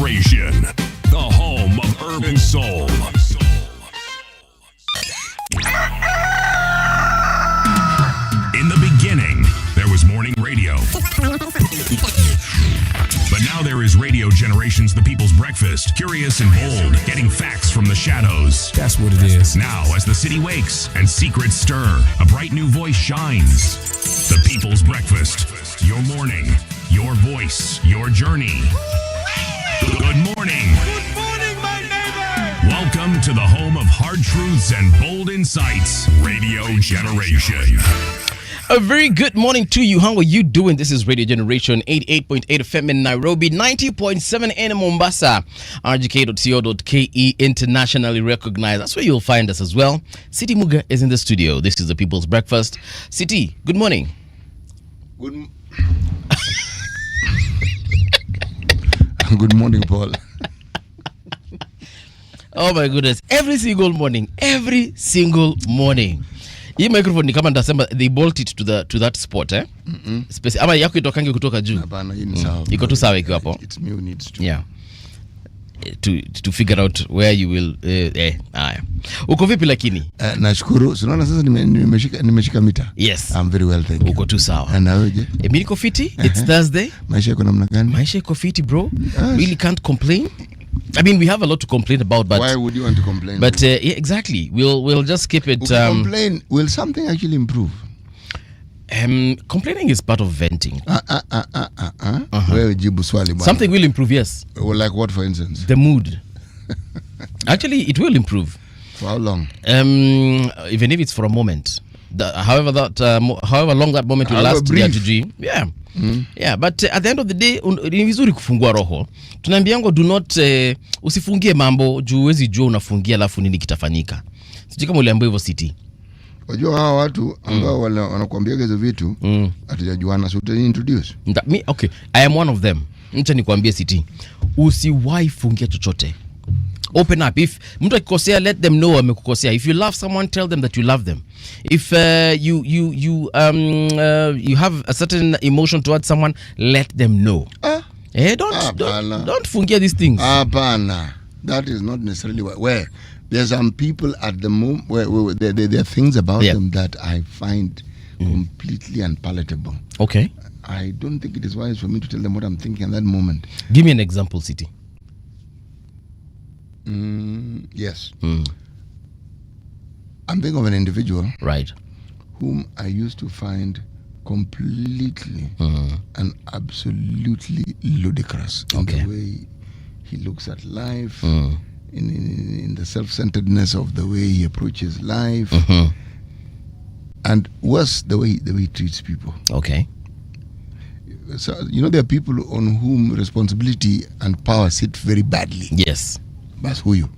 Generation, the home of urban soul. In the beginning, there was morning radio. But now there is Radio Generations, the people's breakfast. Curious and bold, getting facts from the shadows. That's what it is. Now, as the city wakes and secrets stir, a bright new voice shines. The people's breakfast. Your morning, your voice, your journey. Good morning. Good morning, my neighbor. Welcome to the home of hard truths and bold insights. Radio Generation. A very good morning to you. How are you doing? This is Radio Generation 88.8 FM in Nairobi, 90.7 in Mombasa, rgk.co.ke, internationally recognized. That's where you'll find us as well. City Muga is in the studio. This is the People's Breakfast. City, good morning. Good morning, Paul. Oh my goodness. Every single morning. Hii microphone ni kama ndasema they bolt it to that spot ama yako itokange kutoka juu. Hapana, hii ni sawa. Iko tu sawa ikiwa hapo. It's me who needs to. Yeah. To figure out where you will haya. Uko vipi lakini? Nashukuru. Unaona sasa nimeshika mita. Yes. I'm very well, thank you. Uko tu sawa. Na wewe? Mimi niko fiti. It's Thursday. Maisha yako namna gani? Maisha yako fiti, bro. Really can't complain. I mean, we have a lot to complain about, but why would you want to complain? But yeah, exactly. We'll just keep it. Complain. Will something actually improve? Complaining is part of venting. Wewe jibu swali bwana. Something will improve, yes. Well, like what, for instance? The mood. Actually, it will improve. For how long? Even if it's for a moment. However long that moment will last. Yeah. Yeah, but at the end of the day ni vizuri kufungua roho. Tunaambiango do not usifungie mambo juu huwezi jua unafungia alafu nini kitafanyika. Sijui kama uliambiwa hivyo City. Wajua hawa watu ambao wanakuambia hizo vitu hatujajuana, so they introduce. Okay, I am one of them. Acha nikwambie City. Usiwahi fungia chochote. Open up. If mtu akikosea, let them know amekukosea. If you love someone, tell them that you love them. If you have a certain emotion towards someone, let them know. Don't forget these things. Apana. That is not necessarily where there's some people at the moment where there are things about them that I find completely unpalatable. Okay. I don't think it is wise for me to tell them what I'm thinking at that moment. Give me an example, City. Yes. I'm thinking of an individual, right, whom I used to find completely and absolutely ludicrous in the way he looks at life, in the self-centeredness of the way he approaches life, and worse, the way he treats people. Okay. So there are people on whom responsibility and power sit very badly. Yes. That's who you.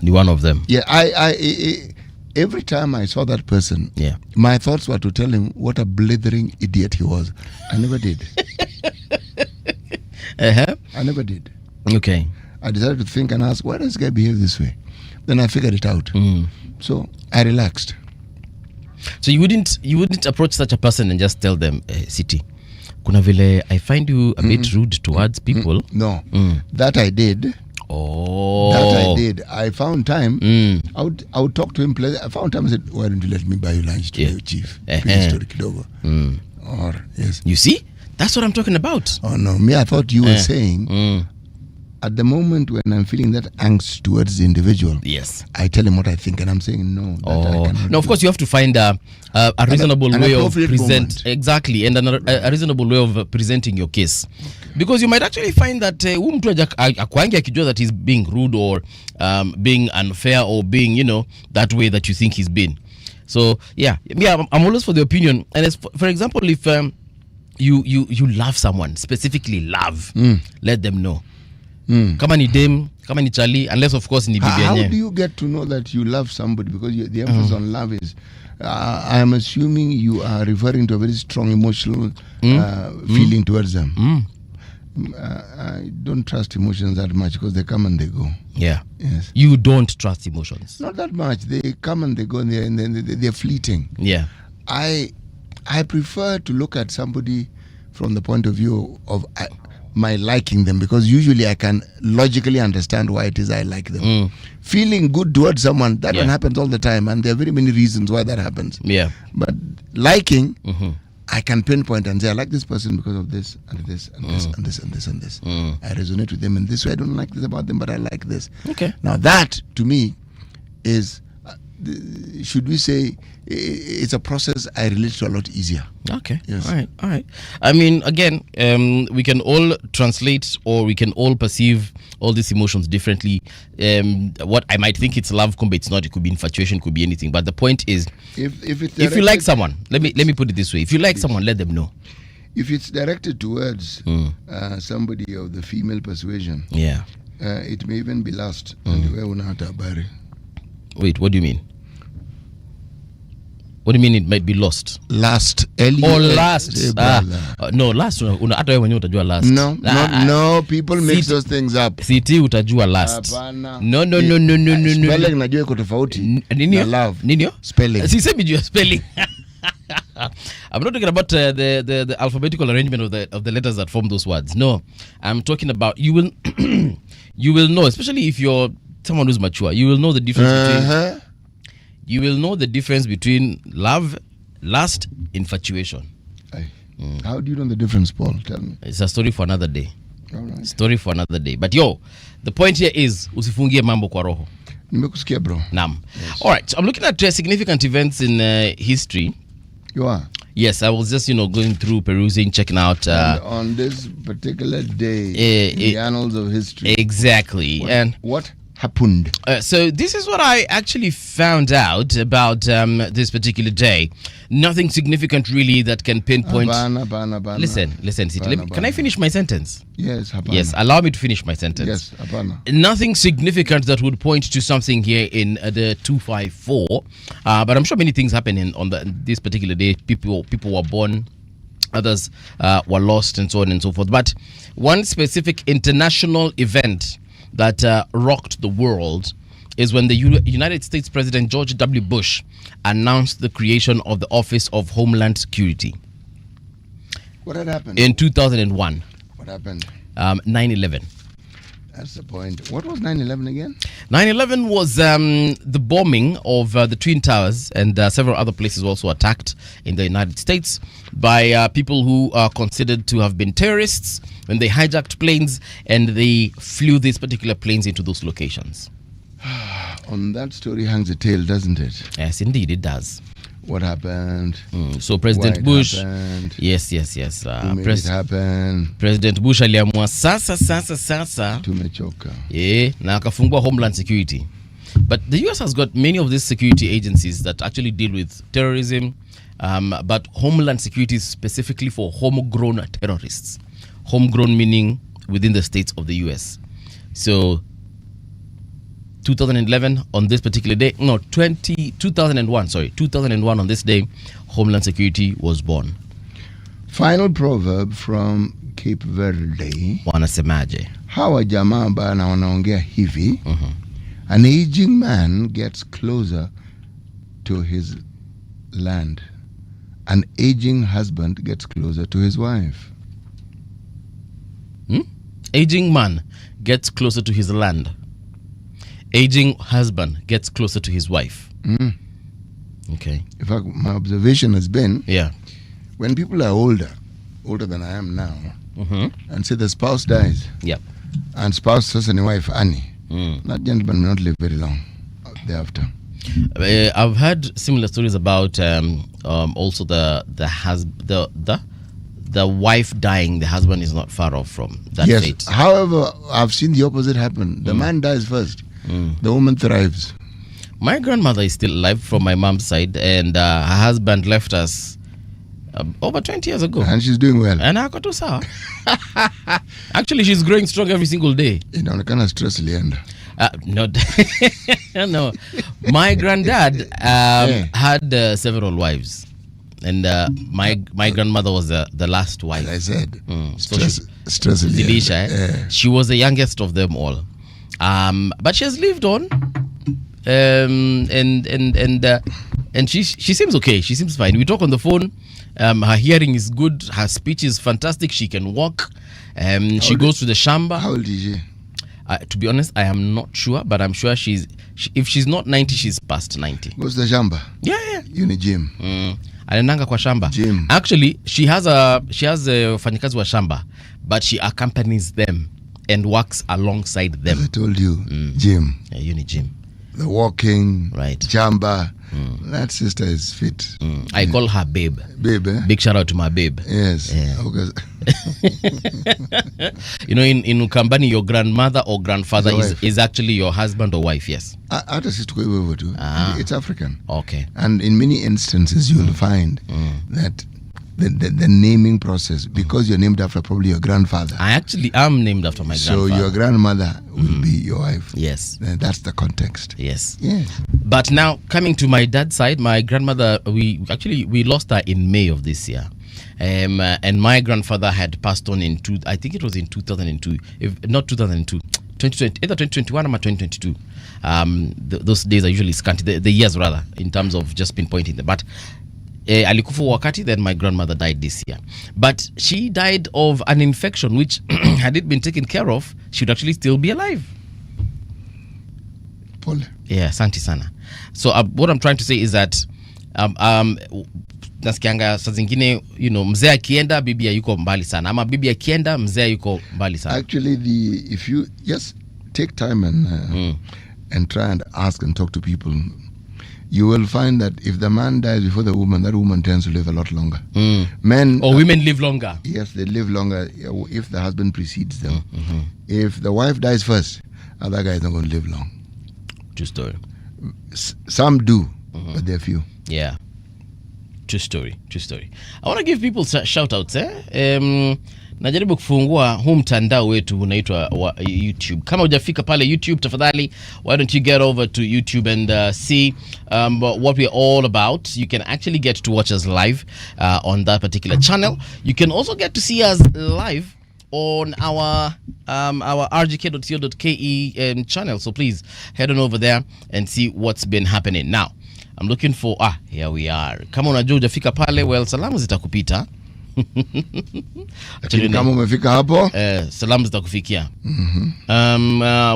You're one of them. Yeah, I every time I saw that person, my thoughts were to tell him what a blithering idiot he was. I never did. I never did. Okay. I decided to think and ask, why does this guy behave this way? Then I figured it out. So I relaxed. So you wouldn't approach such a person and just tell them, City, kuna vile I find you a bit rude towards people. No, that I did. Oh, that I did. I found time. I would talk to him. I found time. I said, "Why don't you let me buy you lunch today, Chief? Prehistoric kidogo." Or yes. You see, that's what I'm talking about. Oh no, me. I thought you were saying. At the moment when I'm feeling that angst towards the individual, yes, I tell him what I think, and I'm saying no. No, of course you have to find a reasonable way of present exactly, and a reasonable way of presenting your case, because you might actually find that mtu akwangi akijua that he's being rude or being unfair or being that way that you think he's been. So I'm always for the opinion, and for example, if you love someone, specifically love, let them know. Kama ni dem, kama ni chali, unless of course ni bibi yenyewe. How do you get to know that you love somebody? Because the emphasis on love is, I am assuming you are referring to a very strong emotional feeling towards them. I don't trust emotions that much because they come and they go. Yeah. Yes. You don't trust emotions? Not that much. They come and they go, and they're fleeting. Yeah. I prefer to look at somebody from the point of view of my liking them, because usually I can logically understand why it is I like them. Feeling good towards someone, that one happens all the time, and there are very many reasons why that happens. Yeah. But liking, I can pinpoint and say, I like this person because of this and this and this and this and this and this. I resonate with them in this way. I don't like this about them, but I like this. Okay. Now that, to me, is, should we say, it's a process I relate to a lot easier. Okay. Yes. All right. I mean, again, we can all translate, or we can all perceive all these emotions differently. What I might think it's love, it's not. It could be infatuation, could be anything. But the point is, if you like someone, let me put it this way: if you like someone, let them know. If it's directed towards somebody of the female persuasion, it may even be lust. Wait, what do you mean? What do you mean it might be lost? Last. Last. No, last. Hata wewe mwenyewe utajua last. No, people mix those things up. CT utajua last. No. Spelling najua iko tofauti. Nini? Love. Nini? Spelling. Sisemi juu ya spelling. I'm not talking about the alphabetical arrangement of the letters that form those words. No, I'm talking about you will know, especially if you're someone who's mature, you will know the difference between you will know the difference between love, lust, infatuation. How do you know the difference, Paul? Tell me. It's a story for another day. All right. Story for another day. But the point here is usifungie mambo kwa roho. Nimekusikia, bro. Naam. Yes. All right. So I'm looking at significant events in history. You are? Yes, I was just, going through, perusing, checking out. On this particular day, in the annals of history. Exactly. What happened? So this is what I actually found out about this particular day. Nothing significant really that can pinpoint. Abana. Listen, can I finish my sentence? Yes, Abana. Yes, allow me to finish my sentence. Yes, Abana. Nothing significant that would point to something here in the 254. But I'm sure many things happen on this particular day. People were born. Others were lost, and so on and so forth. But one specific international event that rocked the world is when the United States President George W. Bush announced the creation of the Office of Homeland Security. What had happened? In 2001. What happened? 9/11. That's the point. What was 9/11 again? 9/11 was the bombing of the Twin Towers, and several other places also attacked in the United States by people who are considered to have been terrorists when they hijacked planes and they flew these particular planes into those locations. On that story hangs a tale, doesn't it? Yes, indeed, it does. What happened? So President Bush happened? Yes. Who made it happen? President Bush aliamua sasa Tumechoka. na akafungua Homeland Security. But the US has got many of these security agencies that actually deal with terrorism, but Homeland Security is specifically for homegrown terrorists. Homegrown meaning within the states of the US. So 2011 on this particular day, 2001 on this day, Homeland Security was born. Final proverb from Cape Verde. Wanasemaje? Hawa jamaa bana wanaongea hivi. An aging man gets closer to his land. An aging husband gets closer to his wife. Aging man gets closer to his land. Aging husband gets closer to his wife. Okay. In fact, my observation has been, when people are older than I am now, and say the spouse dies, and spouse says and wife Annie, that gentleman may not live very long thereafter. I've heard similar stories about also the wife dying. The husband is not far off from that fate. However, I've seen the opposite happen. The man dies first. The woman thrives. My grandmother is still alive from my mom's side, and her husband left us over 20 years ago. And she's doing well. And ako tu sawa. Actually, she's growing strong every single day. Inaonekana stress ilienda. No. My granddad had several wives. And my grandmother was the last wife. As I said, stress Zilisha, she was the youngest of them all. But she has lived on. and she seems okay. She seems fine. We talk on the phone. Her hearing is good. Her speech is fantastic. She can walk. She goes to the shamba. How old is she? To be honest, I am not sure, but I'm sure if she's not 90, she's past 90. Goes to the shamba? Yeah. Uni gym. Anaendanga kwa shamba. Gym. Actually, she has wafanyikazi wa shamba, but she accompanies them and works alongside them. As I told you, gym. Yeah, uni gym. The walking, right? Jamba. That sister is fit. I call her babe. Babe, eh? Big shout out to my babe. Yes. Yeah. Okay. You know, in Ukambani, your grandmother or grandfather is actually your husband or wife. Yes. It's African. Okay. And in many instances, you will find that the naming process, because you're named after probably your grandfather. I actually am named after my grandfather. So your grandmother will be your wife. Yes. That's the context. Yes. Yeah. But now coming to my dad's side, my grandmother, we lost her in May of this year. And my grandfather had passed on I think it was in 2002, if not 2002, 2020, either 2021 or 2022. Those days are usually scanty, the years rather, in terms of just pinpointing them. But alikufa wakati, then my grandmother died this year. But she died of an infection which, had it been taken care of, she would actually still be alive. Pole. Yeah, asante sana. So what I'm trying to say is that nasikianga saa zingine, you know, mzee akienda bibi yuko mbali sana, ama bibi akienda mzee yuko mbali sana. Actually, if you just take time and try and ask and talk to people, you will find that if the man dies before the woman, that woman tends to live a lot longer. Men or women live longer. Yes, they live longer if the husband precedes them. If the wife dies first, other guy is not going to live long. True story. Some do, but they're few. Yeah. True story. I want to give people shout outs. Najaribu kufungua huu mtandao wetu unaitwa YouTube. Kama hujafika pale YouTube, tafadhali, why don't you get over to YouTube and see what we're all about. You can actually get to watch us live on that particular channel. You can also get to see us live on our rgk.co.ke channel. So please head on over there and see what's been happening. Now, I'm looking for here we are. Kama unajua hujafika pale, well, salamu zitakupita. Kama umefika hapo, salamu zitakufikia.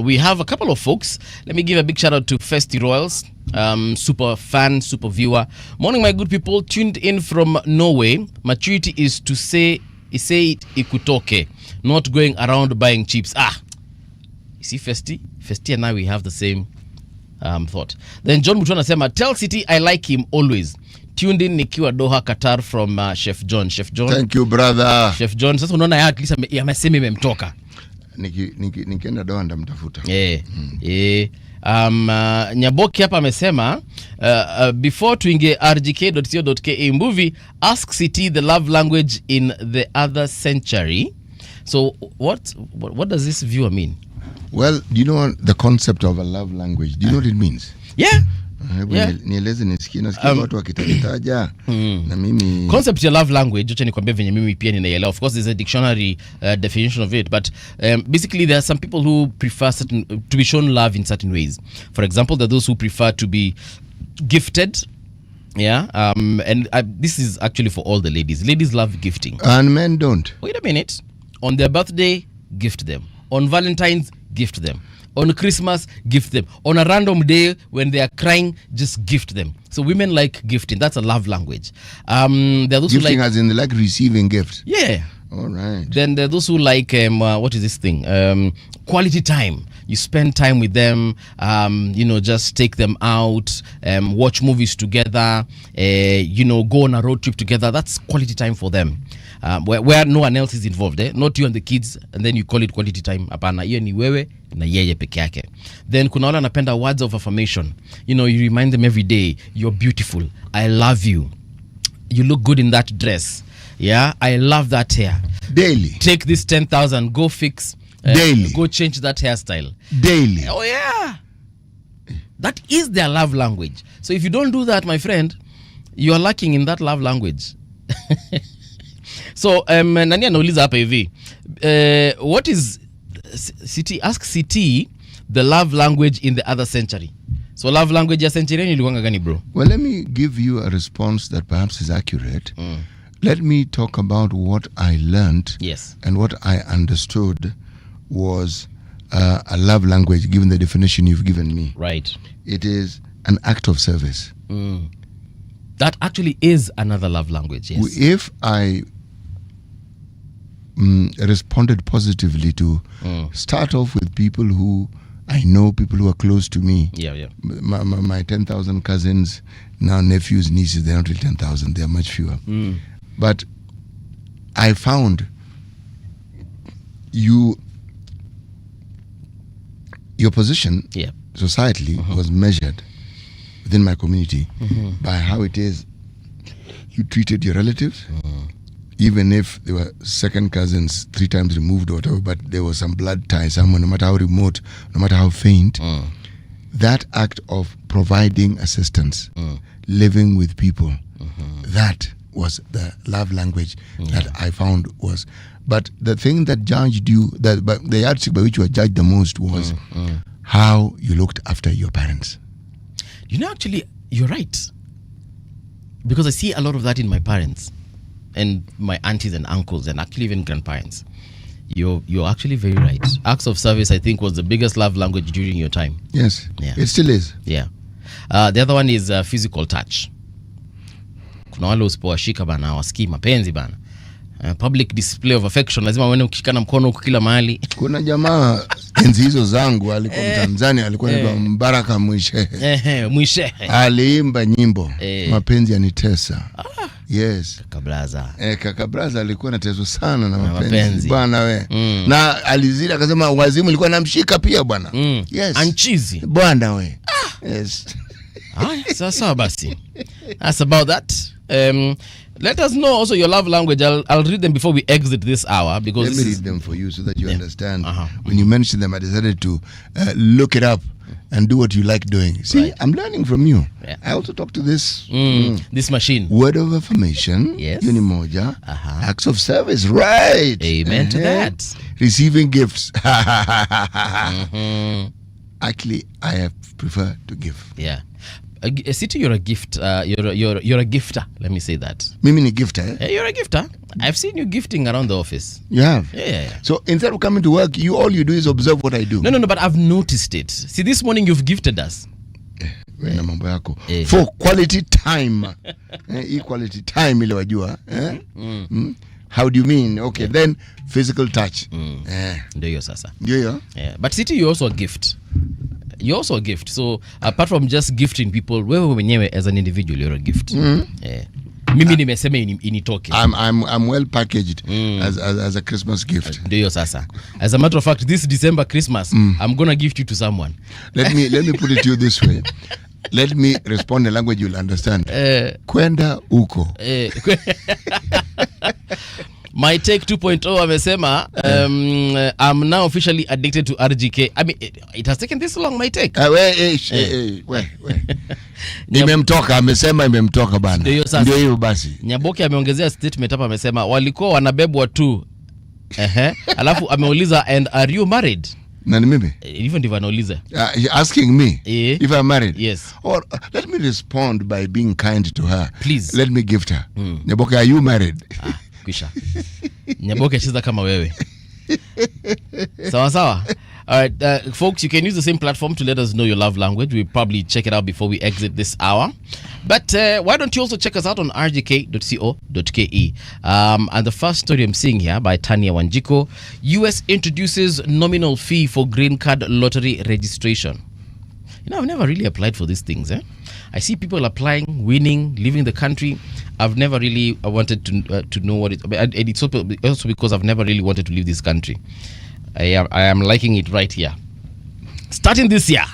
We have a couple of folks. Let me give a big shout out to Festi Royals, super fan, super viewer. Morning, my good people, tuned in from Norway. Maturity is to say it ikutoke, not going around buying chips. You see Festi and I, we have the same thought. Then John Mutu anasema, tell City I like him always. Tuned in nikiwa Doha, Qatar from Chef John. Thank you, brother. Chef John, sasa unaona ya at least amesema imemtoka. Nikienda Doha ndamtafuta. Nyaboki hapa amesema before tuinge rgk.co.ke Mbuvi, ask City the love language in the other century. So what does this viewer mean? Well, do you know the concept of a love language? Do you know what it means? Yeah. Nieleze nisikie, nasikia watu wakitaja na mimi concept ya love language, acha nikwambie venye mimi pia ninaelewa. Of course there's a dictionary definition of it, but basically there are some people who prefer to be shown love in certain ways. For example, there are those who prefer to be gifted. And this is actually for all the ladies. Ladies love gifting and men don't. Wait a minute. On their birthday, gift them. On Valentine's, gift them. On Christmas, gift them. On a random day when they are crying, just gift them. So women like gifting. That's a love language. There are those gifting who like, as in like receiving gifts. Yeah. All right. Then there are those who like what is this thing? Quality time. You spend time with them. Just take them out, watch movies together. Go on a road trip together. That's quality time for them. Where no one else is involved, not you and the kids, and then you call it quality time. Hapana, hiyo ni wewe na yeye peke yake. Then kuna wale wanapenda words of affirmation. You remind them every day, you're beautiful, I love you, you look good in that dress, I love that hair. Daily. Take this 10,000, go fix. Daily. Go change that hairstyle. Daily. Oh yeah. That is their love language. So if you don't do that, my friend, you are lacking in that love language. So nani anauliza hapa hivi, what is City, ask City the love language in the other century. So love language ya centurion ilikuwa gani, bro? Well, let me give you a response that perhaps is accurate. Let me talk about what I learned. Yes. And what I understood was a love language, given the definition you've given me. Right. It is an act of service. That actually is another love language, yes. If I responded positively to start off with people who I know, people who are close to me. Yeah. My 10,000 cousins, now nephews, nieces, they're not really 10,000, they're much fewer. But I found your position societally was measured within my community by how it is you treated your relatives, even if they were second cousins 3 times removed or whatever, but there was some blood tie somewhere, no matter how remote, no matter how faint. That act of providing assistance, living with people, that was the love language that I found was. But the thing that judged you, the yardstick by which you were judged the most was how you looked after your parents. You know, actually, you're right. Because I see a lot of that in my parents and my aunties and uncles and actually even grandparents. You're actually very right. Acts of service, I think, was the biggest love language during your time. Yes, it still is. Yeah. The other one is physical touch. Kuna wale usipowashika bana wasikii mapenzi bana. Public display of affection, lazima uone ukishikana mkono huko kila mahali. Kuna jamaa enzi hizo zangu alikuwa Mtanzania, alikuwa anaitwa Mbaraka Mwishehe. Mwishehe. Aliimba nyimbo mapenzi yanitesa. Yes. Kaka Braza alikuwa anateswa sana na mapenzi. Bwana we. Na alizidi akasema wazimu alikuwa anamshika pia bwana. Yes. Anchizi. Bwana we. Yes. Sasa basi. That's about that. Let us know also your love language. I'll read them before we exit this hour, because let me read them for you so that you understand. When you mentioned them, I decided to look it up and do what you like doing. See, I'm learning from you. I also talk to this this machine. Word of affirmation. Yes. Unimoja. Acts of service. Right. Amen to that. Receiving gifts. Actually, I prefer to give. Yeah. City, you're a gift. You're a gifter. Let me say that. Mimi ni gifter. You're a gifter. I've seen you gifting around the office. You have. Yeah. So instead of coming to work, all you do is observe what I do. No. But I've noticed it. See, this morning you've gifted us. Mambo yako. For quality time. Equality time ile wajua. How do you mean? Okay, then physical touch. Ndio sasa. Ndio. Yeah. But City, you're also a gift. You're also a gift. So apart from just gifting people, wewe mwenyewe as an individual, you're a gift. Mimi nimesema initoke. I'm well packaged as a Christmas gift. Ndio sasa. As a matter of fact, this December Christmas, I'm going to gift you to someone. Let me put it to you this way. Let me respond in a language you'll understand. Kwenda uko. My Take 2.0 amesema I'm now officially addicted to RGK. I mean, it has taken this long, my take. Imemtoka, amesema imemtoka bana. Ndio hiyo basi. Nyaboke ameongezea statement hapa, amesema walikuwa wanabebwa tu. Alafu ameuliza, and are you married? Nani mimi? Hivyo ndivyo anauliza. Asking me if I'm married. Yes. Or let me respond by being kind to her. Please. Let me gift her. Nyaboke, are you married? Kisha. Nyaboke chiza kama wewe. Sawa. All right, folks, you can use the same platform to let us know your love language. We'll probably check it out before we exit this hour. But why don't you also check us out on rgk.co.ke. And the first story I'm seeing here by Tanya Wanjiko. US introduces nominal fee for green card lottery registration. You know, I've never really applied for these things. I see people applying, winning, leaving the country. I've never really wanted to know what it. It's also because I've never really wanted to leave this country. I am liking it right here. Starting this year,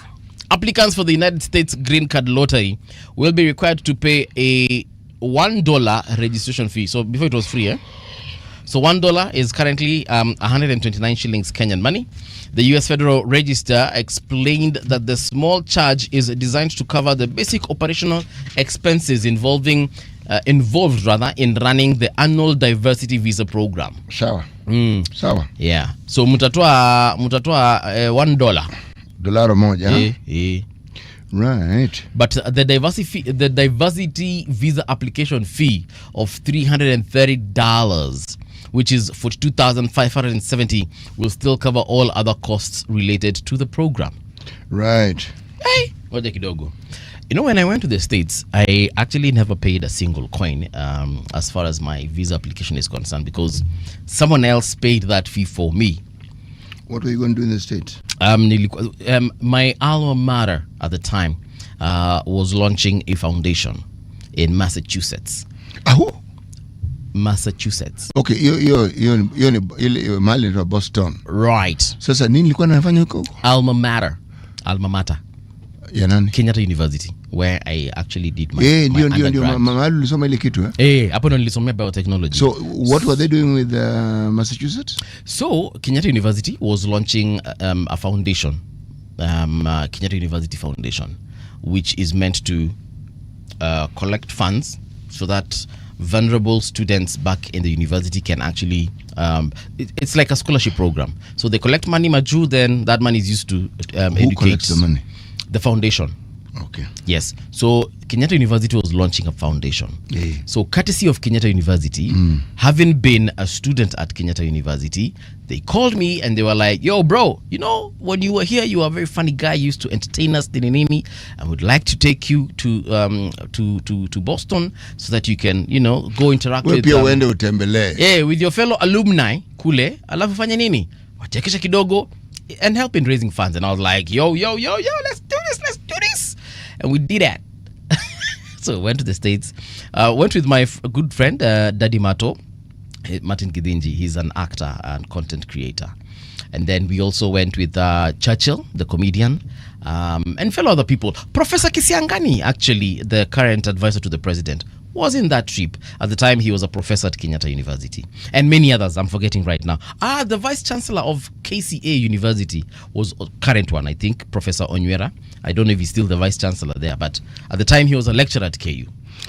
applicants for the United States Green Card Lottery will be required to pay a $1 registration fee. So before it was free, So $1 is currently 129 shillings Kenyan money. The US Federal Register explained that the small charge is designed to cover the basic operational expenses involved in running the annual diversity visa program. Sawa. Yeah. So mutatoa $1. Dollar moja. Right. But the diversity visa application fee of $330, which is $42,570, will still cover all other costs related to the program. Right. Hey, ngoja kidogo. You know, when I went to the States, I actually never paid a single coin as far as my visa application is concerned, because someone else paid that fee for me. What were you going to do in the States? My alma mater at the time was launching a foundation in Massachusetts. Oh. Massachusetts. Okay, you're Malindi or Boston. Right. Sasa nini nilikuwa nafanya huko? Alma mater. Ya nani? Kenyatta University, where I actually did my ndio mahali ulisoma ile kitu hapo ndo nilisomea biotechnology. So what were they doing with Massachusetts? So Kenyatta University was launching a foundation, Kenyatta University Foundation, which is meant to collect funds so that vulnerable students back in the university can actually it's like a scholarship program. So they collect money maju, then that money is used to educate. Who collects the money? The foundation. Okay. Yes. So Kenyatta University was launching a foundation. Yeah. So courtesy of Kenyatta University, having been a student at Kenyatta University, they called me and they were like, "Yo, bro, you know, when you were here, you were a very funny guy. You used to entertain us, and would like to take you to Boston so that you can, you know, go interact with your fellow alumni kule. Alafu fanya nini? Wachekesha kidogo and help in raising funds." And I was like, yo, let's do this. And we did that. So went to the States, went with my good friend, Daddy Martin Kidinji. He's an actor and content creator. And then we also went with Churchill, the comedian, and fellow other people. Professor Kisiangani, actually, the current advisor to the president, was in that trip. At the time, he was a professor at Kenyatta University. And many others, I'm forgetting right now. The vice chancellor of KCA University was a current one, I think, Professor Onywera. I don't know if he's still the vice chancellor there, but at the time, he was a lecturer at KU.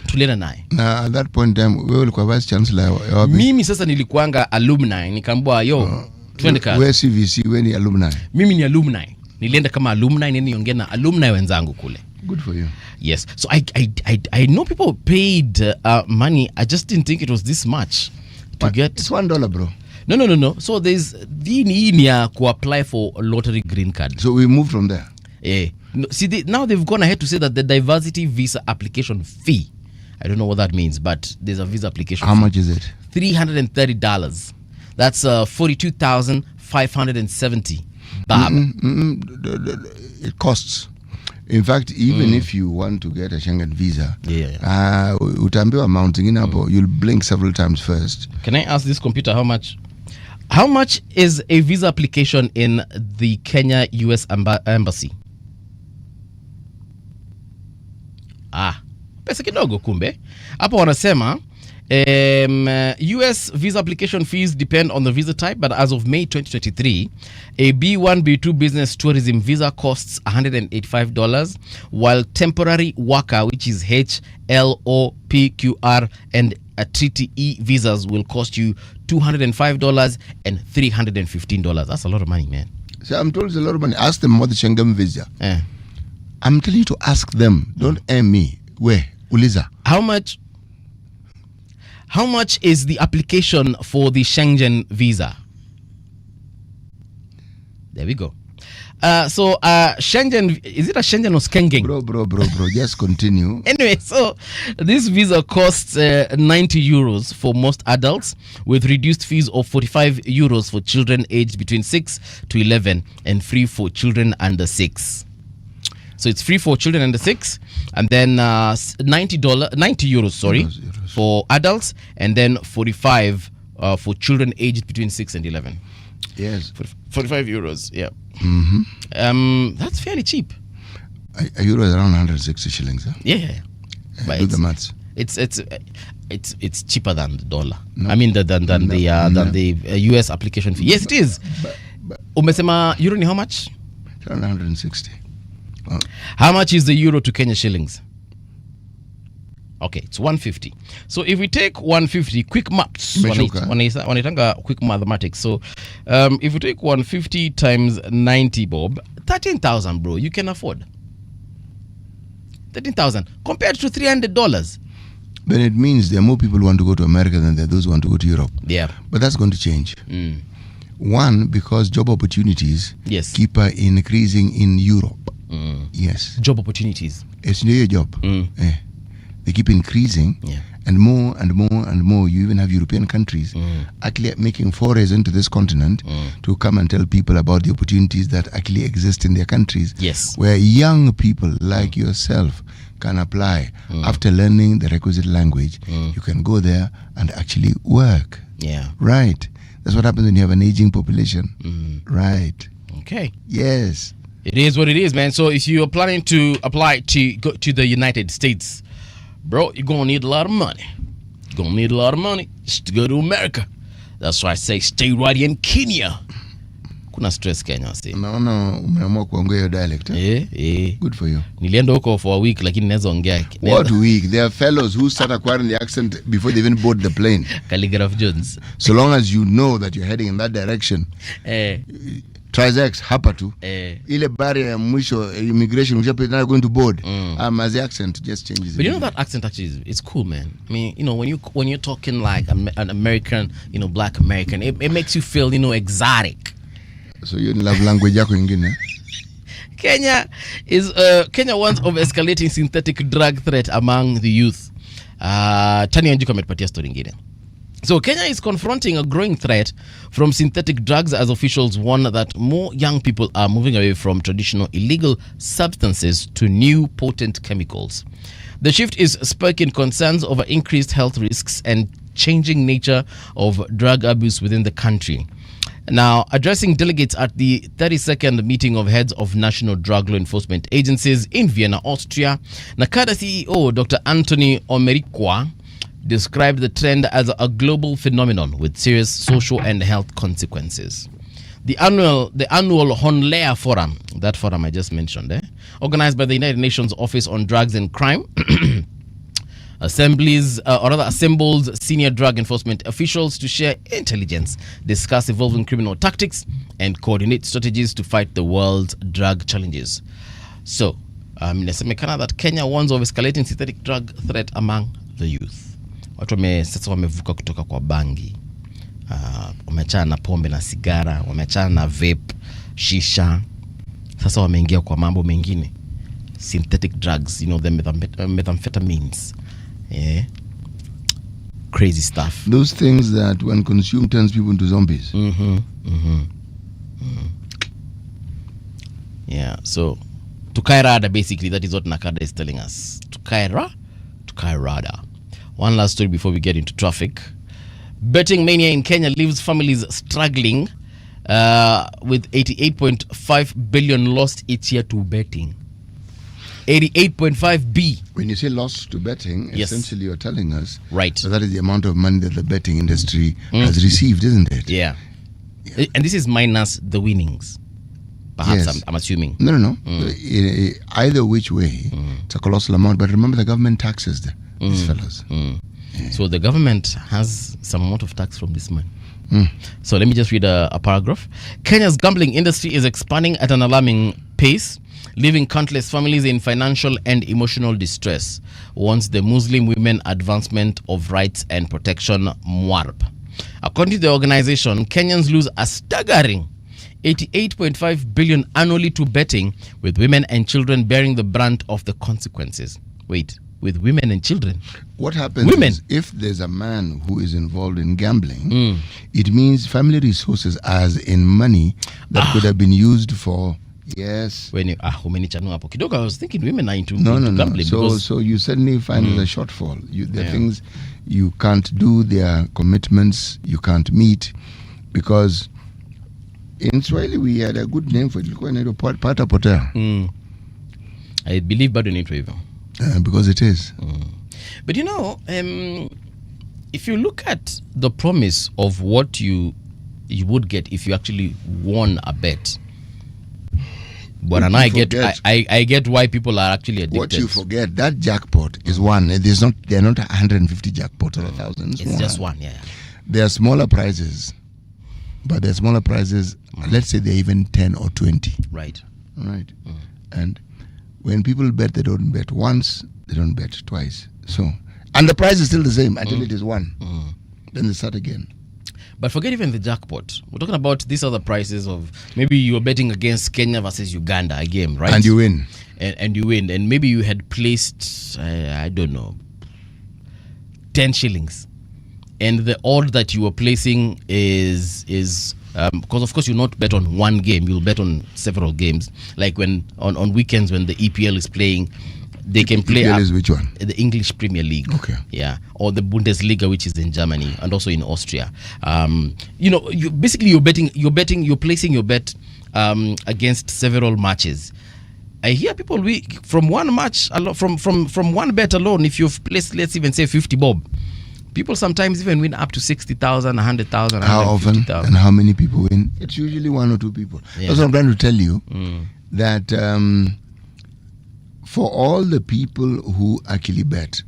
Tulena naye. Na at that point in time, wewe ulikuwa vice chancellor wapi? Mimi sasa nilikuanga alumni, nikaambia twende kazi. Wewe CVC, wewe ni alumni. Mimi ni alumni. Nilienda kama alumni, niongea na alumni wenzangu kule. Good for you. Yes. So I know people paid money. I just didn't think it was this much to get. It's $1, bro. No. So there's the need to apply for a lottery green card. So we moved from there. Yeah. No, see, now they've gone ahead to say that the diversity visa application fee, I don't know what that means, but there's a visa application. How much is it? $330. That's $42,570. It costs. In fact, even if you want to get a Schengen visa, utaambiwa amount ingine hapo, you'll blink several times first. Can I ask this computer how much? How much is a visa application in the Kenya US embassy? Pesa kidogo kumbe. Hapo wanasema US visa application fees depend on the visa type, but as of May 2023, a B1, B2 business tourism visa costs $185, while temporary worker, which is HLOPQR, and a treaty E visas will cost you $205 and $315. That's a lot of money, man. So I'm told it's a lot of money. Ask them what the Schengen visa. I'm telling you to ask them. Don't aim me. Where? Uliza. How much is the application for the Schengen visa? There we go. So Schengen, is it a Schengen or Skengeng? Bro, just continue. Anyway, so this visa costs €90 for most adults, with reduced fees of €45 for children aged between 6 to 11 and free for children under 6. So it's free for children under 6, and then €90 for adults, and then 45 for children aged between 6 and 11. Yes. €45, yeah. That's fairly cheap. A euro is around 160 shillings, huh? Yeah. But do the maths. It's cheaper than the dollar. No. I mean than the US application fee. Yes, it is. Umesema euro ni how much? Around 160. How much is the euro to Kenya shillings? Okay, it's 150. So if we take 150, quick maths, wanaitanga quick mathematics. So if we take 150 times 90, Bob, 13,000, bro, you can afford. 13,000 compared to $300. Then it means there are more people who want to go to America than there are those who want to go to Europe. Yeah. But that's going to change. One, because job opportunities keep increasing in Europe. Yes. Job opportunities. It's your job. They keep increasing. Yeah. And more and more and more. You even have European countries actually making forays into this continent to come and tell people about the opportunities that actually exist in their countries. Yes. Where young people like yourself can apply. After learning the requisite language, you can go there and actually work. Yeah. Right. That's what happens when you have an aging population. Right. Okay. Yes. It is what it is, man. So if you are planning to apply to go to the United States, bro, you're going to need a lot of money. You're going to need a lot of money just to go to America. That's why I say stay right in Kenya. Kuna stress Kenya, see. Naona umeamua kuongea your dialect. Good for you. Nilienda huko for a week lakini naweza ongea. What week? There are fellows who start acquiring the accent before they even board the plane. Calligraph Jones. So long as you know that you're heading in that direction. Trizex hapa tu. Ile barrier ya mwisho immigration ushapita going to board. As the accent just changes. But you know that accent actually is cool, man. I mean, you know, when you're talking like an American, you know, black American, it makes you feel, you know, exotic. So you love language yako ingine. Kenya warns of escalating synthetic drug threat among the youth. Tani Wanjigi ametupatia story ingine. So Kenya is confronting a growing threat from synthetic drugs as officials warn that more young people are moving away from traditional illegal substances to new potent chemicals. The shift is sparking concerns over increased health risks and changing nature of drug abuse within the country. Now, addressing delegates at the 32nd meeting of heads of national drug law enforcement agencies in Vienna, Austria, NACADA CEO Dr. Anthony Omerikwa described the trend as a global phenomenon with serious social and health consequences. The annual Honlea Forum, that forum I just mentioned, organized by the United Nations Office on Drugs and Crime, assembles senior drug enforcement officials to share intelligence, discuss evolving criminal tactics, and coordinate strategies to fight the world's drug challenges. So, inasemekana that Kenya warns of escalating synthetic drug threat among the youth. Watu sasa wamevuka kutoka kwa bangi, wameachana na pombe na sigara, wameachana na vape, shisha. Sasa wameingia kwa mambo mengine, synthetic drugs, you know, the methamphetamines. Yeah. Crazy stuff. Those things that when consumed turns people into zombies. Yeah, so tukae rada, basically that is what NACADA is telling us. Tukae rada. One last story before we get into traffic. Betting mania in Kenya leaves families struggling with 88.5 billion lost each year to betting. 88.5 B. When you say loss to betting, yes, essentially you're telling us right, that is the amount of money that the betting industry has received, isn't it? Yeah. And this is minus the winnings. Perhaps, yes. I'm assuming. No. Either which way, it's a colossal amount. But remember, the government taxes these fellows. Yeah. So the government has some amount of tax from this money. So let me just read a paragraph. Kenya's gambling industry is expanding at an alarming pace, leaving countless families in financial and emotional distress, warns the Muslim Women Advancement of Rights and Protection, MWARP. According to the organization, Kenyans lose a staggering 88.5 billion annually to betting, with women and children bearing the brunt of the consequences. Wait, with women and children? What happens is if there's a man who is involved in gambling, it means family resources, as in money, that could have been used for... Yes. When you I was thinking women are into gambling. So you suddenly find there's a shortfall. There are things you can't do, there are commitments you can't meet, because in Swahili we had a good name for it. Pata potea. I believe bado ni hivyo. Because it is. But you know, if you look at the promise of what you would get if you actually won a bet. But I get why people are actually addicted. What you forget, that jackpot is one. They're not 150 jackpots or 1,000. It's just one, yeah. There are smaller prizes, but they're smaller prizes. Let's say they're even 10 or 20. Right. And when people bet, they don't bet once, they don't bet twice. So, and the price is still the same until it is won. Then they start again. But forget even the jackpot. We're talking about these other prices of maybe you were betting against Kenya versus Uganda, a game, right? And you win. And you win. And maybe you had placed, I don't know, 10 shillings. And the odd that you were placing is because of course you'll not bet on one game, you'll bet on several games. Like when on weekends when the EPL is playing, they can play EPL is which one? The English Premier League. Okay. Yeah, or the Bundesliga, which is in Germany and also in Austria. You're placing your bet against several matches. I hear people from one match from one bet alone. If you've placed, let's even say 50 bob, people sometimes even win up to 60,000, 100,000. How often and how many people win? It's usually one or two people. Yeah. That's what I'm trying to tell you. That for all the people who actually bet,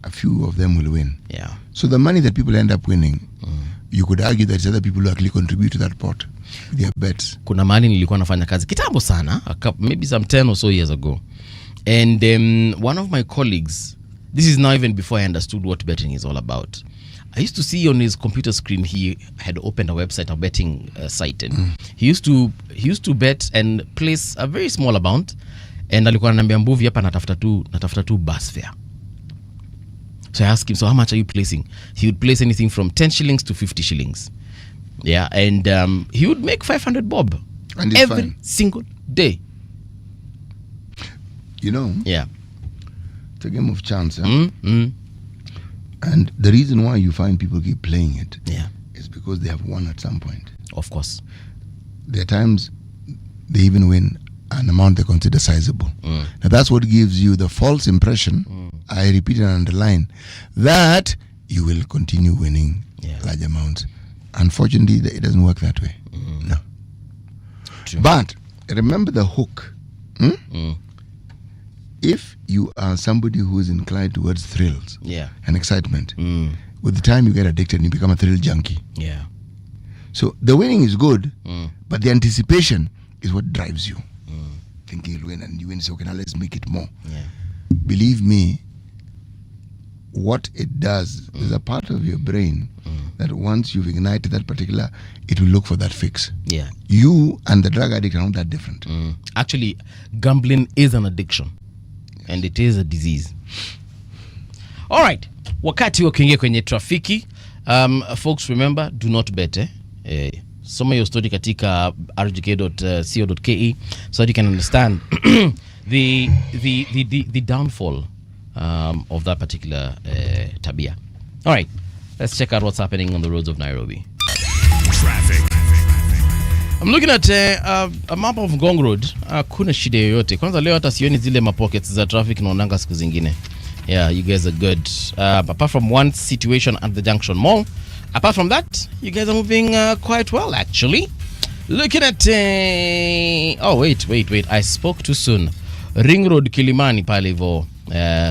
a few of them will win. Yeah. So the money that people end up winning, you could argue that it's other people who actually contribute to that pot with their bets. Kuna mahali nilikuwa nafanya kazi kitambo sana, maybe some 10 or so years ago. And one of my colleagues, this is now even before I understood what betting is all about. I used to see on his computer screen he had opened a website, a betting site, and he used to bet and place a very small amount, and alikuwa ananiambia Mbuvi hapa natafuta tu bus fare. So I asked him, so how much are you placing? He would place anything from 10 shillings to 50 shillings. Yeah, and he would make 500 bob and every single day. You know? Yeah. It's a game of chance. Huh? And the reason why you find people keep playing it is because they have won at some point. Of course. There are times they even win an amount they consider sizable. Now that's what gives you the false impression, I repeat and underline, that you will continue winning large amounts. Unfortunately, it doesn't work that way. No. True. But remember the hook. If you are somebody who is inclined towards thrills and excitement, with the time you get addicted and you become a thrill junkie. Yeah. So the winning is good, but the anticipation is what drives you. Thinking you'll win, and you win, so okay, now let's make it more. Yeah. Believe me, what it does, there's a part of your brain that once you've ignited that particular, it will look for that fix. Yeah. You and the drug addict are not that different. Actually, gambling is an addiction. And it is a disease. All right. Wakati wa kuingia kwenye trafiki, folks, remember, do not bet. Soma your story katika rgk.co.ke so that you can understand the downfall of that particular tabia. All right. Let's check out what's happening on the roads of Nairobi. Traffic. I'm looking at a map of Ngong Road. Kuna shida yoyote. Kwanza leo hata sioni zile mapockets za traffic naonanga siku zingine. Yeah, you guys are good. Apart from one situation at the Junction Mall, apart from that, you guys are moving quite well actually. Looking at oh wait, I spoke too soon. Ring Road Kilimani pale hivyo.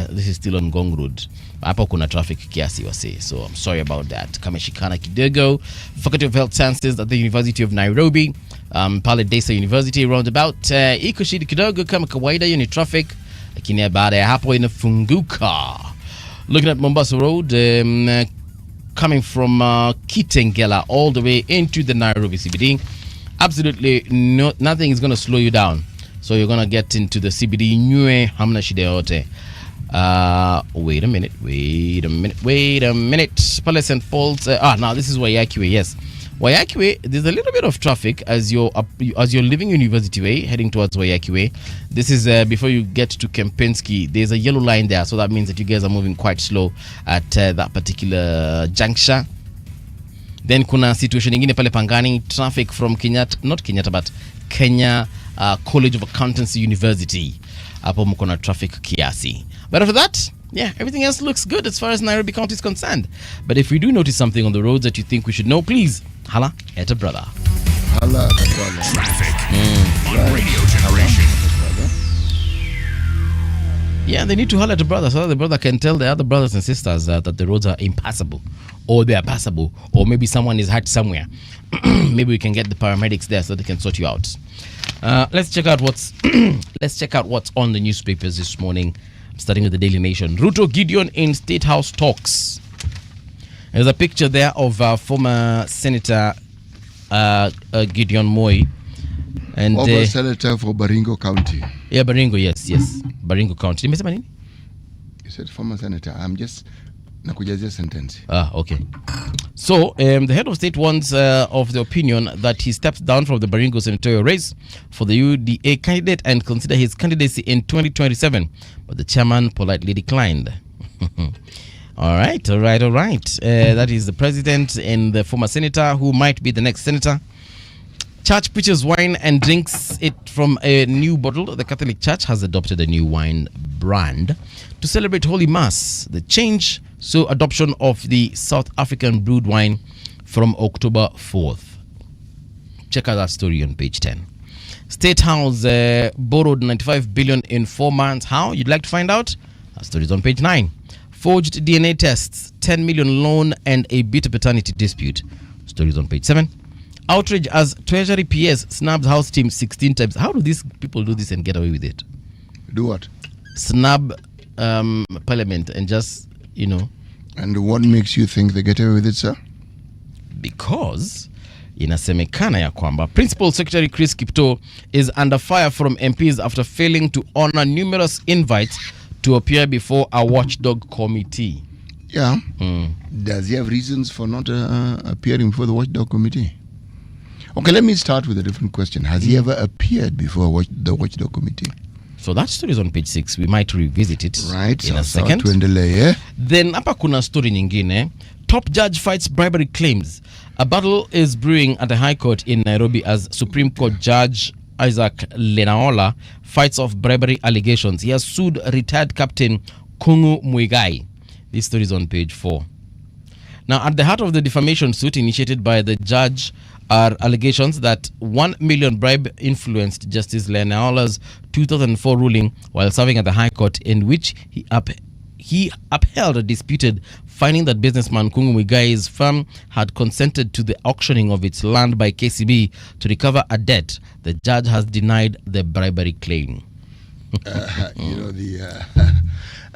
This is still on Ngong Road. Hapo kuna traffic kiasi wase, so I'm sorry about that. Kameshikana kidogo. Faculty of Health Sciences at the University of Nairobi, pale Desa University roundabout, iko shida kidogo kama kawaida, hiyo ni traffic, lakini baada ya hapo inafunguka. Looking at Mombasa Road, coming from Kitengela all the way into the Nairobi CBD, absolutely nothing is going to slow you down. So you're going to get into the CBD nywe hamna shida yote. Wait a minute. Pale St. Paul's. Now this is Wayakiwe. Yes, Wayakiwe. There's a little bit of traffic as you're leaving University Way, heading towards Wayakiwe. This is before you get to Kempinski. There's a yellow line there, so that means that you guys are moving quite slow at that particular juncture. Then kuna situation nyingine pale Pangani, traffic from Kenyatta, but Kenya College of Accountancy University. Hapo mko na traffic kiasi. But after that, yeah, everything else looks good as far as Nairobi County is concerned. But if you do notice something on the roads that you think we should know, please holla at a brother. Holla at a brother. Traffic on Radio Generation. Yeah, they need to holla at a brother so that the brother can tell the other brothers and sisters that the roads are impassable, or they are passable, or maybe someone is hurt somewhere. Maybe we can get the paramedics there so they can sort you out. Let's check out what's on the newspapers this morning. I'm starting with the Daily Nation. Ruto Gideon in State House talks. There's a picture there of former Senator Gideon Moi. And former senator for Baringo County. Yeah, Baringo, yes. Baringo County. You said former senator. I'm just nakujazia sentence. Okay. So, the head of state wants of the opinion that he steps down from the Baringo senatorial race for the UDA candidate and consider his candidacy in 2027. But the chairman politely declined. All right. That is the president and the former senator who might be the next senator. Church preaches wine and drinks it from a new bottle. The Catholic Church has adopted a new wine brand to celebrate Holy Mass. The change saw adoption of the South African brewed wine from October 4th. Check out that story on page 10. State House borrowed 95 billion in 4 months. How? You'd like to find out? That story is on page 9. Forged DNA tests, 10 million loan and a bitter paternity dispute. Stories on page 7. Outrage as Treasury PS snabbed House team 16 times. How do these people do this and get away with it? Do what? Snub Parliament and just, And what makes you think they get away with it, sir? Because inasemekana ya kwamba Principal Secretary Chris Kipto is under fire from MPs after failing to honor numerous invites to appear before a watchdog committee. Yeah. Does he have reasons for not appearing before the watchdog committee? Okay, let me start with a different question. Has he ever appeared before the watchdog committee? So that story is on page 6. We might revisit it in a second. Then hapa kuna story nyingine. Top judge fights bribery claims. A battle is brewing at the High Court in Nairobi as Supreme Court Judge Isaac Lenaola fights off bribery allegations. He has sued retired Captain Kungu Muigai. This story is on page 4. Now, at the heart of the defamation suit initiated by the judge are allegations that 1 million bribe influenced Justice Lenaola's 2004 ruling while serving at the High Court, in which he upheld a disputed finding that businessman Kungu Muigai's firm had consented to the auctioning of its land by KCB to recover a debt. The judge has denied the bribery claim.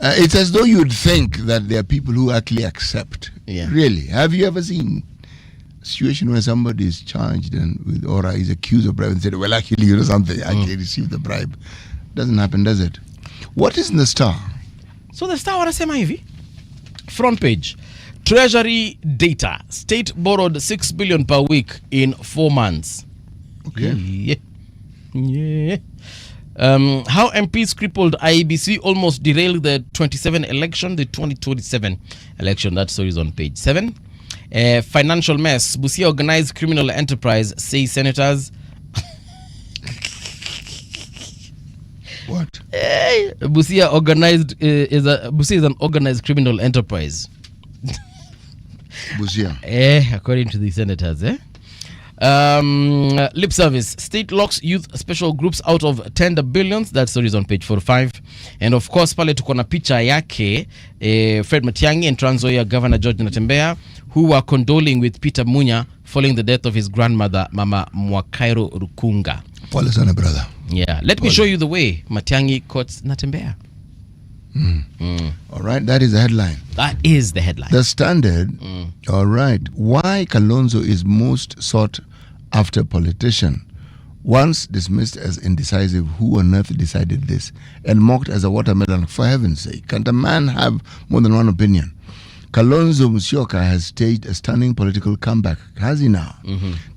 It's as though you'd think that there are people who actually accept. Yeah. Really? Have you ever seen a situation where somebody is charged or is accused of bribe and said, well, actually, something, I actually received the bribe? Doesn't happen, does it? What is in the Star? So the Star wanasema hivi. Front page. Treasury data. State borrowed 6 billion per week in 4 months. Okay. Yeah. How MPs crippled IEBC almost derailed the 2027 election. That story is on page 7. Financial mess. Busia organized criminal enterprise, say senators. What? Busia is an organized criminal enterprise. Busia. According to the senators, lip service. State locks youth special groups out of tender billions. That story is on page 45. And of course, pale tuko na picha yake Fred Matiang'i and Trans Nzoia Governor George Natembeya, who were condoling with Peter Munya following the death of his grandmother, Mama Mwakairo Rukunga. Pole sana, brother. Yeah. Let me show you the way Matiang'i courts Natembeya. All right, that is the headline. That is the headline. The Standard. All right. Why Kalonzo is most sought after politician. Once dismissed as indecisive, who on earth decided this? And mocked as a watermelon, for heaven's sake. Can't a man have more than one opinion? Kalonzo Musyoka has staged a stunning political comeback, has he now?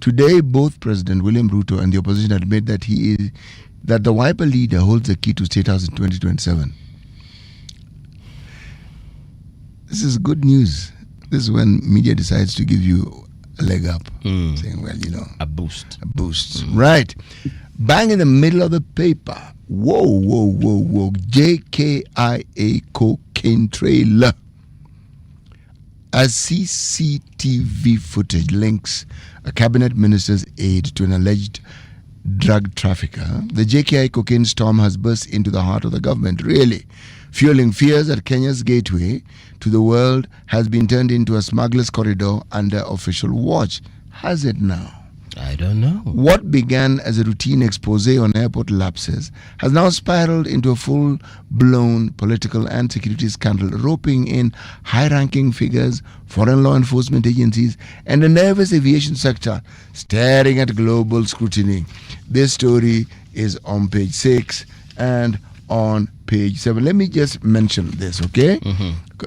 Today, both President William Ruto and the opposition admit that that the Wiper leader holds the key to State House in 2027. This is good news. This is when media decides to give you a leg up, saying, well, a boost. Right. Bang in the middle of the paper. Whoa. JKIA cocaine trailer. As CCTV footage links a cabinet minister's aide to an alleged drug trafficker, the JKI cocaine storm has burst into the heart of the government, really. Fueling fears that Kenya's gateway to the world has been turned into a smuggler's corridor under official watch. Has it now? I don't know. What began as a routine expose on airport lapses has now spiraled into a full-blown political and security scandal, roping in high-ranking figures, foreign law enforcement agencies, and the nervous aviation sector staring at global scrutiny. This story is on page 6 and on page 7. Let me just mention this, okay?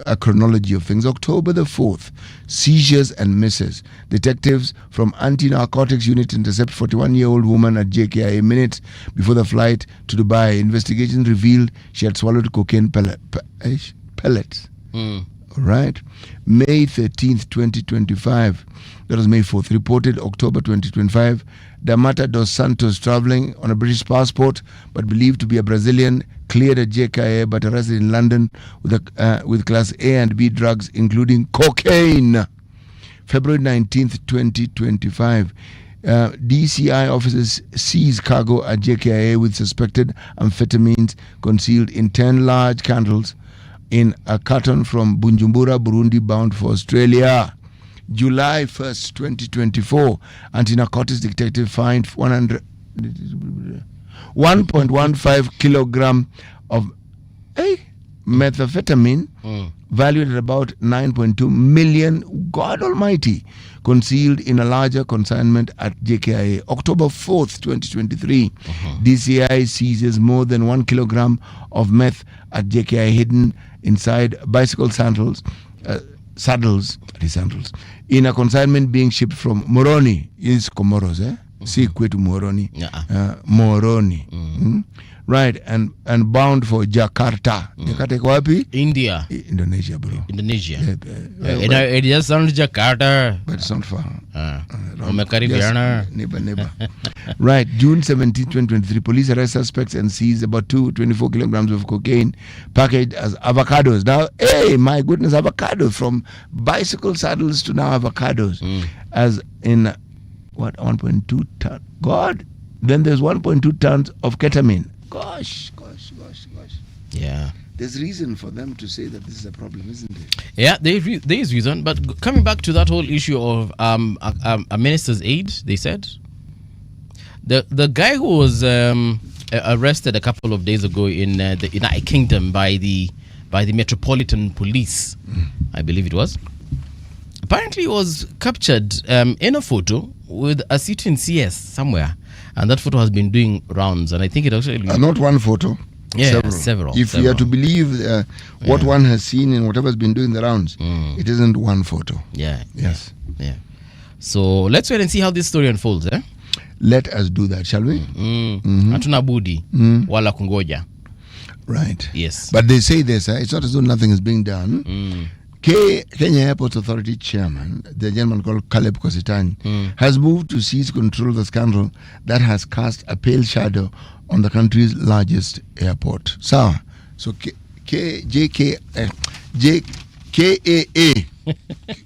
A chronology of things. October the 4th, seizures and misses. Detectives from Anti-Narcotics Unit intercept 41-year-old woman at JKIA minutes before the flight to Dubai. Investigation revealed she had swallowed cocaine pellets. All right. May 13th, 2025. That was May 4th. Reported October 2025. Damata dos Santos, traveling on a British passport but believed to be a Brazilian, cleared at JKIA but arrested in London with Class A and B drugs, including cocaine. February 19th, 2025. DCI officers seized cargo at JKIA with suspected amphetamines concealed in 10 large candles in a carton from Bujumbura, Burundi, bound for Australia. July 1st, 2024, anti-narcotics detective find 1.15 kilogram of methamphetamine valued at about 9.2 million, God almighty, concealed in a larger consignment at JKIA. October 4th, 2023, DCI seizes more than 1 kilogram of meth at JKIA hidden inside bicycle saddles in a consignment being shipped from Moroni. Is Comoros, Si kwetu Moroni. Moroni. Right, and bound for Jakarta. Jakarta iko wapi? India. Indonesia, bro. Indonesia. It just sounds Jakarta. But it's not far. Neighbor. Right, June 17, 2023, police arrest suspects and seize about 24 kilograms of cocaine packaged as avocados. Now, hey, my goodness, avocados, from bicycle saddles to now avocados. As in, 1.2 tons. God, then there's 1.2 tons of ketamine. Gosh. Yeah. There's reason for them to say that this is a problem, isn't it? Yeah, there is reason. But coming back to that whole issue of a minister's aide, they said the guy who was arrested a couple of days ago in the United Kingdom by the Metropolitan Police, I believe it was, apparently was captured in a photo with a sitting CS somewhere, and that photo has been doing rounds, and I think it actually not one photo. Yeah, several. If you are to believe what one has seen and whatever has been doing the rounds, it isn't one photo. Yeah. Yes. Yeah. So let's wait and see how this story unfolds. Let us do that, shall we? Hatuna budi wala kungoja. Right. Yes. But they say this, it's not as though nothing is being done. Kenya Airports Authority Chairman, the gentleman called Caleb Kositany, has moved to seize control of the scandal that has cast a pale shadow on the country's largest airport. So JKAA,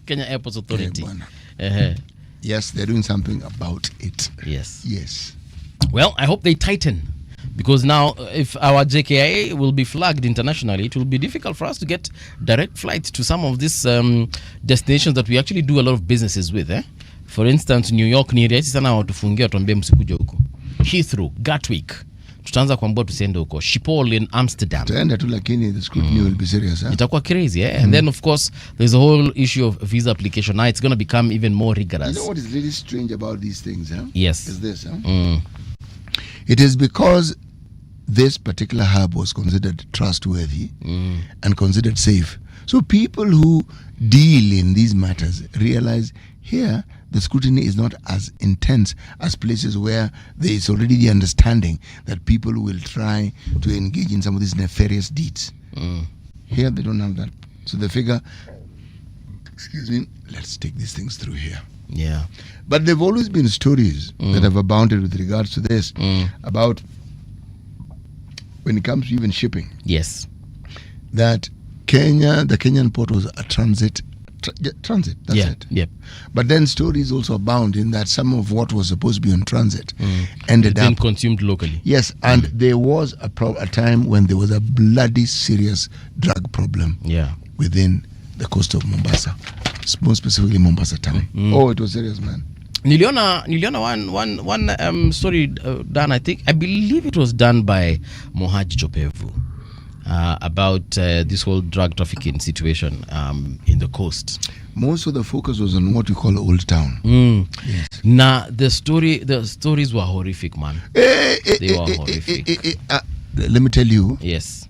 Kenya Airports Authority. Yes, they're doing something about it. Yes. Well, I hope they tighten, because now if our JKIA will be flagged internationally, it will be difficult for us to get direct flights to some of these destinations that we actually do a lot of businesses with. For instance, New York ni rahisi sana watufungia tuambie msikuja huko. Heathrow, Gatwick, tutaanza kuambia tusiende huko. Schiphol in Amsterdam. Tutaenda tu, lakini the scrutiny will be serious. Itakuwa crazy, And then of course there's a whole issue of visa application. Now it's going to become even more rigorous. You know what is really strange about these things, Yes. Is this, It is because this particular hub was considered trustworthy and considered safe. So people who deal in these matters realize here the scrutiny is not as intense as places where there is already the understanding that people will try to engage in some of these nefarious deeds. Here they don't have that. So they figure, let's take these things through here. Yeah. But there have always been stories that have abounded with regards to this about when it comes to even shipping. Yes. That the Kenyan port was a transit, that's it. Yep. But then stories also abound in that some of what was supposed to be on transit ended up consumed locally. Yes, and there was a time when there was a bloody serious drug problem within the coast of Mombasa, more specifically Mombasa town. Oh, it was serious, man. Niliona one story done, I believe it was done by Mohaji Chopevu about this whole drug trafficking situation in the coast. Most of the focus was on what you call Old Town. Yes. Now the stories were horrific, man. They were horrific. Let me tell you. Yes.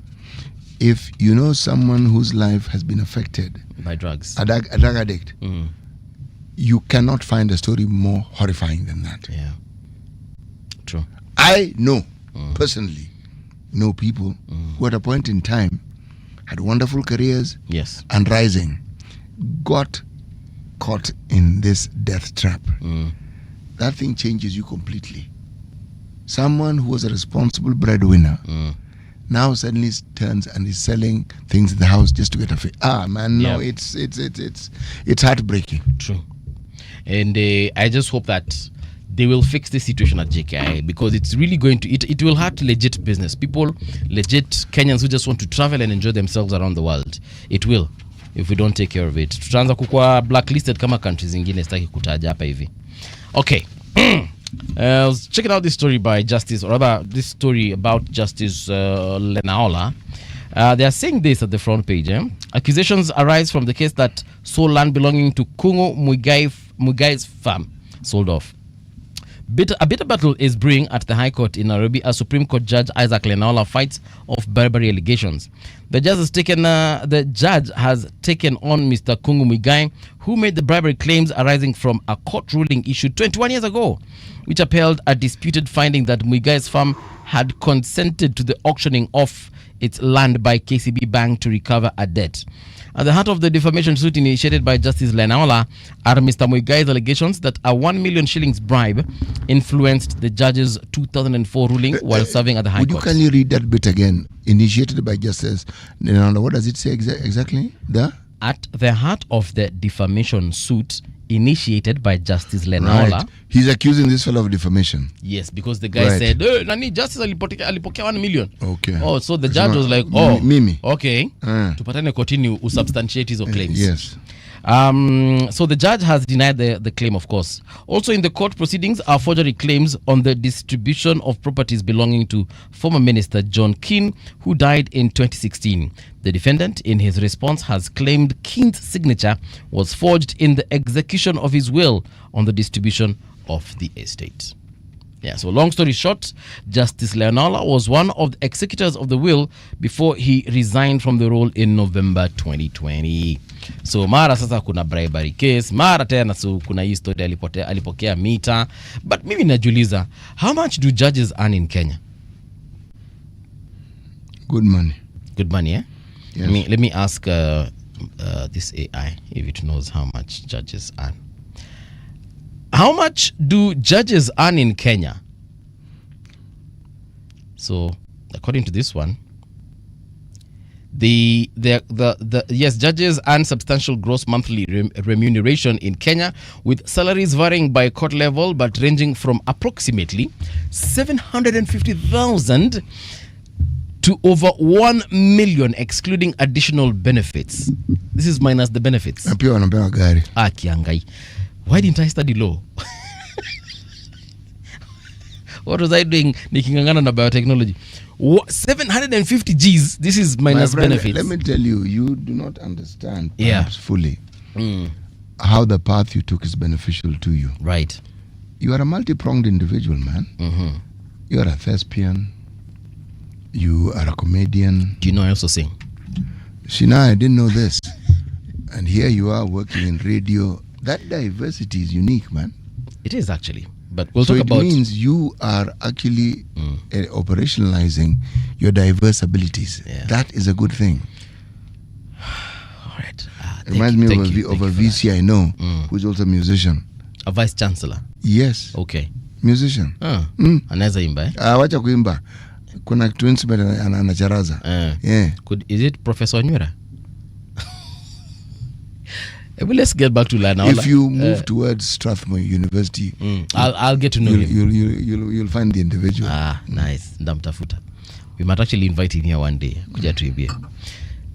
If you know someone whose life has been affected by drugs, a drug addict, you cannot find a story more horrifying than that. Yeah. True. I know, personally, know people who at a point in time had wonderful careers, yes, and rising, got caught in this death trap. That thing changes you completely. Someone who was a responsible breadwinner now suddenly turns and is selling things in the house just to get a fee. No, it's heartbreaking. True. And I just hope that they will fix the situation at JKI, because it's really going to it will hurt legit business people, legit Kenyans who just want to travel and enjoy themselves around the world. It will, if we don't take care of it. Tutaanza kukua blacklisted kama countries zingine sitaki kutaja hapa hivi. Okay. I was checking out this story by Justice, or rather this story about Justice Lenaola. They are saying this at the front page. Accusations arise from the case that saw land belonging to Kungu Mugai's farm sold off. A bitter battle is brewing at the High Court in Nairobi as Supreme Court Judge Isaac Lenaola fights off bribery allegations. The judge has taken on Mr. Kungu Mugai, who made the bribery claims arising from a court ruling issued 21 years ago, which upheld a disputed finding that Mugai's farm had consented to the auctioning off its land by KCB Bank to recover a debt. At the heart of the defamation suit initiated by Justice Lenaola are Mr. Muigai's allegations that a 1 million shillings bribe influenced the judge's 2004 ruling while serving at the High Court. Would you kindly read that bit again? Initiated by Justice Lenaola. What does it say exactly? At the heart of the defamation suit initiated by Justice Lenaola. Right. He's accusing this fellow of defamation. Yes, because the guy said, nani justice alipokea 1 million. Okay. Oh, so the judge was like, Mimi. Okay. Tupatane continue usubstantiate his claims. Yes. So the judge has denied the claim, of course. Also in the court proceedings are forgery claims on the distribution of properties belonging to former Minister John Keane, who died in 2016. The defendant, in his response, has claimed Keane's signature was forged in the execution of his will on the distribution of the estate. Yeah, so long story short, Justice Lenaola was one of the executors of the will before he resigned from the role in November 2020. So mara sasa kuna bribery case, mara tena so kuna hii story alipokea mita. But mimi najiuliza, how much do judges earn in Kenya? Good money. Good money, eh? Yes. Let me ask this AI if it knows how much judges earn. How much do judges earn in Kenya? So, according to this one, yes, judges earn substantial gross monthly remuneration in Kenya, with salaries varying by court level but ranging from approximately 750,000 to over 1 million, excluding additional benefits. This is minus the benefits. Kiangai. Why didn't I study law? What was I doing? Nikingangana na biotechnology. 750 G's. This is minus benefits. Let me tell you, you do not understand perhaps fully how the path you took is beneficial to you. Right. You are a multi-pronged individual, man. Mm-hmm. You are a thespian. You are a comedian. Do you know I also sing? Shina, I didn't know this. And here you are working in radio. That diversity is unique, man. It is actually. But we'll talk about... So it means you are actually operationalizing your diverse abilities. Yeah. That is a good thing. All right. It reminds me of a VC I know who's also a musician. A vice chancellor? Yes. Okay. Musician. Anaweza imba, eh? Wacha kuimba. Kuna kitu instrument anacharaza. Yeah. Is it Professor Nywera? Let's get back to Lenaola. If you move towards Strathmore University, I'll get to know him. You'll find the individual. Nice. Ndamtafuta. We might actually invite him here one day. Kuja tuibie.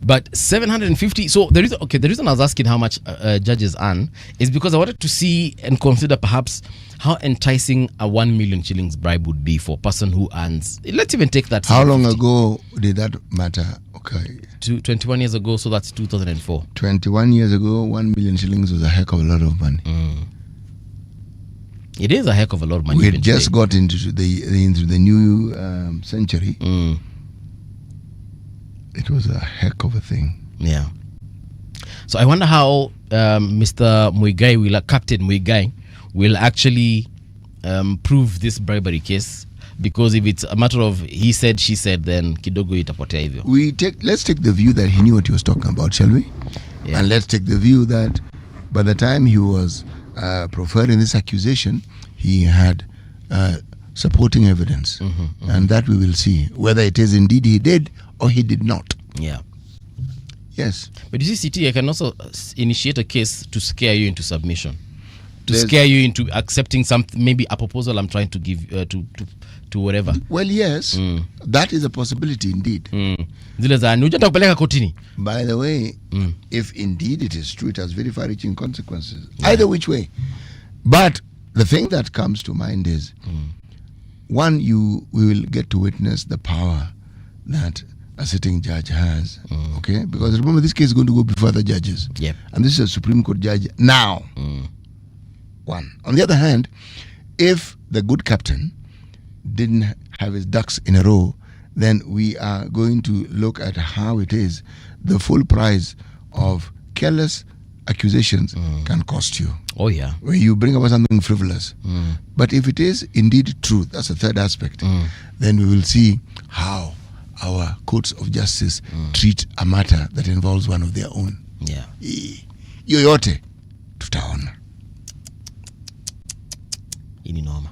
But 750. So the reason I was asking how much judges earn is because I wanted to see and consider perhaps how enticing a 1 million shillings bribe would be for a person who earns. Let's even take that. How long ago did that matter? Okay. 21 years ago, so that's 2004. 21 years ago, 1 million shillings was a heck of a lot of money. It is a heck of a lot of money. We had just got into the new century. It was a heck of a thing. Yeah. So I wonder how Mr. Muigai Captain Muigai will actually prove this bribery case, because if it's a matter of he said, she said, then kidogo itapotea hivyo. Let's take the view that he knew what he was talking about, shall we? Yeah. And let's take the view that by the time he was preferring this accusation, he had supporting evidence, and that we will see whether it is indeed he did or he did not. Yeah. Yes. But you see, CT, I can also initiate a case to scare you into submission, scare you into accepting something, maybe a proposal I'm trying to give to whatever. Well, yes, that is a possibility indeed. Zile za nuja kupeleka kotini. By the way, if indeed it is true, it has very far-reaching consequences, either which way. But the thing that comes to mind is, one, we will get to witness the power that a sitting judge has, okay? Because remember, this case is going to go before the judges. Yep. And this is a Supreme Court judge now. One. On the other hand, if the good captain didn't have his ducks in a row, then we are going to look at how it is the full price of careless accusations can cost you. Oh, yeah. When you bring about something frivolous. But if it is indeed true, that's the third aspect, then we will see how our courts of justice treat a matter that involves one of their own. Yeah. Yoyote tutaona. Hii ni noma.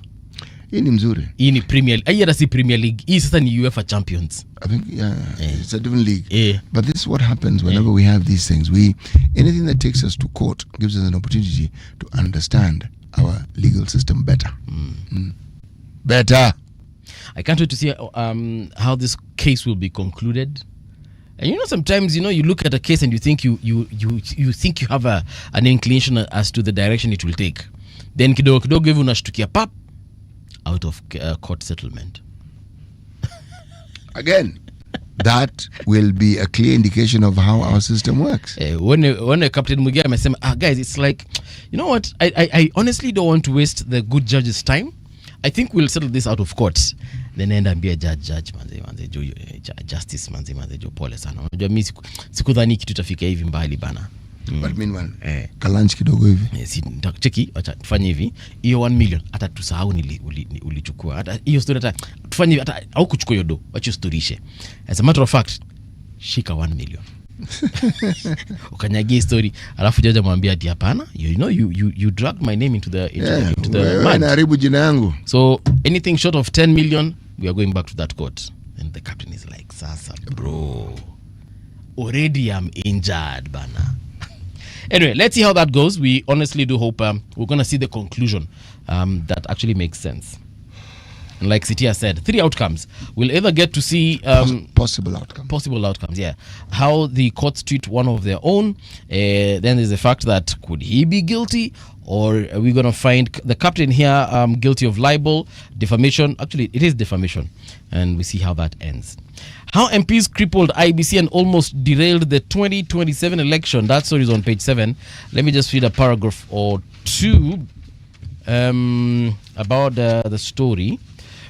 Hii ni mzuri. Hii ni Premier League. Hii hata si Premier League. Hii sasa ni UEFA Champions. I think it's a different league. But this is what happens whenever we have these things. Anything that takes us to court gives us an opportunity to understand our legal system better. Better. I can't wait to see how this case will be concluded. And sometimes you look at a case and you think you think you have an inclination as to the direction it will take. Then kidogo hivi unashtukia pap out of court settlement. Again, that will be a clear indication of how our system works. When Captain Muga amesema, guys, it's like, you know what? I honestly don't want to waste the good judge's time. I think we'll settle this out of court. Then end up be a judge manze justice manze jo pole sana. Unajua mimi sikudhani kitu tutafika hivi mbali bana. But meanwhile, kalanchi kidogo hivi. Yes, cheki, acha tufanye hivi. Hiyo 1 million hata tusahau ulichukua. Hata hiyo story hata tufanye hata au kuchukua hiyo do. Wacha storyishe. As a matter of fact, shika 1 million. Ukanyagia story, alafu jaja mwambia ati hapana, you dragged my name into the mud. Naharibu jina yangu. So anything short of 10 million, we are going back to that court. And the captain is like, sasa bro, already I'm injured bana. Anyway, let's see how that goes. We honestly do hope we're going to see the conclusion that actually makes sense. And like Sitia said, 3 outcomes. We'll either get to see possible outcomes. Possible outcomes, yeah. How the courts treat one of their own. Then there's the fact that could he be guilty, or are we going to find the captain here guilty of libel, defamation? Actually, it is defamation, and we see how that ends. How MPs crippled IBC and almost derailed the 2027 election. That story is on page 7. Let me just read a paragraph or two about the story.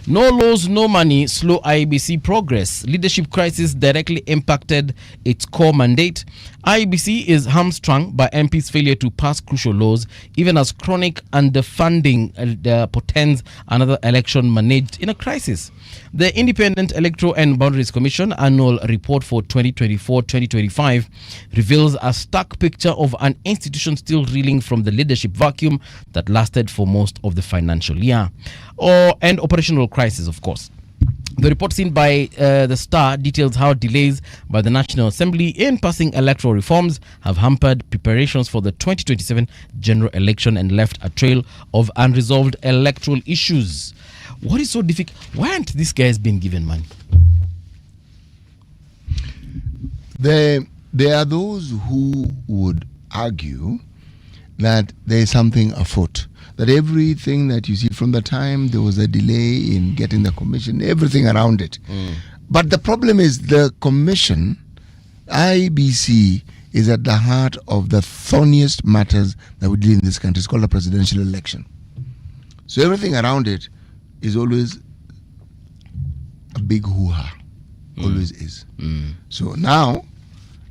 No laws, no money, slow IBC progress. Leadership crisis directly impacted its core mandate. IBC is hamstrung by MPs' failure to pass crucial laws, even as chronic underfunding portends another election managed in a crisis. The Independent Electoral and Boundaries Commission annual report for 2024-2025 reveals a stark picture of an institution still reeling from the leadership vacuum that lasted for most of the financial year, and operational crisis, of course. The report seen by the Star details how delays by the National Assembly in passing electoral reforms have hampered preparations for the 2027 general election and left a trail of unresolved electoral issues. What is so difficult? Why aren't these guys being given money? The there are those who would argue that there is something afoot, that everything that you see from the time there was a delay in getting the commission, everything around it. But the problem is the commission, IBC, is at the heart of the thorniest matters that we deal in this country. It's called a presidential election. So everything around it is always a big hoo-ha. Always is. So now,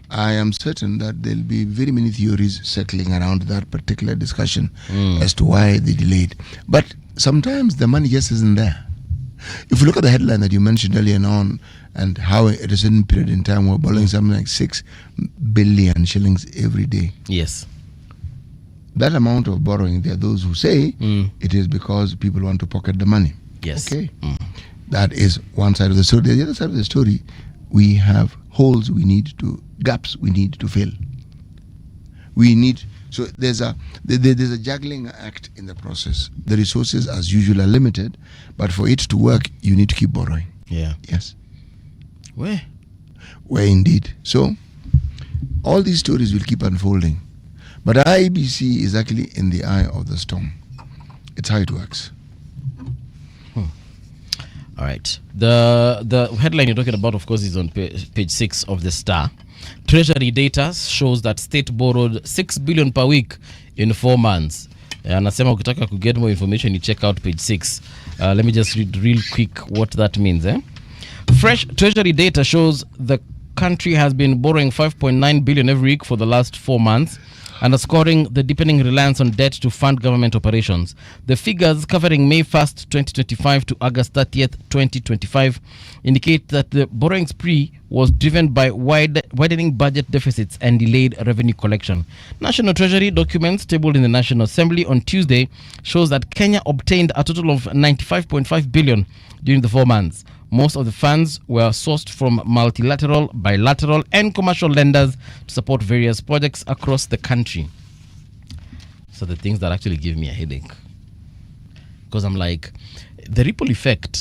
I am certain that there'll be very many theories circling around that particular discussion as to why they delayed. But sometimes the money just isn't there. If you look at the headline that you mentioned earlier on, and how at a certain period in time we're borrowing something like 6 billion shillings every day. Yes. That amount of borrowing, there are those who say it is because people want to pocket the money. Yes. Okay. That is one side of the story. The other side of the story, we have holes we need to, gaps we need to fill. We need, so there's a juggling act in the process. The resources as usual are limited, but for it to work, you need to keep borrowing. Yeah. Yes. Where indeed. So all these stories will keep unfolding. But IBC is actually in the eye of the storm. It's how it works. All right. The headline you're talking about, of course, is on page 6 of the Star. Treasury data shows that state borrowed 6 billion per week in 4 months. Anasema ukitaka to get more information, you check out page 6. Let me just read real quick what that means. Fresh treasury data shows the country has been borrowing 5.9 billion every week for the last 4 months, underscoring the deepening reliance on debt to fund government operations. The figures covering May 1st, 2025 to August 30th, 2025 indicate that the borrowing spree was driven by widening budget deficits and delayed revenue collection. National Treasury documents tabled in the National Assembly on Tuesday shows that Kenya obtained a total of 95.5 billion during the 4 months. Most of the funds were sourced from multilateral, bilateral, and commercial lenders to support various projects across the country. So the things that actually give me a headache, because I'm like, the ripple effect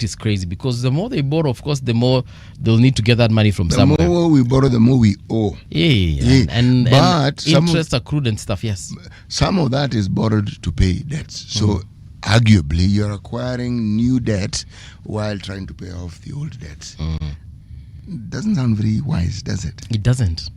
is crazy, because the more they borrow, of course, the more they'll need to get that money from somewhere. The more we borrow, the more we owe. Yeah. And interest of, accrued and stuff, yes. Some of that is borrowed to pay debts. So arguably, you're acquiring new debt while trying to pay off the old debts. Doesn't sound very wise, does it? It doesn't.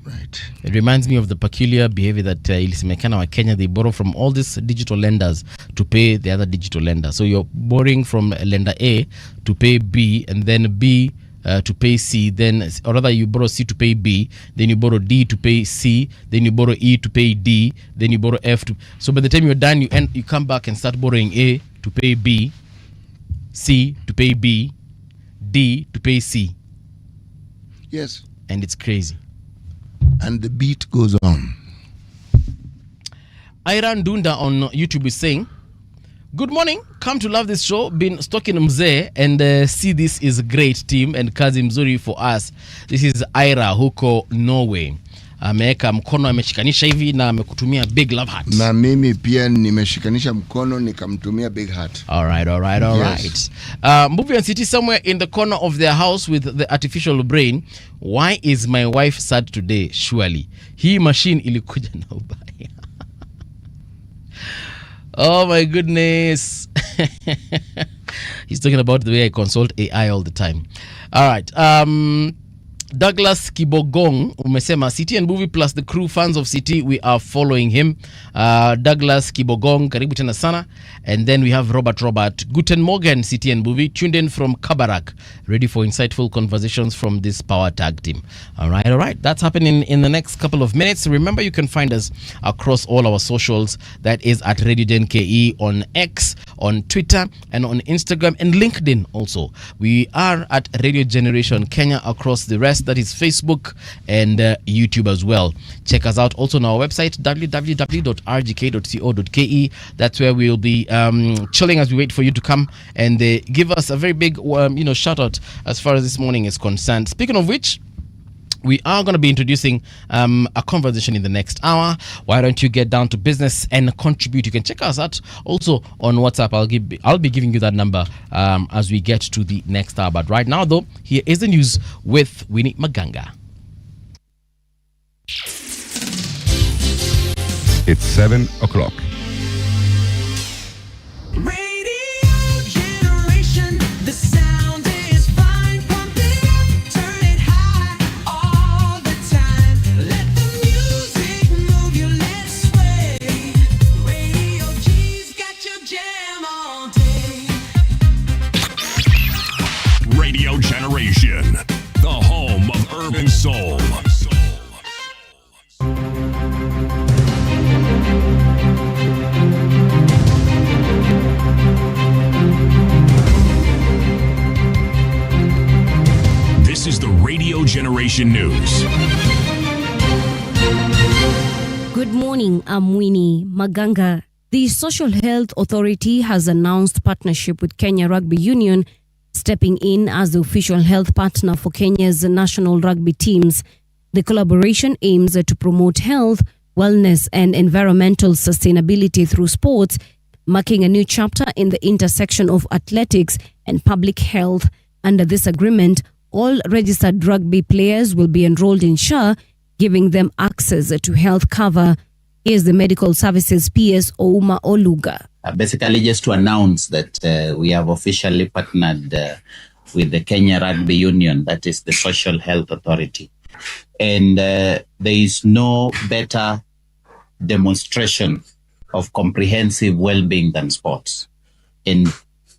Right. It reminds me of the peculiar behavior that ilisemekana wa Kenya, they borrow from all these digital lenders to pay the other digital lender. So you're borrowing from lender A to pay B, and then B to pay C, then, or rather you borrow C to pay B, then you borrow D to pay C, then you borrow E to pay D, then you borrow F to, so by the time you're done, you come back and start borrowing A to pay B, C to pay B, D to pay C. Yes. And it's crazy. And the beat goes on. Iran Dunda on YouTube is saying, good morning, come to love this show, been stalking Mzee and see this is a great team and kazi mzuri for us. This is Ira huko Norway. Ameweka mkono ameshikanisha hivi na amekutumia big love heart. Na mimi pia nimeshikanisha mkono nikamtumia big heart. All right. Yes. Mbuvi and City somewhere in the corner of their house with the artificial brain. Why is my wife sad today? Surely hii machine ilikuja na ubaya. Oh my goodness. He's talking about the way I consult AI all the time. All right. Douglas Kibogong umesema City and Mbuvi plus the crew, fans of City, we are following him. Douglas Kibogong, karibu tena sana. And then we have Robert. Guten Morgen, City and Mbuvi, tuned in from Kabarak, ready for insightful conversations from this power tag team. All right. That's happening in the next couple of minutes. Remember, you can find us across all our socials. That is at Radio Gen KE on X, on Twitter, and on Instagram and LinkedIn also. We are at Radio Generation Kenya across the rest. That is Facebook and YouTube as well. Check us out also on our website, www.rgk.co.ke. That's where we'll be chilling as we wait for you to come and give us a very big shout out as far as this morning is concerned. Speaking of which, we are going to be introducing a conversation in the next hour. Why don't you get down to business and contribute? You can check us out also on WhatsApp. I'll be giving you that number as we get to the next hour. But right now, though, here is the news with Winnie Maganga. It's 7 o'clock. Radio generation, the sound is fine. Pump it up, turn it high all the time. Let the music move you, let's sway. Radio G's got your jam all day. Radio Generation, the home of urban soul. This is the Radio Generation News. Good morning, I'm Winnie Maganga. The Social Health Authority has announced partnership with Kenya Rugby Union, stepping in as the official health partner for Kenya's national rugby teams. The collaboration aims to promote health, wellness, and environmental sustainability through sports, marking a new chapter in the intersection of athletics and public health. Under this agreement, all registered rugby players will be enrolled in SHA, giving them access to health cover. Here's the Medical Services PS Ouma Oluga. Basically, just to announce that we have officially partnered with the Kenya Rugby Union, that is the Social Health Authority. And there is no better demonstration of comprehensive well-being than sports. And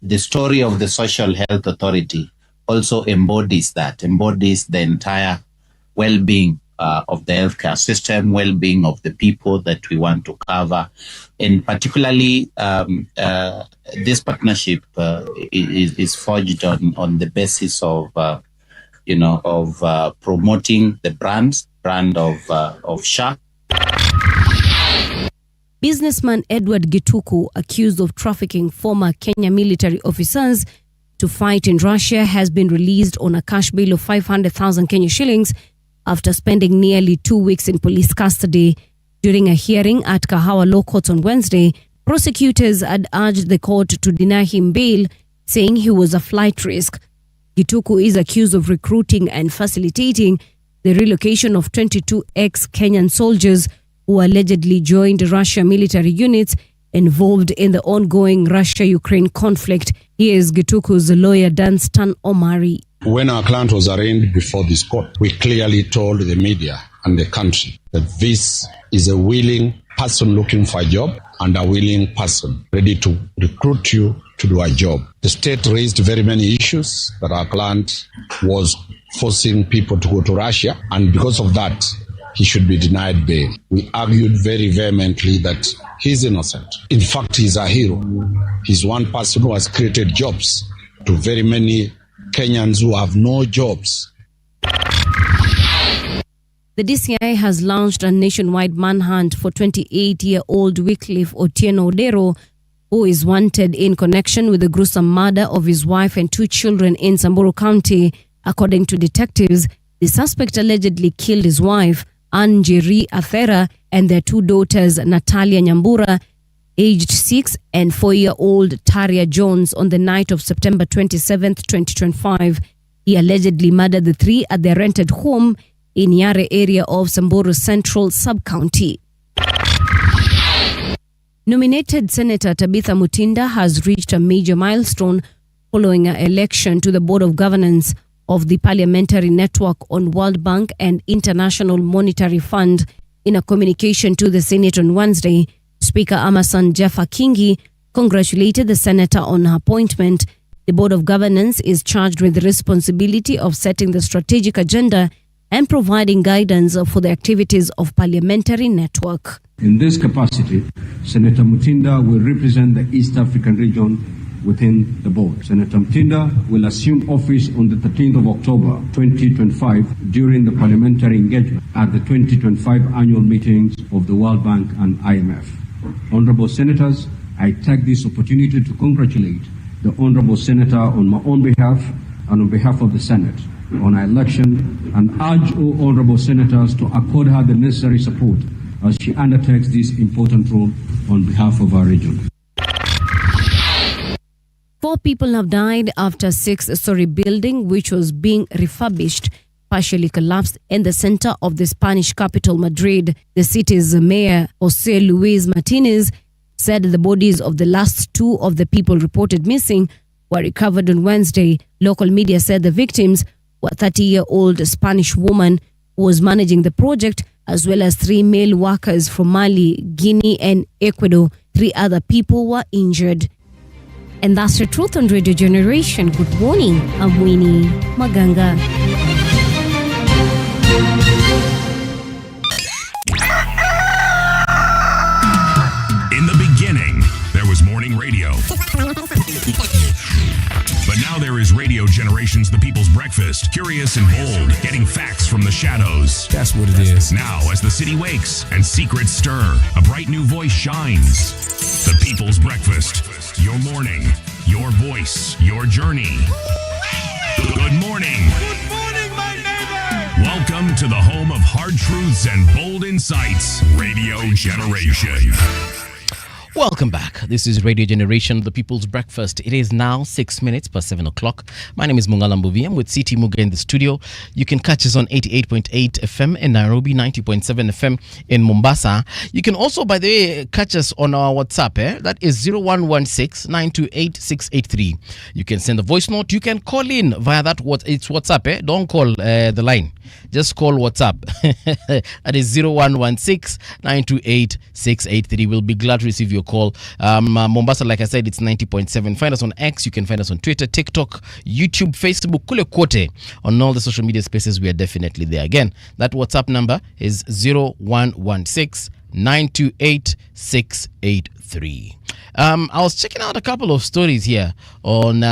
the story of the Social Health Authority also embodies the entire well-being of the healthcare system, well-being of the people that we want to cover. And particularly, this partnership is forged on the basis of, promoting the brand of SHA. Businessman Edward Gituku, accused of trafficking former Kenya military officers to fight in Russia, has been released on a cash bail of 500,000 Kenya shillings after spending nearly 2 weeks in police custody. During a hearing at Kahawa Law Court on Wednesday, prosecutors had urged the court to deny him bail, saying he was a flight risk. Gituku is accused of recruiting and facilitating the relocation of 22 ex-Kenyan soldiers who allegedly joined Russian military units involved in the ongoing Russia-Ukraine conflict. Here is Gituku's lawyer, Danstan Omari. When our client was arraigned before this court, we clearly told the media and the country that this is a willing person looking for a job and a willing person ready to recruit you to do a job. The state raised very many issues that our client was forcing people to go to Russia, and because of that, he should be denied bail. We argued very vehemently that he's innocent. In fact, he's a hero. He's one person who has created jobs to very many Kenyans who have no jobs. The DCI has launched a nationwide manhunt for 28-year-old Wycliffe Otieno Odero, who is wanted in connection with the gruesome murder of his wife and 2 children in Samburu County. According to detectives, the suspect allegedly killed his wife, Anjeri Athera, and their 2 daughters, Natalia Nyambura, aged 6, and 4-year-old Taria Jones, on the night of September 27, 2025. He allegedly murdered the 3 at their rented home in Yare area of Samburu Central Sub-County. Nominated Senator Tabitha Mutinda has reached a major milestone following an election to the Board of Governance of the Parliamentary Network on World Bank and International Monetary Fund. In a communication to the Senate on Wednesday, Speaker Amason Jeffa Kingi congratulated the senator on her appointment. The Board of Governance is charged with the responsibility of setting the strategic agenda and providing guidance for the activities of Parliamentary Network. In this capacity, Senator Mutinda will represent the East African region within the board. Senator Mutinda will assume office on the 13th of October 2025 during the parliamentary engagement at the 2025 annual meetings of the World Bank and IMF. Honorable Senators, I take this opportunity to congratulate the Honorable Senator on my own behalf and on behalf of the Senate on her election, and urge all Honorable Senators to accord her the necessary support as she undertakes this important role on behalf of our region. 4 people have died after a 6-story building which was being refurbished partially collapsed in the center of the Spanish capital, Madrid. The city's mayor, Jose Luis Martinez, said the bodies of the last two of the people reported missing were recovered on Wednesday. Local media said the victims were a 30-year-old Spanish woman who was managing the project, as well as 3 male workers from Mali, Guinea, and Ecuador. 3 other people were injured. And that's the truth on Radio Generation. Good morning. I'm Winnie Maganga. In the beginning, there was morning radio. But now there is Radio Generations, the people's breakfast. Curious and bold, getting facts from the shadows. That's what it is. Now, as the city wakes and secrets stir, a bright new voice shines. The people's breakfast. Your morning, your voice, your journey. Good morning. Good morning, my neighbor. Welcome to the home of hard truths and bold insights. Radio Generation. Welcome back. This is Radio Generation, the people's breakfast. It is now 6 minutes past 7 o'clock. My name is Mung'ala, Mbuvi. I'm with CT Muga in the studio. You can catch us on 88.8 FM in Nairobi, 90.7 FM in Mombasa. You can also, by the way, catch us on our WhatsApp. That is 0116-928-683. You can send a voice note. You can call in via that. It's WhatsApp. Don't call the line. Just call WhatsApp. That is 0116-928-683. We'll be glad to receive your call. Mombasa, like I said, it's 90.7. Find us on X. You can find us on Twitter, TikTok, YouTube, Facebook, kule kote. On all the social media spaces, we are definitely there. Again, that WhatsApp number is 0116-928-683. I was checking out a couple of stories here on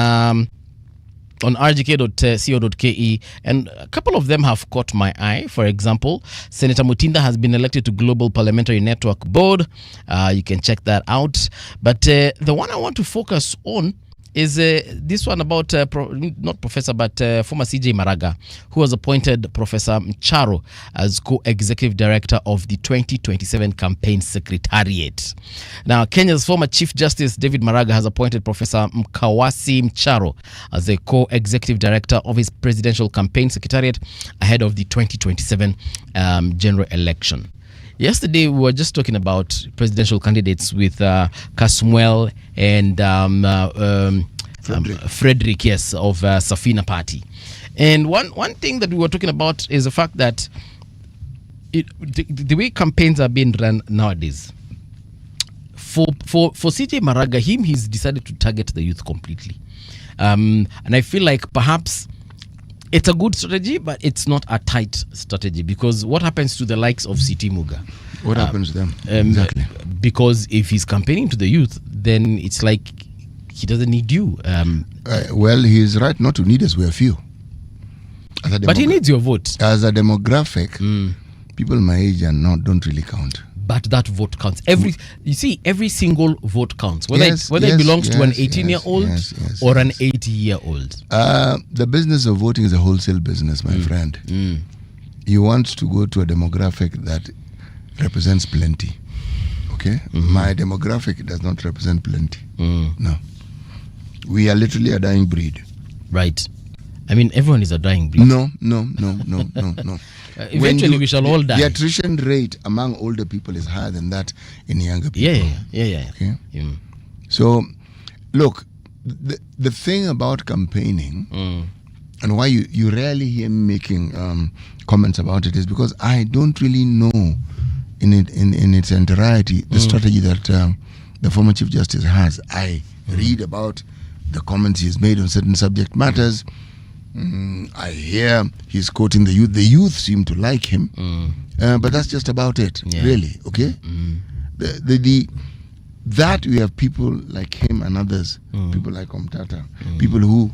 rgk.co.ke, and a couple of them have caught my eye. For example, Senator Mutinda has been elected to Global Parliamentary Network Board. You can check that out. But the one I want to focus on is this one about not professor, but former CJ Maraga, who was appointed Professor Mcharo as co-executive director of the 2027 campaign secretariat. Now, Kenya's former Chief Justice David Maraga has appointed Professor Mkawasi Mcharo as the co-executive director of his presidential campaign secretariat ahead of the 2027 general election. Yesterday, we were just talking about presidential candidates with Kasmuel and Frederick, yes, of Safina party. And one thing that we were talking about is the fact that the way campaigns are being run nowadays, for CJ Maraga, he's decided to target the youth completely. And I feel like perhaps it's a good strategy, but it's not a tight strategy, because what happens to the likes of CT Muga? What happens to them? Exactly. Because if he's campaigning to the youth, then it's like he doesn't need you. Well, he's right not to need us. We're few. But he needs your vote. As a demographic, people my age don't really count. But that vote counts. Every single vote counts. Whether it belongs to an 18-year-old or an 80-year-old. The business of voting is a wholesale business, my friend. You want to go to a demographic that represents plenty. Okay? My demographic does not represent plenty. No. We are literally a dying breed. Right. I mean, everyone is a dying breed. No. Eventually, we shall all die. The attrition rate among older people is higher than that in younger people. Yeah. Okay? So, look, the thing about campaigning and why you rarely hear me making comments about it is because I don't really know in its entirety the strategy that the former Chief Justice has. I read about the comments he's made on certain subject matters. I hear he's quoting the youth. The youth seem to like him, but that's just about it, really. Okay, that we have people like him and others, people like Omtata, people who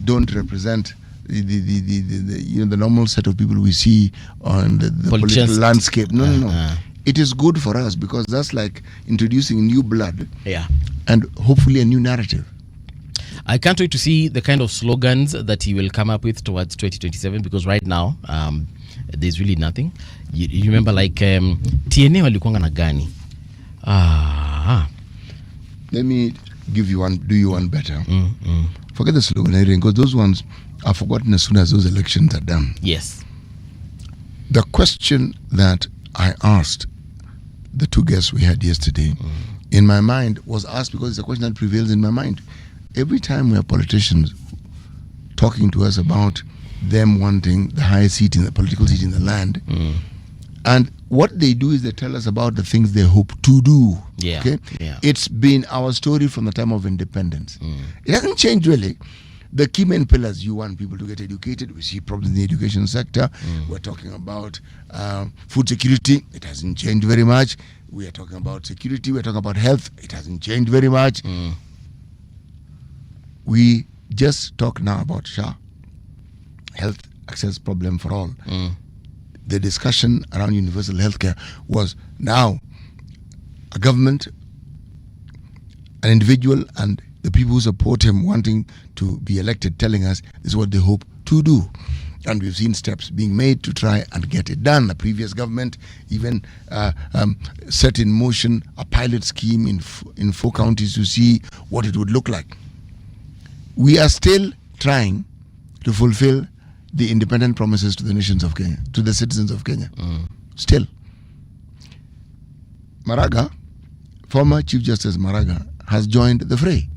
don't represent the normal set of people we see on the political landscape. No. It is good for us because that's like introducing new blood, and hopefully a new narrative. I can't wait to see the kind of slogans that he will come up with towards 2027, because right now there's really nothing. You remember like TNA walikuanga na gani? Let me give you one, do you one better. Forget the slogan, because those ones are forgotten as soon as those elections are done. Yes. The question that I asked the two guests we had yesterday, in my mind, was asked because it's a question that prevails in my mind. Every time we have politicians talking to us about them wanting the highest seat in the political seat in the land, and what they do is they tell us about the things they hope to do. Yeah. Okay? Yeah. It's been our story from the time of independence. It hasn't changed really. The key main pillars, you want people to get educated. We see problems in the education sector. We're talking about food security. It hasn't changed very much. We are talking about security. We're talking about health. It hasn't changed very much. We just talk now about SHA, health access problem for all. The discussion around universal healthcare was now a government, an individual, and the people who support him wanting to be elected telling us this is what they hope to do. And we've seen steps being made to try and get it done. The previous government even set in motion a pilot scheme in 4 counties to see what it would look like. We are still trying to fulfill the independent promises to the nations of Kenya, to the citizens of Kenya. Still. Maraga, former Chief Justice Maraga, has joined the fray.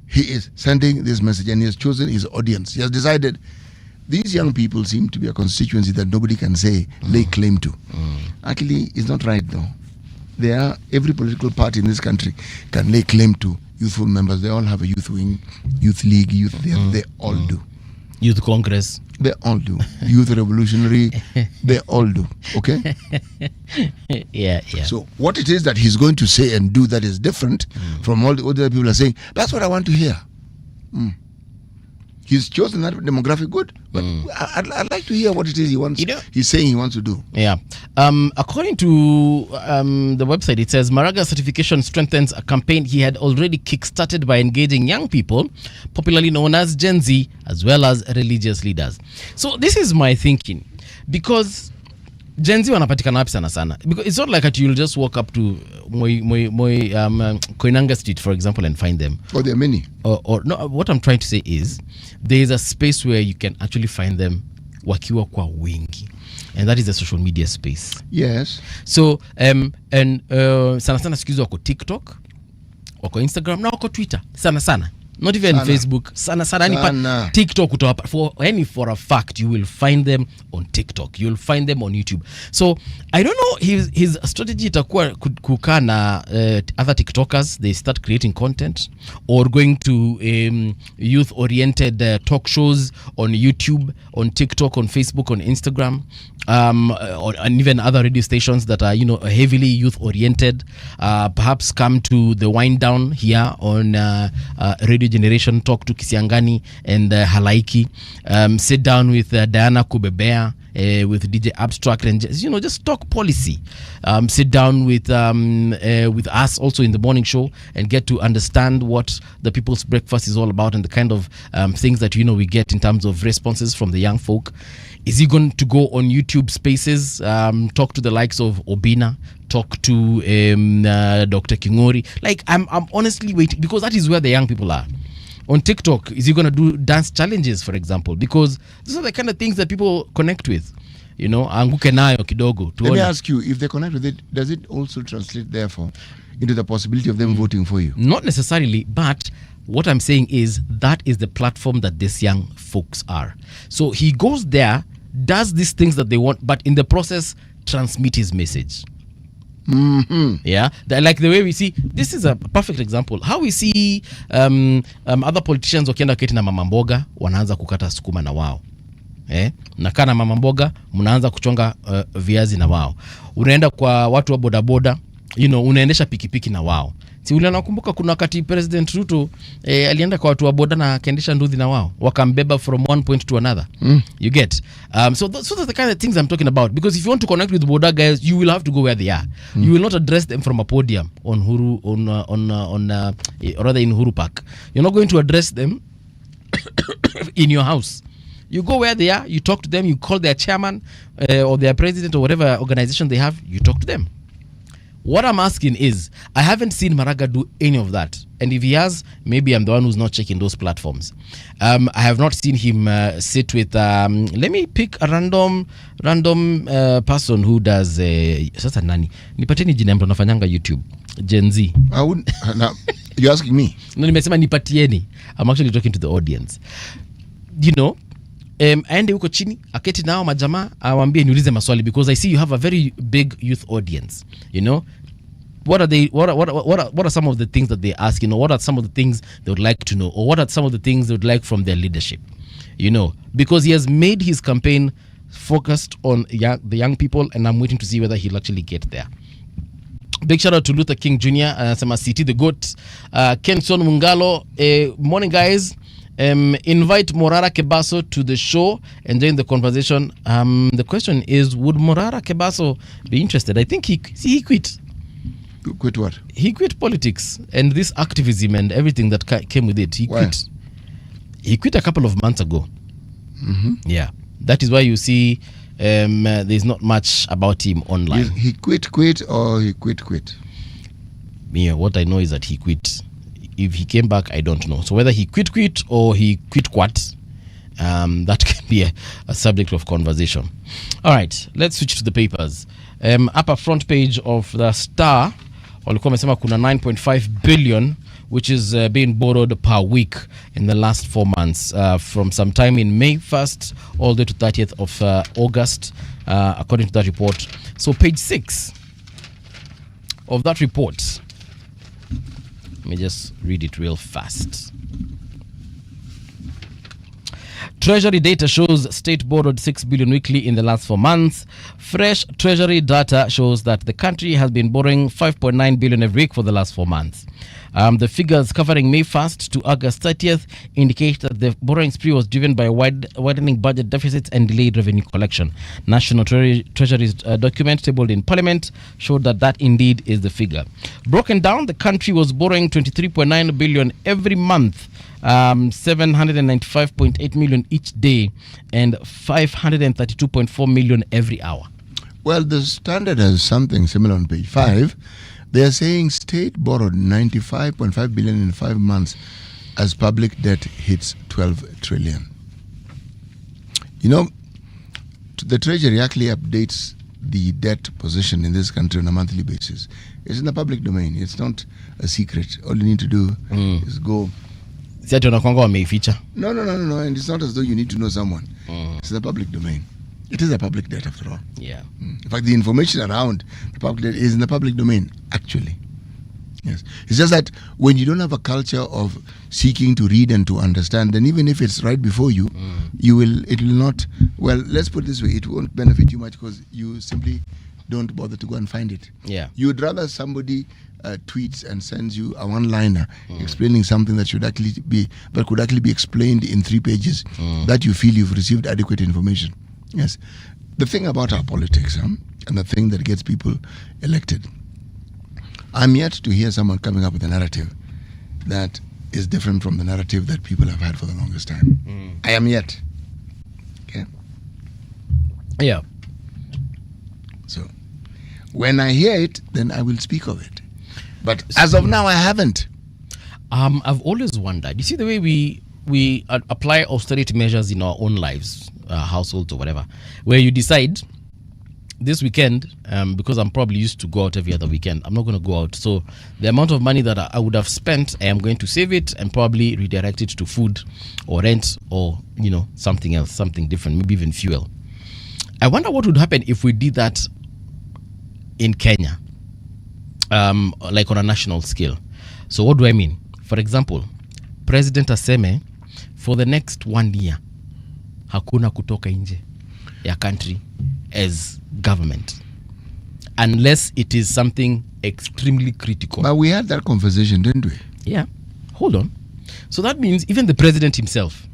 He is sending this message and he has chosen his audience. He has decided these young people seem to be a constituency that nobody can say lay claim to. Actually, it's not right though. They are, every political party in this country can lay claim to youthful members. They all have a youth wing, youth league, youth. They all do. Youth Congress. They all do. Youth Revolutionary. They all do. Okay? Yeah. So what it is that he's going to say and do that is different from all the other people are saying, that's what I want to hear. He's chosen that demographic good, but I'd like to hear what it is he wants. He's saying he wants to do. Yeah. According to the website, it says Maraga's certification strengthens a campaign he had already kickstarted by engaging young people, popularly known as Gen Z, as well as religious leaders. So this is my thinking, because Gen Z wanapatikana wapi sana sana, because it's not like that you'll just walk up to Koinange Street, for example, and find them. Oh, there are many. Or no, what I'm trying to say is there is a space where you can actually find them wakiwa kwa wingi, and that is the social media space. Yes. So sana sana siku hizi wako TikTok, wako Instagram, na wako Twitter sana sana. Not even Facebook. Sana. TikTok utawapa for a fact you will find them on TikTok. You will find them on YouTube. So I don't know his strategy itakuwa kukaa na other TikTokers, they start creating content, or going to youth oriented talk shows on YouTube, on TikTok, on Facebook, on Instagram, and even other radio stations that are heavily youth oriented. Perhaps come to the wind down here on Radio Generation, talk to Kisiangani and Halaiki, sit down with Diana Kubebea, with DJ Abstract, and just talk policy. Sit down with us also in the morning show and get to understand what the People's Breakfast is all about and the kind of things that we get in terms of responses from the young folk. Is he going to go on YouTube Spaces, talk to the likes of Obina, talk to Dr. Kingori? Like, I'm honestly waiting, because that is where the young people are. On TikTok, is he going to do dance challenges, for example? Because these are the kind of things that people connect with. Anguke nayo kidogo. Let me ask you, if they connect with it, does it also translate, therefore, into the possibility of them voting for you? Not necessarily, but what I'm saying is that is the platform that these young folks are. So he goes there, does these things that they want, but in the process, transmit his message. Yeah, like the way we see, this is a perfect example how we see other politicians wakienda keti na mama mboga wanaanza kukata sukuma na wao, nakaa na mama mboga mnaanza kuchonga viazi na wao, unaenda kwa watu wa bodaboda, unaendesha pikipiki na wao. Si ule nakumbuka kuna wakati President Ruto alienda kwa watu wa boda na akaendesha nduthi na wao, wakambeba from one point to another. You get so that's the kind of things I'm talking about, because if you want to connect with the boda guys, you will have to go where they are. You will not address them from a podium on Huru rather in Huru Park. You're not going to address them in your house. You go where they are, you talk to them, you call their chairman or their president or whatever organization they have, you talk to them. What I'm asking is, I haven't seen Maraga do any of that. And if he has, maybe I'm the one who's not checking those platforms. I have not seen him sit with, let me pick a random person who does, sasa nani? Nipateni jina mtu anafanyanga YouTube. Gen Z. I wouldn't, now, you're asking me? No, nimesema nipatieni. I'm actually talking to the audience. You know, aende huko chini, aketi nao majamaa, awambie niulize maswali, because I see you have a very big youth audience, you know. What are some of the things that they ask, you know? What are some of the things they would like to know, or what are some of the things they would like from their leadership, you know? Because he has made his campaign focused on the young people, and I'm waiting to see whether he'll actually get there. Big shout out to Luther King Jr. Sema City the Goat, Kenson Mungalo. Morning guys. Invite Morara Kebaso to the show and join the conversation. The question is, would Morara Kebaso be interested? I think he quit. Quit what? He quit politics and this activism and everything that came with it. Quit. He quit a couple of months ago. Mm-hmm. Yeah, that is why you see there's not much about him online. He quit or he quit? Yeah, what I know is that he quit. If he came back, I don't know. So whether he quit or he quit, that can be a subject of conversation. All right, let's switch to the papers. Upper front page of the Star, walikuwa wamesema kuna 9.5 billion which is being borrowed per week in the last 4 months, from sometime in May 1st all the way to 30th of August, according to that report. So page 6 of that report, let me just read it real fast. Treasury data shows state borrowed 6 billion weekly in the last 4 months. Fresh Treasury data shows that the country has been borrowing 5.9 billion every week for the last 4 months. The figures covering May 1st to August 30th indicate that the borrowing spree was driven by widening budget deficits and delayed revenue collection. National Treasury's document tabled in Parliament showed that indeed is the figure. Broken down, the country was borrowing 23.9 billion every month, 795.8 million each day, and 532.4 million every hour. Well, the Standard has something similar on page 5. They are saying state borrowed 95.5 billion in 5 months as public debt hits 12 trillion. You know, the Treasury actually updates the debt position in this country on a monthly basis. It's in the public domain. It's not a secret. All you need to do is go. No, and it's not as though you need to know someone. It's the public domain. It is a public debt after all. Yeah. In fact, the information around the public debt is in the public domain, actually. Yes. It's just that when you don't have a culture of seeking to read and to understand, then even if it's right before you, it will not, well, let's put it this way, it won't benefit you much because you simply don't bother to go and find it. Yeah. You would rather somebody tweets and sends you a one-liner explaining something that could actually be explained in 3 pages, that you feel you've received adequate information. Yes. The thing about our politics, and the thing that gets people elected, I'm yet to hear someone coming up with a narrative that is different from the narrative that people have had for the longest time. I am yet. Okay. Yeah. So when I hear it, then I will speak of it. But as of now, I haven't. I've always wondered. You see the way we apply austerity measures in our own lives, households or whatever, where you decide this weekend, because I'm probably used to go out every other weekend, I'm not going to go out. So the amount of money that I would have spent, I am going to save it and probably redirect it to food or rent or, something else, something different, maybe even fuel. I wonder what would happen if we did that in Kenya, like on a national scale. So what do I mean? For example, President aseme for the next 1 year, hakuna kutoka nje ya country as government, unless it is something extremely critical. But we had that conversation, didn't we? Yeah. Hold on. So that means even the president himself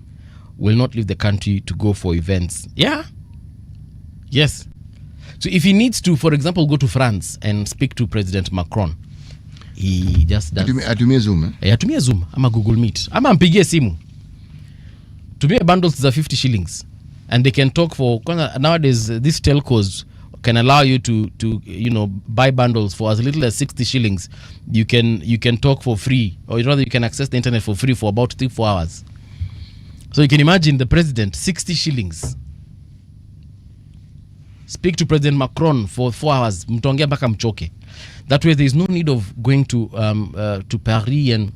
will not leave the country to go for events. Yeah. Yes. So if he needs to, for example, go to France and speak to President Macron, he just does. Atumie Zoom. Atumie Zoom. Ama Google Meet. Ama ampigie simu. Tumie bundles za 50 shillings. And they can talk for, nowadays, these telcos, can allow you to buy bundles for as little as 60 shillings. You can talk for free, or rather you can access the internet for free for about 3-4 hours. So you can imagine the president, 60 shillings. Speak to President Macron for 4 hours. Mtaongea mpaka mchoke. That way there is no need of going to Paris and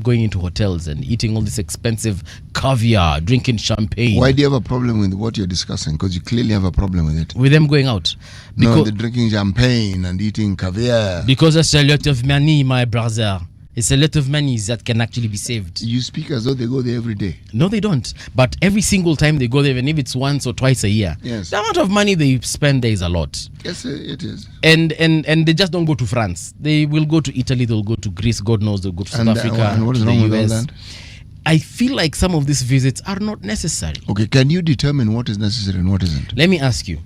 going into hotels and eating all this expensive caviar, drinking champagne. Why do you have a problem with what you're discussing? Because you clearly have a problem with it. With them going out? No, they're drinking champagne and eating caviar. Because it's a lot of money, my brother. It's a lot of money that can actually be saved. You speak as though they go there every day. No, they don't. But every single time they go there, even if it's once or twice a year, yes, the amount of money they spend there is a lot. Yes, it is. And they just don't go to France. They will go to Italy, they'll go to Greece, God knows, they'll go to South Africa. And what is wrong with all that? I feel like some of these visits are not necessary. Okay, can you determine what is necessary and what isn't? Let me ask you.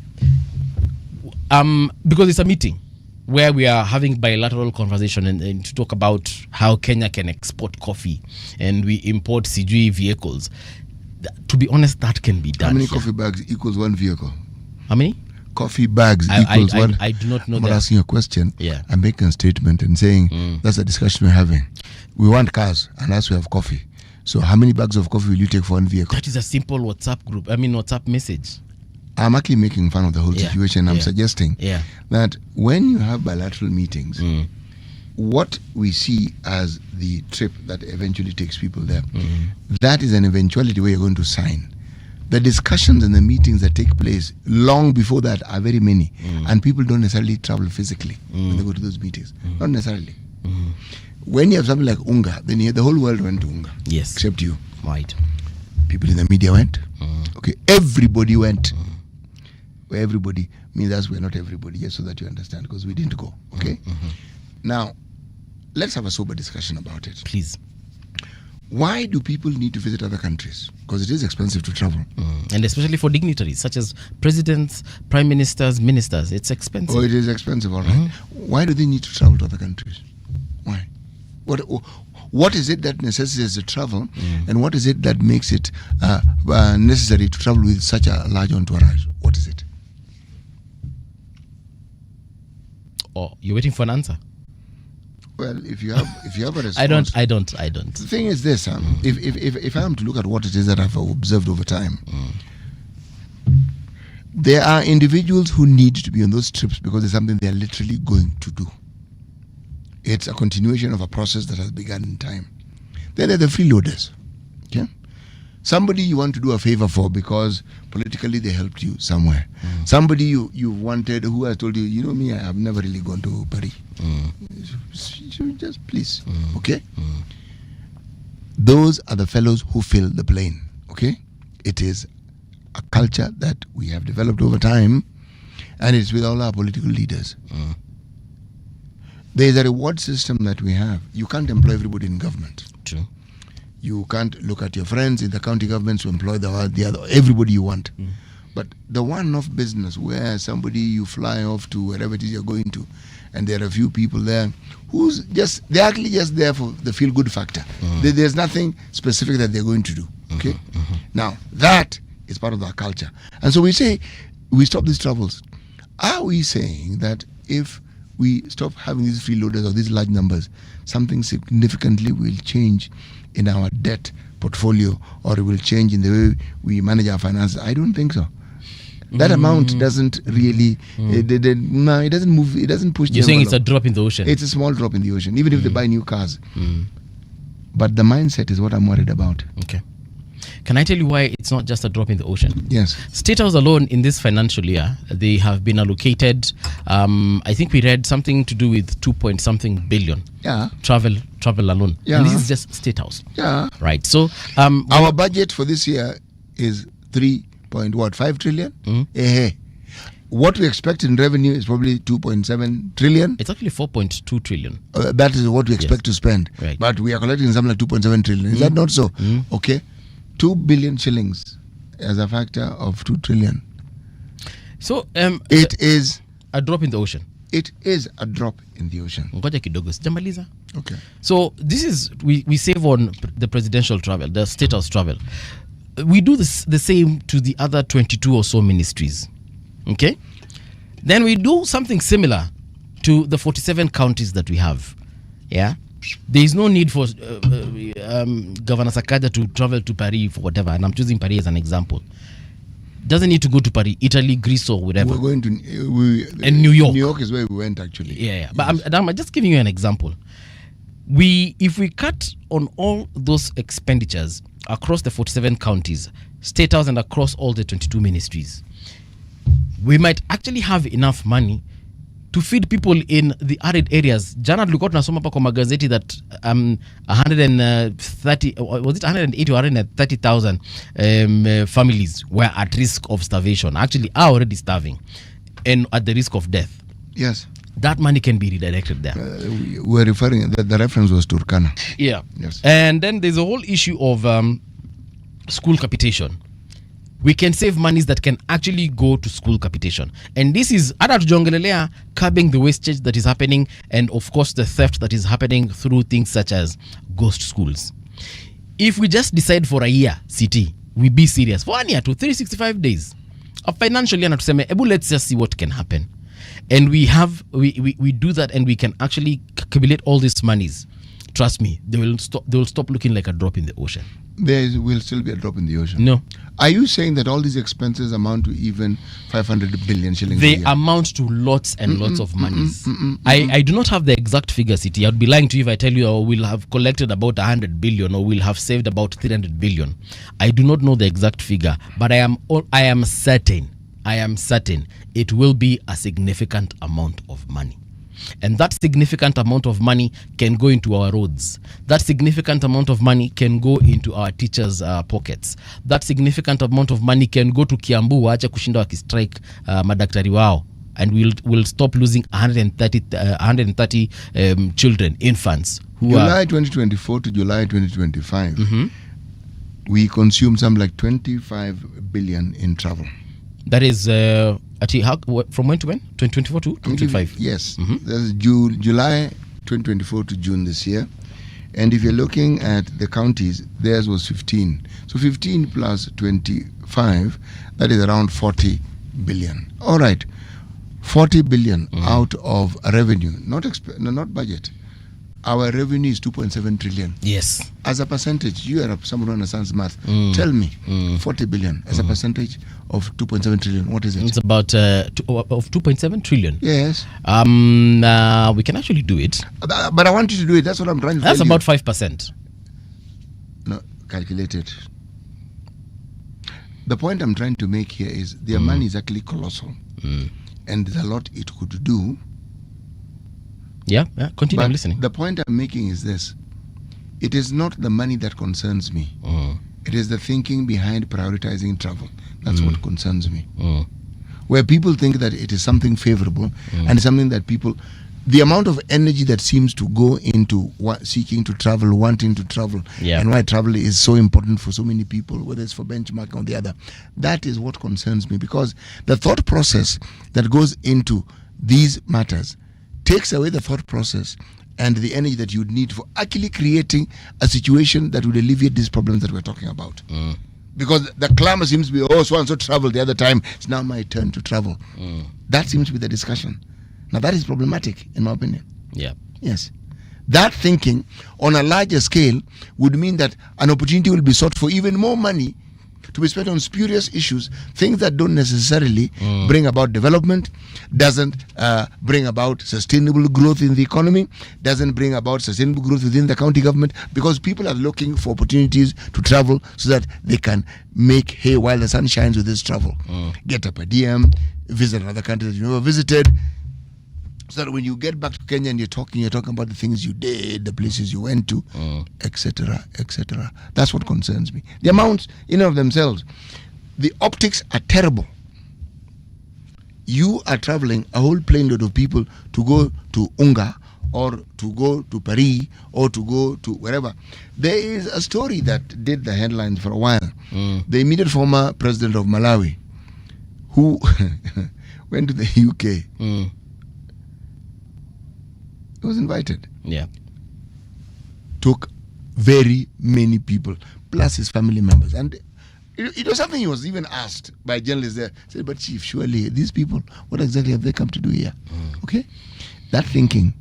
Because it's a meeting where we are having bilateral conversation and to talk about how Kenya can export coffee and we import CG vehicles. To be honest, that can be done. How many here. coffee bags equals one vehicle? How many? Coffee bags equals one. I do not know I'm that. not asking a question. Yeah. I'm making a statement and saying that's a discussion we're having. We want cars and us we have coffee. So how many bags of coffee will you take for one vehicle? That is a simple WhatsApp message. I'm actually making fun of the whole situation. I'm suggesting that when you have bilateral meetings, what we see as the trip that eventually takes people there, that is an eventuality where you're going to sign. The discussions and the meetings that take place long before that are very many, and people don't necessarily travel physically when they go to those meetings. Not necessarily. When you have something like Unga, then the whole world went to Unga. Yes. Except you. Right. People in the media went. Okay. Everybody went. Where everybody means that's we're not everybody, just so that you understand, because we didn't go. Okay. Now, let's have a sober discussion about it. Please. Why do people need to visit other countries? Because it is expensive to travel. And especially for dignitaries such as presidents, prime ministers, ministers. It's expensive. Oh, it is expensive, all right. Why do they need to travel to other countries? Why? What is it that necessitates the travel, and what is it that makes it necessary to travel with such a large entourage? What is it? Oh, you're waiting for an answer? Well, if you have a response, I don't. The thing is this: if I am to look at what it is that I've observed over time, there are individuals who need to be on those trips because it's something they are literally going to do. It's a continuation of a process that has begun in time. Then there are the freeloaders. Okay? Somebody you want to do a favor for because politically they helped you somewhere. Somebody you wanted who has told you, you know me, I have never really gone to Paris. Just please. Okay? Those are the fellows who fill the plane. Okay? It is a culture that we have developed over time, and it's with all our political leaders. There is a reward system that we have. You can't employ everybody in government. True. You can't look at your friends in the county governments to employ the other everybody you want. But the one-off business where somebody you fly off to wherever it is you're going to, and there are a few people there they're actually just there for the feel-good factor. There's nothing specific that they're going to do. Okay. Now that is part of our culture, and so we say we stop these travels. Are we saying that if we stop having these freeloaders or these large numbers, something significantly will change in our debt portfolio, or it will change in the way we manage our finances? I don't think so. That amount doesn't really, it doesn't move, it doesn't push. You're saying it's a drop in the ocean? It's a small drop in the ocean, even if they buy new cars. But the mindset is what I'm worried about. Okay. Can I tell you why it's not just a drop in the ocean? Yes. State House alone in this financial year, they have been allocated, I think we read something to do with 2-point-something billion. Yeah. Travel alone. Yeah. And this is just State House. Yeah. Right. So our budget for this year is 3.5 trillion. What we expect in revenue is probably 2.7 trillion. It's actually 4.2 trillion. That is what we expect to spend. Right. But we are collecting something like 2.7 trillion. Is that not so? Okay. 2 billion shillings as a factor of 2 trillion. So it is a drop in the ocean. It is a drop in the ocean. Ngoja kidogo, sijamaliza. Okay. So this is we save on the presidential travel, the State House travel. We do the same to the other 22 or so ministries. Okay? Then we do something similar to the 47 counties that we have. Yeah? There is no need for Governor Sakaja to travel to Paris for whatever, and I'm choosing Paris as an example. Doesn't need to go to Paris, Italy, Greece, or whatever. We're going to And New York. New York is where we went actually. Yeah. But I'm just giving you an example. If we cut on all those expenditures across the 47 counties, state house, and across all the 22 ministries, we might actually have enough money to feed people in the arid areas. Jana tulikuwa tunasoma hapa kwa magazeti that 130 was it 180 or 130,000 families were at risk of starvation. Actually are already starving and at the risk of death. Yes. That money can be redirected there. We're referring, the reference was Turkana. Yeah. Yes. And then there's a whole issue of school capitation. We can save monies that can actually go to school capitation. And this is ada tujongelelea curbing the wastage that is happening, and of course the theft that is happening through things such as ghost schools. If we just decide for a year, CT, we be serious for 1 year to 365 days of financially, and tuseme, let's just see what can happen. And we do that, and we can actually accumulate all these monies. Trust me, they will stop looking like a drop in the ocean. There will still be a drop in the ocean. No. Are you saying that all these expenses amount to even 500 billion shillings a They year? amount to lots and lots of monies. I do not have the exact figure, City. I'd be lying to you if I tell you we'll have collected about 100 billion or we'll have saved about 300 billion. I do not know the exact figure, but I am certain it will be a significant amount of money. And that significant amount of money can go into our roads. That significant amount of money can go into our teachers' pockets. That significant amount of money can go to Kiambu, waache kushinda wakistrike madaktari wao. And we'll stop losing 130 children, infants. July 2024 to July 2025, we consumed something like 25 billion in travel. That is from when to when? 2024 to 2025? Yes. That's July 2024 to June this year. And if you're looking at the counties, theirs was 15. So 15 plus 25, that is around 40 billion. All right. 40 billion out of revenue, not budget. Our revenue is 2.7 trillion. Yes. As a percentage, you are someone who understands math. Tell me, 40 billion as a percentage of 2.7 trillion, what is it? It's about of 2.7 trillion. Yes. We can actually do it. But I want you to do it. That's what I'm trying to That's tell about you. 5%. No, calculated. The point I'm trying to make here is their money is actually colossal. And there's a lot it could do. Yeah, continue, But I'm listening. the point I'm making is this. It is not the money that concerns me. It is the thinking behind prioritizing travel. That's what concerns me. Where people think that it is something favorable and something that people... The amount of energy that seems to go into seeking to travel, wanting to travel, and why travel is so important for so many people, whether it's for benchmark or the other, that is what concerns me. Because the thought process that goes into these matters takes away the thought process and the energy that you'd need for actually creating a situation that would alleviate these problems that we're talking about. Because the clamor seems to be, so and so traveled the other time, it's now my turn to travel. That seems to be the discussion. Now that is problematic, in my opinion. Yeah. Yes. That thinking on a larger scale would mean that an opportunity will be sought for even more money to be spent on spurious issues, things that don't necessarily bring about development, doesn't bring about sustainable growth in the economy, doesn't bring about sustainable growth within the county government, because people are looking for opportunities to travel so that they can make hay while the sun shines with this travel. Get a per diem, visit another country that you never visited, so that when you get back to Kenya and you're talking about the things you did, the places you went to, etc., etc. That's what concerns me. The amounts in and of themselves, the optics are terrible. You are traveling a whole plane load of people to go to Unga or to go to Paris or to go to wherever. There is a story that did the headlines for a while. The immediate former president of Malawi, who went to the UK, he was invited. Yeah. Took very many people, plus his family members. And It was something he was even asked by journalists there. Said, but Chief, surely these people, what exactly have they come to do here? Okay? That thinking,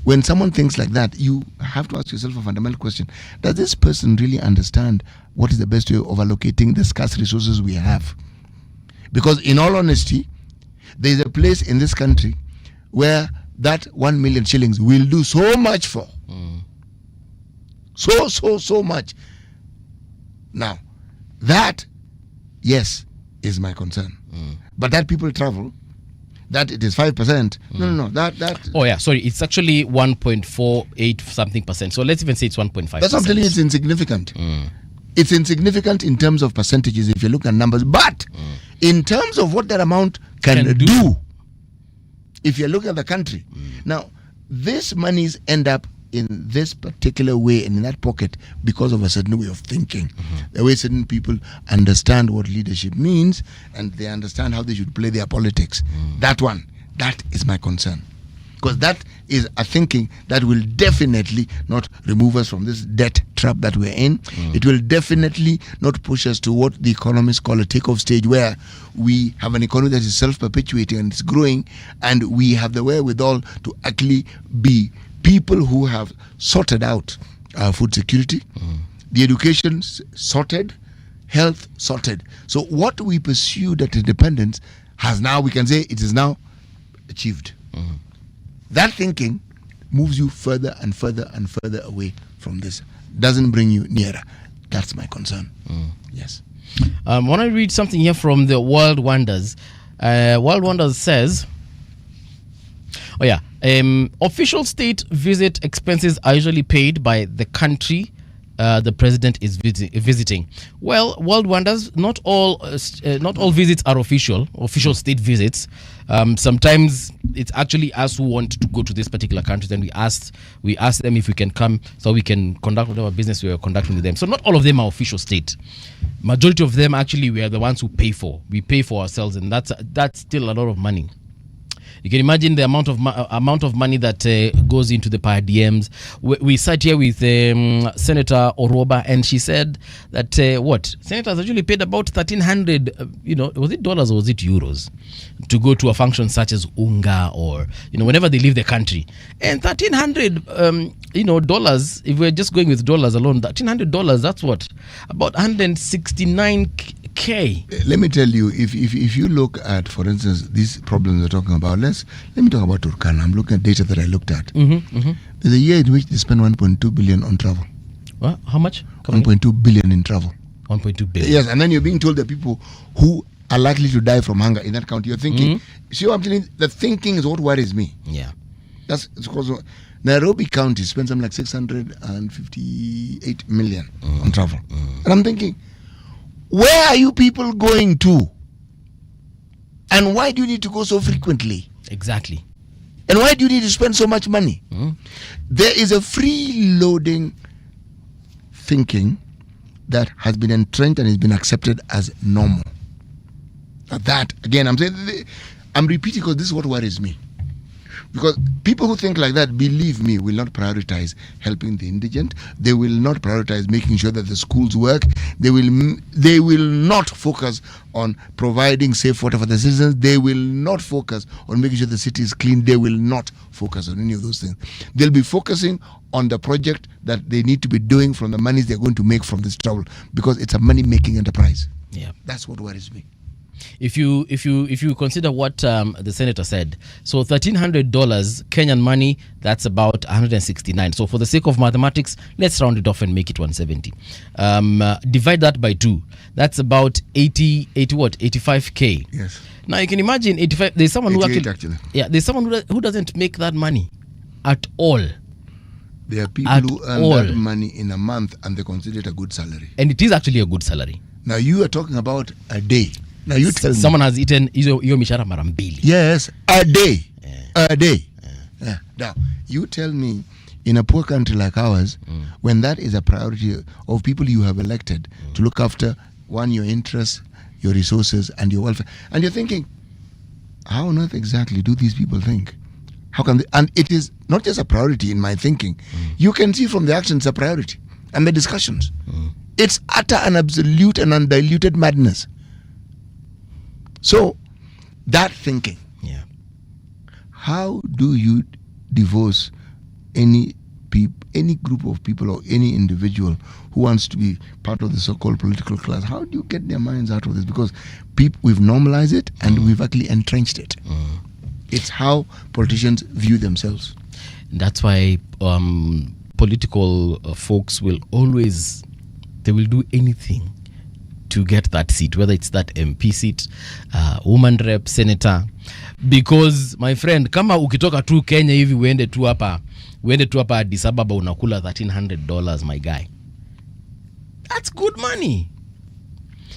when someone thinks like that, you have to ask yourself a fundamental question. Does this person really understand what is the best way of allocating the scarce resources we have? Because in all honesty, there is a place in this country where that 1 million shillings will do so much for. So much. Now, that, yes, is my concern. But that people travel, that it is 5%. No. That. Oh yeah, sorry. It's actually 1.48 something percent. So let's even say it's 1.5%. That's what I'm telling you, it's insignificant. It's insignificant in terms of percentages if you look at numbers. But in terms of what that amount can do, if you look at the country. Now, these monies end up in this particular way and in that pocket because of a certain way of thinking. The way certain people understand what leadership means and they understand how they should play their politics. That is my concern. Because that is a thinking that will definitely not remove us from this debt trap that we're in. It will definitely not push us to what the economists call a takeoff stage, where we have an economy that is self-perpetuating and it's growing, and we have the wherewithal to actually be people who have sorted out our food security, the education sorted, health sorted. So what we pursued at independence has now, we can say it is now achieved. That thinking moves you further and further and further away from this. Doesn't bring you nearer. That's my concern. Yes. I want to read something here from the World Wonders. World Wonders says, official state visit expenses are usually paid by the country the president is visiting. Well, World Wonders, not all visits are official state visits. Sometimes it's actually us who want to go to this particular country, and we ask them if we can come so we can conduct whatever business we are conducting with them. So not all of them are official state. Majority of them actually we are the ones who pay for. We pay for ourselves, and that's still a lot of money. You can imagine the amount of money that goes into the per diems. We sat here with Senator Oroba, and she said that senators actually paid about 1,300. Was it dollars or was it euros, to go to a function such as Unga or whenever they leave the country. And 1,300 dollars. If we're just going with dollars alone, $1,300. That's what, about 169K. Let me tell you, if you look at, for instance, these problems we're talking about, let me talk about Turkana. I'm looking at data that I looked at. There's a year in which they spend 1.2 billion on travel. What? How much? 1.2 billion in travel. 1.2 billion. Yes, and then you're being told that people who are likely to die from hunger in that county. You're thinking, see what I'm telling you? The thinking is what worries me. Yeah. It's because Nairobi County spends something like 658 million on travel. And I'm thinking, where are you people going to? And why do you need to go so frequently? Exactly. And why do you need to spend so much money? There is a freeloading thinking that has been entrenched and has been accepted as normal. That, again, I'm repeating because this is what worries me. Because people who think like that, believe me, will not prioritize helping the indigent. They will not prioritize making sure that the schools work. They will not focus on providing safe water for the citizens. They will not focus on making sure the city is clean. They will not focus on any of those things. They'll be focusing on the project that they need to be doing from the monies they're going to make from this travel, because it's a money-making enterprise. Yeah, that's what worries me. If you consider what the senator said, so $1,300 Kenyan money, that's about 169. So for the sake of mathematics, let's round it off and make it 170. Divide that by 2. That's about 85K. Yes. Now you can imagine 85. There's someone who actually. Yeah, there's someone who doesn't make that money at all. There are people who earn that money in a month and they consider it a good salary. And it is actually a good salary. Now you are talking about a day. Now you tell me. Someone has eaten hiyo mishahara mara mbili. Yes, a day. A day. Yeah. Now, you tell me, in a poor country like ours, when that is a priority of people you have elected to look after, one, your interests, your resources, and your welfare, and you're thinking, how on earth exactly do these people think? How can they? And it is not just a priority in my thinking. You can see from the actions a priority and the discussions. It's utter and absolute and undiluted madness. So, that thinking. Yeah. How do you divorce any group of people or any individual who wants to be part of the so-called political class? How do you get their minds out of this? Because we've normalized it and we've actually entrenched it. It's how politicians view themselves. That's why political folks will always, they will do anything to get that seat, whether it's that MP seat, woman rep, senator, because my friend, kama ukitoka tu Kenya hivi uende tu hapa Addis Ababa unakula $1,300, my guy, that's good money.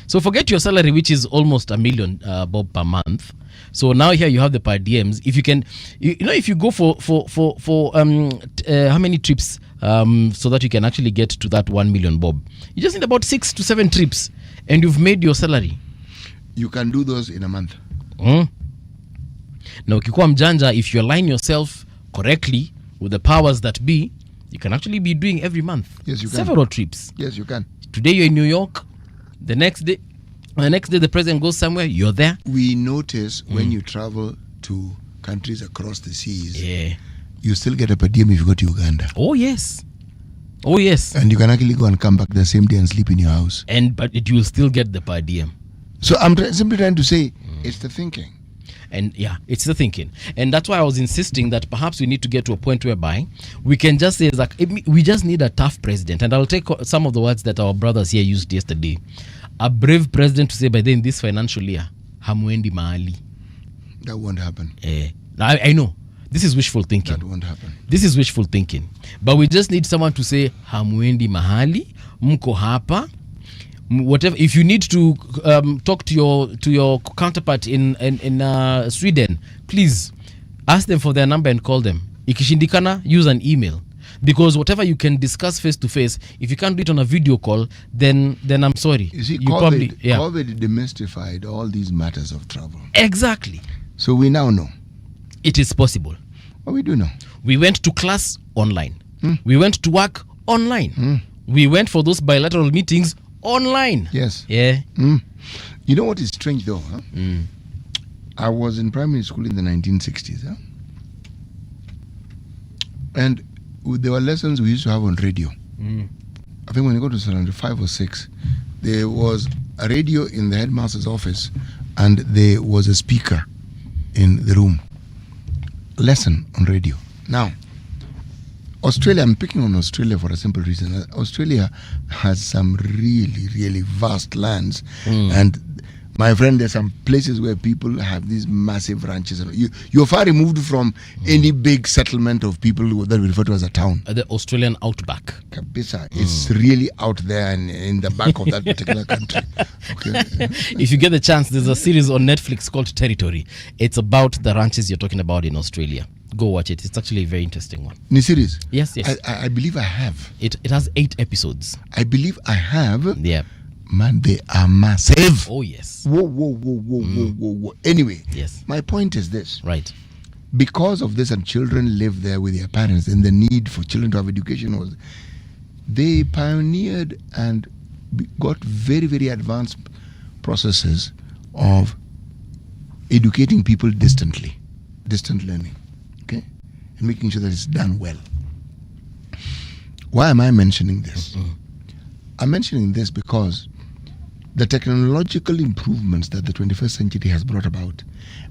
So forget your salary, which is almost $1 million bob per month. So now here you have the per diems. If you can, if you go for how many trips so that you can actually get to that 1 million bob, you just need about 6 to 7 trips and you've made your salary. You can do those in a month. Now ukikuwa mjanja, if you align yourself correctly with the powers that be, you can actually be doing every month. Yes, you can. Several trips. Yes, you can. Today you're in New York, the next day the president goes somewhere, you're there. We notice when you travel to countries across the seas, you still get a per diem if you go to Uganda. Oh yes. And you can actually go and come back the same day and sleep in your house. But you will still get the per diem. So I'm simply trying to say, it's the thinking. And yeah, it's the thinking. And that's why I was insisting that perhaps we need to get to a point whereby we can just say, like, we just need a tough president. And I'll take some of the words that our brothers here used yesterday. A brave president to say, by then this financial year, hamwendi mahali. That won't happen. I know. This is wishful thinking. That won't happen. This is wishful thinking. But we just need someone to say, hamwendi mahali, mko hapa. Whatever, if you need to talk to your counterpart in Sweden, please ask them for their number and call them. Ikishindikana, use an email, because whatever you can discuss face to face, if you can't do it on a video call, then I'm sorry. You see, COVID demystified all these matters of travel. Exactly. So we now know it is possible. What we do know. We went to class online. We went to work online. We went for those bilateral meetings online. Yes. Yeah. You know what is strange though? Huh? I was in primary school in the 1960s. Huh? And there were lessons we used to have on radio. I think when you go to standard 5 or 6, there was a radio in the headmaster's office and there was a speaker in the room. Lesson on radio. Now, Australia, I'm picking on Australia for a simple reason. Australia has some really, really vast lands. And my friend, there's some places where people have these massive ranches. You're far removed from any big settlement of people that we refer to as a town. The Australian outback. Kabisa. It's really out there and in the back of that particular country. Okay. If you get the chance, there's a series on Netflix called Territory. It's about the ranches you're talking about in Australia. Go watch it. It's actually a very interesting one. Ni series? Yes. I believe I have. It has 8 episodes. I believe I have. Yeah. Man, they are massive. Oh, yes. Whoa. Anyway, yes. My point is this. Right. Because of this, and children live there with their parents, and the need for children to have education was, they pioneered and got very, very advanced processes of educating people distant learning, okay, and making sure that it's done well. Why am I mentioning this? I'm mentioning this because the technological improvements that the 21st century has brought about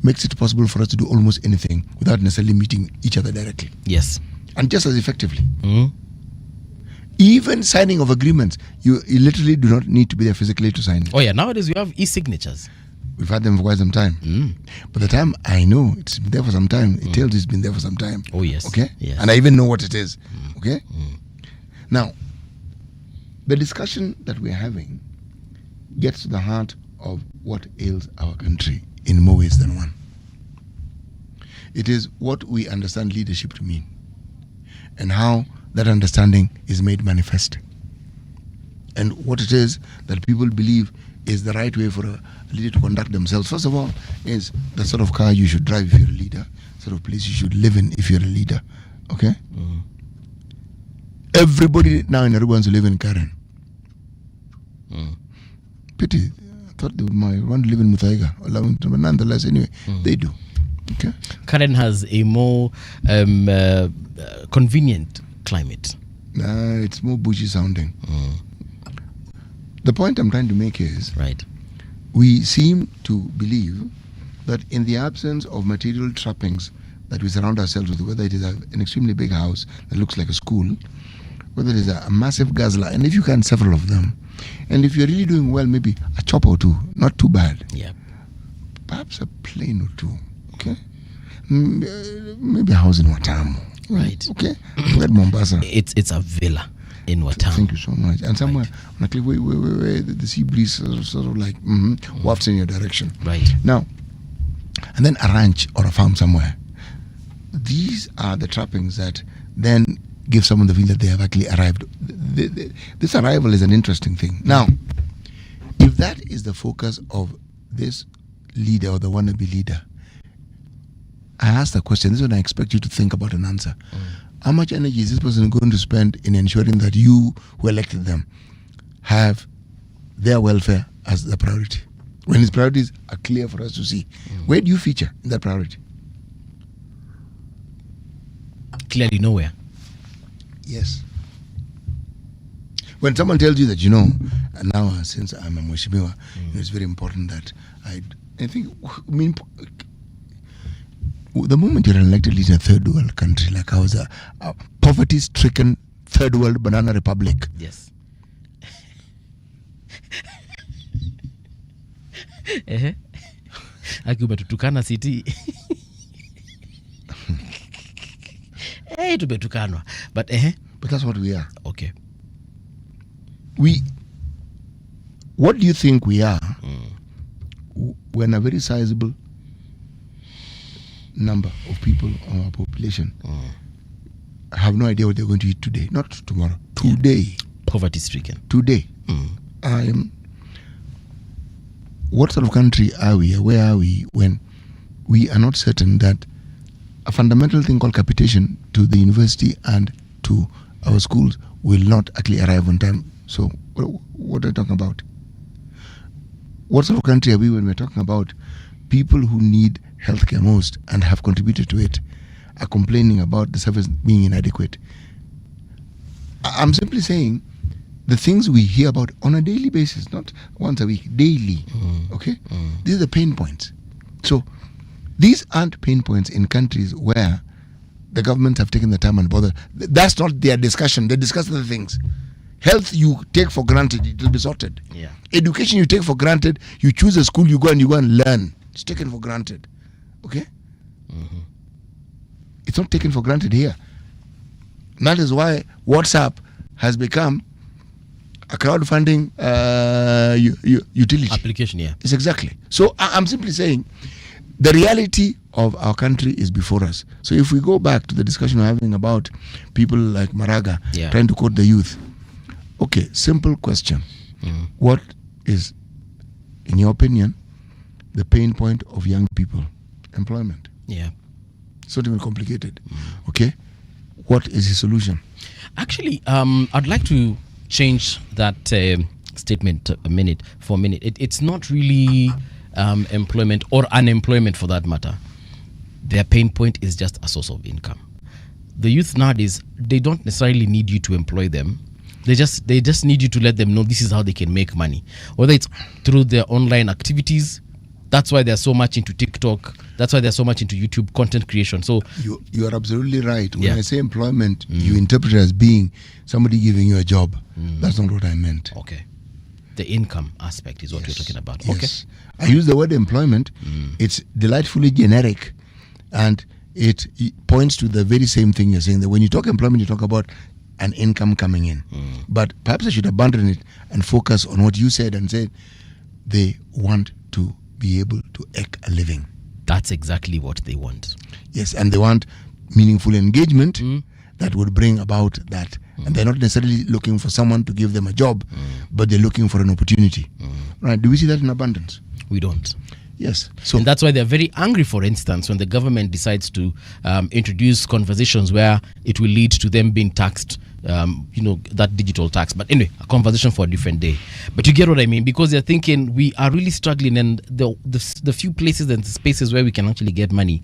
makes it possible for us to do almost anything without necessarily meeting each other directly. Yes. And just as effectively. Even signing of agreements, you literally do not need to be there physically to sign it. Oh yeah, nowadays we have e-signatures. We've had them for quite some time. But the time I know it's been there for some time, it tells you it's been there for some time. Oh yes. Okay? Yes. And I even know what it is. Okay? Now, the discussion that we're having gets to the heart of what ails our country in more ways than one. It is what we understand leadership to mean and how that understanding is made manifest, and what it is that people believe is the right way for a leader to conduct themselves. First of all, is the sort of car you should drive if you're a leader, sort of place you should live in if you're a leader. Okay? Everybody now in Nairobi wants to live in Karen. Pity. I thought they might want to live in Muthaiga or Lavington, but nonetheless, anyway, they do. Okay. Karen has a more convenient climate. It's more bushy sounding. The point I'm trying to make is, Right. we seem to believe that in the absence of material trappings that we surround ourselves with, whether it is an extremely big house that looks like a school, whether it is a massive gazla, and if you can, several of them, and if you're really doing well, maybe a chopper or two, not too bad. Yeah. Perhaps a plane or two, okay? Maybe a house in Watamu. Right. Okay? Forget Mombasa. It's a villa in Watamu. Thank you so much. And somewhere on a cliff where the sea breeze sort of like wafts in your direction. Right. Now, and then a ranch or a farm somewhere. These are the trappings that then give someone the feeling that they have actually arrived. This arrival is an interesting thing. Now, if that is the focus of this leader or the wannabe leader, I ask the question, this is what I expect you to think about and answer. How much energy is this person going to spend in ensuring that you who elected them have their welfare as the priority? When his priorities are clear for us to see. Where do you feature in that priority? Clearly nowhere. Yes. When someone tells you that, and now since I'm a Mheshimiwa, it's very important that I think, the moment you're an elected leader in a third world country like ours, a poverty-stricken third world banana republic. Yes. Akiumetutukana city. Tumetukanwa. But that's what we are. Okay. What do you think we are when a very sizable number of people on our population have no idea what they're going to eat today? Not tomorrow. Today. Poverty stricken. Today. What sort of country are we? Where are we when we are not certain that a fundamental thing called capitation to the university and to our schools will not actually arrive on time? So what are you talking about? What sort of country are we when we're talking about people who need healthcare most and have contributed to it are complaining about the service being inadequate? I'm simply saying the things we hear about on a daily basis, not once a week, daily. Okay? These are the pain points. So these aren't pain points in countries where the government have taken the time and bother. That's not their discussion. They discuss other things. Health you take for granted, it will be sorted. Yeah. Education you take for granted, you choose a school, you go and learn. It's taken for granted. Okay? It's not taken for granted here. And that is why WhatsApp has become a crowdfunding utility. Application, yeah. It's exactly. So I'm simply saying the reality of our country is before us. So if we go back to the discussion we're having about people like Maraga trying to quote the youth. Okay, simple question. What is, in your opinion, the pain point of young people? Employment. Yeah. It's not even complicated. Okay? What is his solution? Actually, I'd like to change that statement for a minute. It's not really employment or unemployment for that matter. Their pain point is just a source of income. The youth nowadays, they don't necessarily need you to employ them. They just need you to let them know this is how they can make money. Whether it's through their online activities, that's why they're so much into TikTok. That's why they're so much into YouTube content creation. So you are absolutely right. When I say employment, you interpret it as being somebody giving you a job. That's not what I meant. Okay. The income aspect is what you're talking about. Yes. Okay. I use the word employment. It's delightfully generic, and it points to the very same thing you're saying. That when you talk employment, you talk about an income coming in. But perhaps I should abandon it and focus on what you said and say they want to be able to eke a living. That's exactly what they want. Yes, and they want meaningful engagement that would bring about that. And they're not necessarily looking for someone to give them a job, but they're looking for an opportunity. Right? Do we see that in abundance? We don't. Yes. So And that's why they're very angry, for instance, when the government decides to introduce conversations where it will lead to them being taxed, that digital tax. But anyway, a conversation for a different day. But you get what I mean? Because they're thinking we are really struggling, and the few places and spaces where we can actually get money,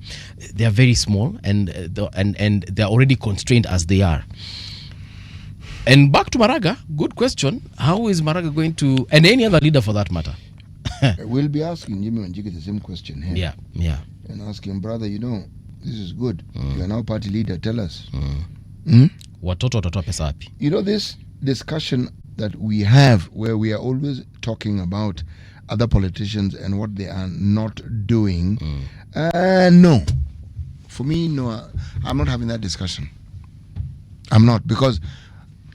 they are very small, and they're already constrained as they are. And back to Maraga, good question. How is Maraga going to, and any other leader for that matter? we'll be asking Jimi Wanjigi the same question here. Yeah. And ask him, brother, this is good. You are now party leader. Tell us. Watoto watatoa pesa wapi? This discussion that we have where we are always talking about other politicians and what they are not doing. No. For me, no. I'm not having that discussion. I'm not. Because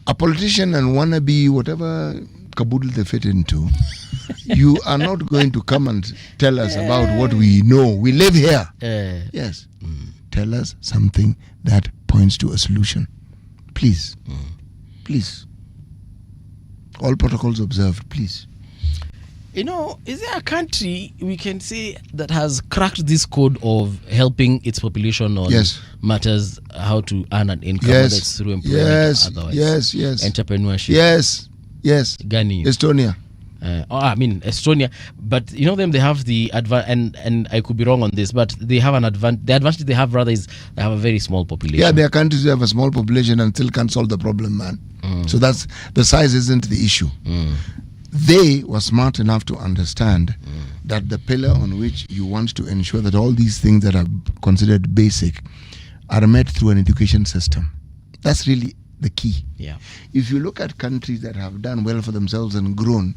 a politician and wannabe, whatever caboodle they fit into, you are not going to come and tell us about what we know. We live here. Yes. Tell us something that points to a solution. Please. Please. All protocols observed, please. Is there a country we can say that has cracked this code of helping its population on matters, how to earn an income, whether it's through employment or otherwise? Entrepreneurship. Yes. Ghani. Estonia. Estonia, but they have the and I could be wrong on this, but they have an advantage. The advantage they have rather is they have a very small population. Yeah, there are countries who have a small population and still can't solve the problem, man. So that's the size isn't the issue. They were smart enough to understand that the pillar on which you want to ensure that all these things that are considered basic are met through an education system. That's really the key. Yeah. If you look at countries that have done well for themselves and grown,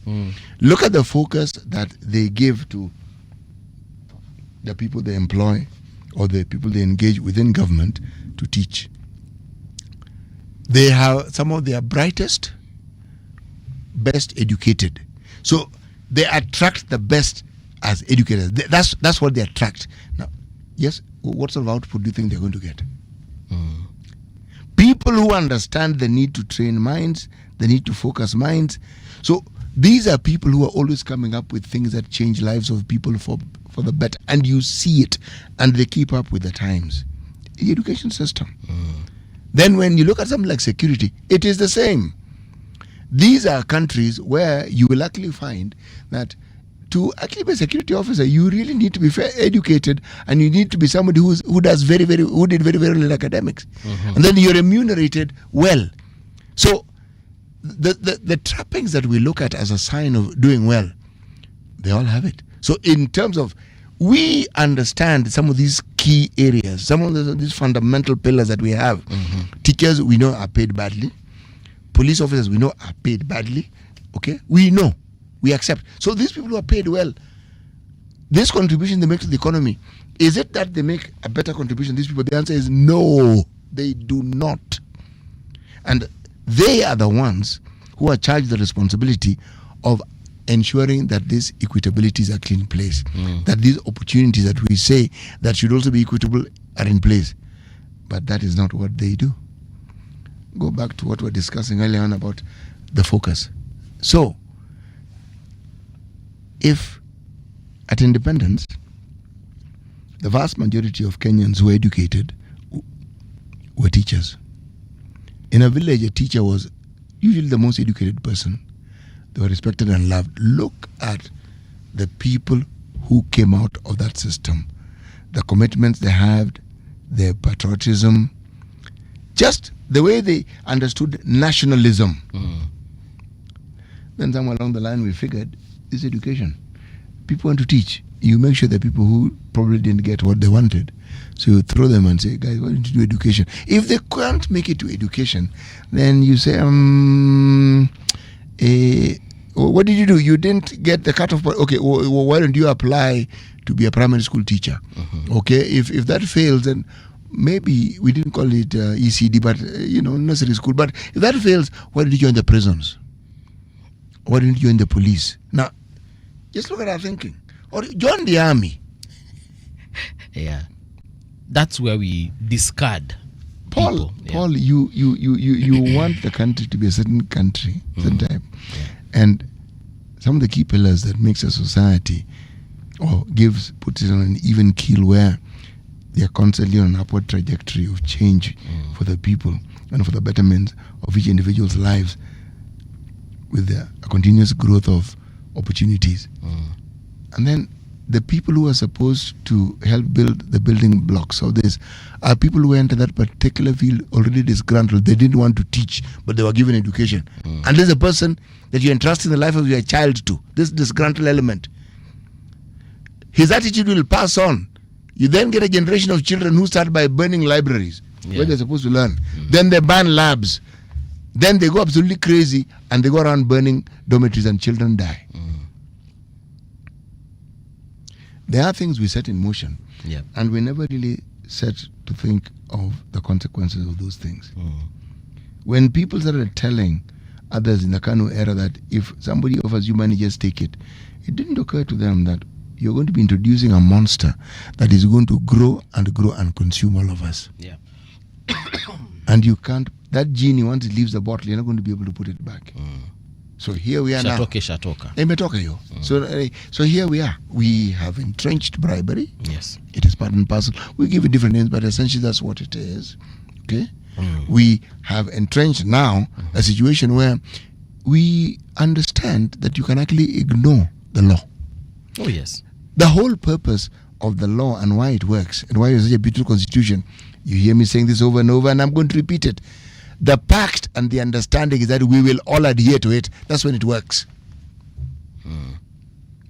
look at the focus that they give to the people they employ or the people they engage within government to teach. They have some of their brightest, best educated. So they attract the best as educators. That's what they attract. Now, yes, what sort of output do you think they're going to get? People who understand the need to train minds, the need to focus minds. So these are people who are always coming up with things that change lives of people for the better. And you see it, and they keep up with the times. The education system. Then when you look at something like security, it is the same. These are countries where you will actually find that to actually be a security officer, you really need to be educated, and you need to be somebody who did very, very well in academics, and then you're remunerated well. So the trappings that we look at as a sign of doing well, they all have it. So in terms of, we understand some of these key areas, some of these fundamental pillars that we have. Teachers, we know, are paid badly. Police officers, we know, are paid badly. Okay, we know. We accept. So these people who are paid well, this contribution they make to the economy, is it that they make a better contribution? These people, the answer is no, they do not. And they are the ones who are charged the responsibility of ensuring that this equitability is actually in place, that these opportunities that we say that should also be equitable are in place. But that is not what they do. Go back to what we were discussing earlier on about the focus. So, if at independence, the vast majority of Kenyans who were educated were teachers. In a village, a teacher was usually the most educated person. They were respected and loved. Look at the people who came out of that system, the commitments they had, their patriotism, just the way they understood nationalism. Then somewhere along the line we figured, this education. People want to teach. You make sure that people who probably didn't get what they wanted, so you throw them and say, guys, why don't you do education? If they can't make it to education, then you say, what did you do? You didn't get the cutoff point. Okay, well, why don't you apply to be a primary school teacher? Okay, if that fails, then maybe we didn't call it ECD, but nursery school. But if that fails, why did you join the prisons? Why didn't you join the police? Now, just look at our thinking. Or join the army. Yeah, that's where we discard. Paul, you want the country to be a certain country, certain type, and some of the key pillars that makes a society or puts it on an even keel where they are constantly on an upward trajectory of change for the people and for the betterment of each individual's lives, with a continuous growth of opportunities. And then the people who are supposed to help build the building blocks of this are people who enter that particular field already disgruntled. They didn't want to teach, but they were given education. And there's a person that you entrust in the life of your child to, this disgruntled element. His attitude will pass on. You then get a generation of children who start by burning libraries where they're supposed to learn. Then they ban labs. Then they go absolutely crazy and they go around burning dormitories and children die. There are things we set in motion, and we never really set to think of the consequences of those things. When people started telling others in the Kanu era that if somebody offers you money, just take it, it didn't occur to them that you're going to be introducing a monster that is going to grow and consume all of us. And you can't, that genie, once it leaves the bottle, you're not going to be able to put it back. So here we are now. Imetoka yo. So here we are. We have entrenched bribery. Yes. It is part and parcel. We give it different names, but essentially that's what it is. Okay? We have entrenched now a situation where we understand that you can actually ignore the law. Oh, yes. The whole purpose of the law and why it works and why it's such a beautiful constitution, you hear me saying this over and over, and I'm going to repeat it. The pact and the understanding is that we will all adhere to it. That's when it works.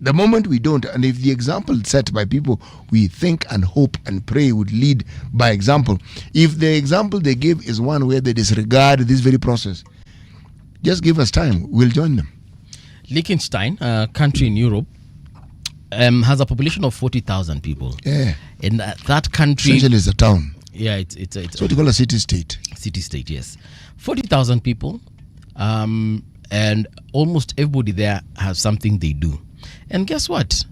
The moment we don't, and if the example set by people we think and hope and pray would lead by example, if the example they give is one where they disregard this very process, just give us time, we'll join them. Liechtenstein, a country in Europe, has a population of 40,000 people. Yeah. In that country, essentially it's a town. Yeah, it's so what you call a city-state. City-state, yes. 40,000 people, and almost everybody there has something they do. And guess what?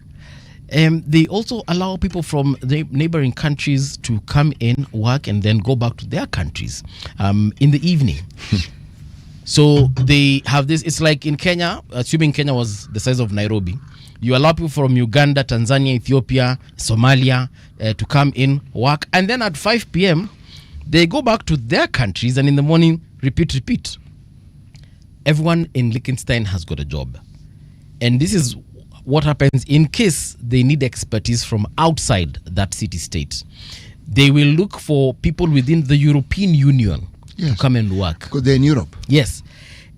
They also allow people from the neighboring countries to come in, work, and then go back to their countries in the evening. So they have this, it's like in Kenya, assuming Kenya was the size of Nairobi, you allow people from Uganda, Tanzania, Ethiopia, Somalia to come in, work, and then at 5 p.m., they go back to their countries, and in the morning, repeat. Everyone in Liechtenstein has got a job. And this is what happens in case they need expertise from outside that city-state. They will look for people within the European Union to come and work. Because they're in Europe. Yes.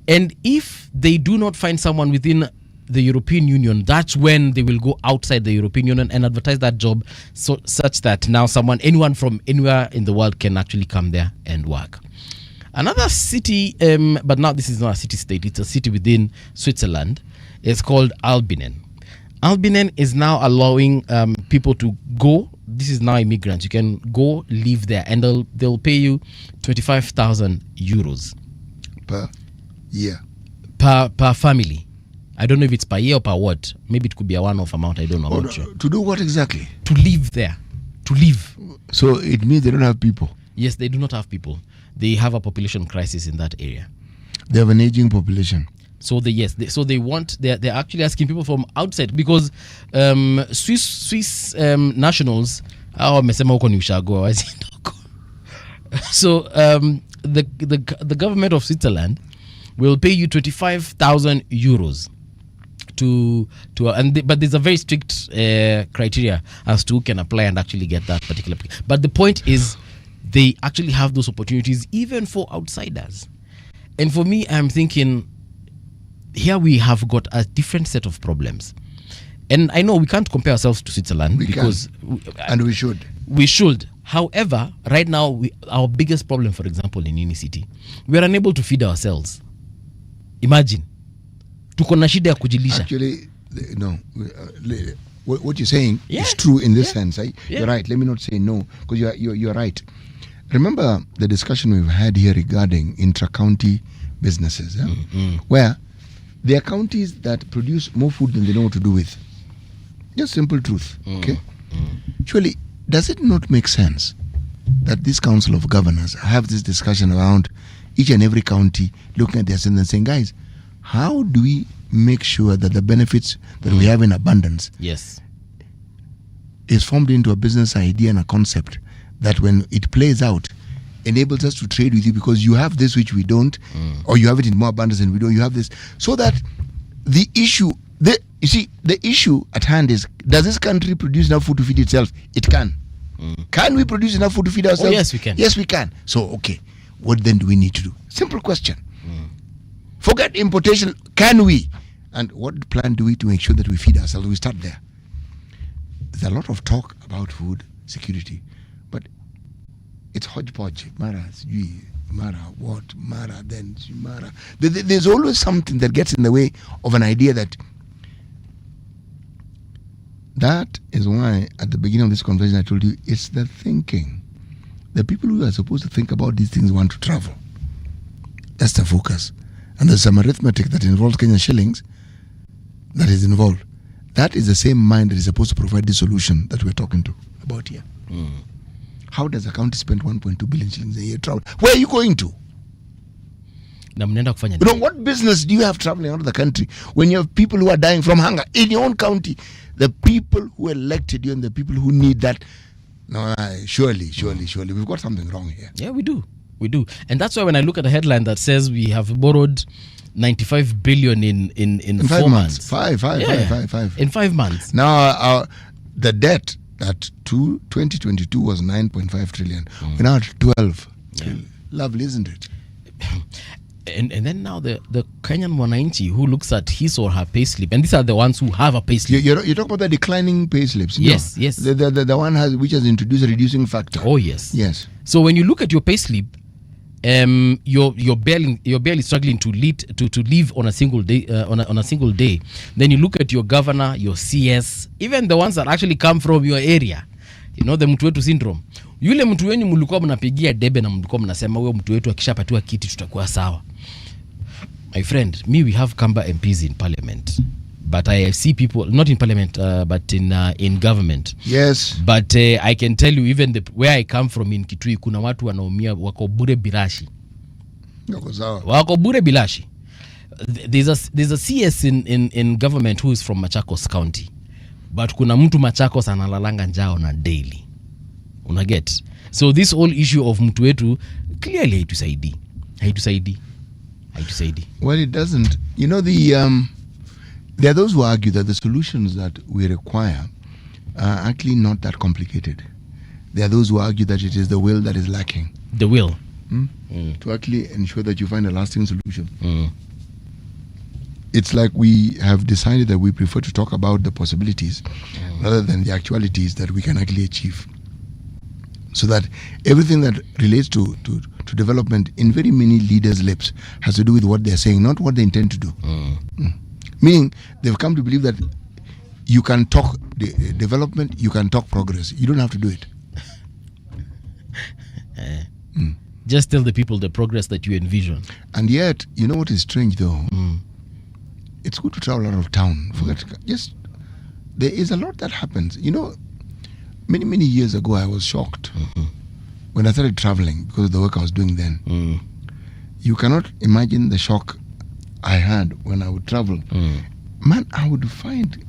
And if they do not find someone within the European Union, that's when they will go outside the European Union and advertise that job such that now anyone from anywhere in the world can actually come there and work. Another city, but now this is not a city-state, it's a city within Switzerland. It's called Albinen. Albinen is now allowing people to go. This is now immigrants. You can go live there, and they'll pay you 25,000 euros per year, per family. I don't know if it's per year or per what. Maybe it could be a one-off amount. I don't know. I'm not sure. To do what exactly? To live there. To live. So it means they don't have people. Yes, they do not have people. They have a population crisis in that area. They have an aging population. So they're actually asking people from outside because Swiss nationals wamesema huko ni ushago. So the government of Switzerland will pay you 25,000 euros but there's a very strict criteria as to who can apply and actually get that particular. But the point is, they actually have those opportunities even for outsiders. And for me, I'm thinking, here we have got a different set of problems. And I know we can't compare ourselves to Switzerland and we should. We should. However, right now, our biggest problem, for example, in any city, we are unable to feed ourselves. Imagine. Tuko na shida ya kujilisha. Actually, no. What you're saying is true in this sense. You're right. Let me not say no, because you're right. Remember the discussion we've had here regarding intra-county businesses, where there are counties that produce more food than they know what to do with. Just simple truth. Okay. Surely, does it not make sense that this council of governors have this discussion around each and every county, looking at this and saying, guys, how do we make sure that the benefits that we have in abundance is formed into a business idea and a concept that when it plays out, enables us to trade with you because you have this which we don't, or you have it in more abundance than we don't. You have this, so that the issue, the issue at hand is: does this country produce enough food to feed itself? It can. Can we produce enough food to feed ourselves? Oh, yes, we can. Yes, we can. So, okay, what then do we need to do? Simple question. Forget importation. Can we? And what plan do we to make sure that we feed ourselves? We start there. There's a lot of talk about food security, but it's hodgepodge. Mara, what? Mara, then Mara. There's always something that gets in the way of an idea that. That is why at the beginning of this conversation I told you it's the thinking. The people who are supposed to think about these things want to travel. That's the focus. And there's some arithmetic that involves Kenyan shillings that is involved. That is the same mind that is supposed to provide the solution that we're talking to about here. How does a county spend 1.2 billion shillings a year travel? Where are you going to? Na mnaenda kufanya You know, nini? what business do you have traveling out of the country when you have people who are dying from hunger in your own county? The people who elected you and the people who need that. No, surely. We've got something wrong here. Yeah, we do. And that's why when I look at a headline that says we have borrowed 95 billion in 4 months. Five. In 5 months. Now, the debt at 2022 was 9.5 trillion. We're now at 12. Yeah. Lovely, isn't it? And then now the Kenyan Mwananchi who looks at his or her payslip, and these are the ones who have a payslip. You talk about the declining payslips. Yes. The one which has introduced a reducing factor. Oh yes. Yes. So when you look at your payslip, you're barely struggling to live on a single day on a single day. Then you look at your governor, your CS, even the ones that actually come from your area. You know, the mtu wetu syndrome. Yule mtu wenyu mlikuwa mnapigia debe na mlikuwa mnasema huyo mtu wetu akishapatiwa kiti tutakuwa sawa. My friend, we have Kamba MPs in parliament, but I see people not in parliament, but in government. Yes. But I can tell you, even where I come from in Kitui, kuna watu wanaumia wako bure bilashi. Wako bure bilashi. There's a CS in government who is from Machakos County, but kuna mtu Machakos analalanga njao na daily. Unaget? So this whole issue of mtu wetu clearly haitusaidi. Well, it doesn't. You know, there are those who argue that the solutions that we require are actually not that complicated. There are those who argue that it is the will that is lacking. The will. To actually ensure that you find a lasting solution. It's like we have decided that we prefer to talk about the possibilities rather than the actualities that we can actually achieve. So that everything that relates to development in very many leaders' lips has to do with what they're saying, not what they intend to do. Meaning, they've come to believe that you can talk development, you can talk progress. You don't have to do it. Just tell the people the progress that you envision. And yet, you know what is strange though? It's good to travel out of town. There is a lot that happens. You know, many years ago, I was shocked when I started traveling because of the work I was doing then. You cannot imagine the shock I had when I would travel. Man, I would find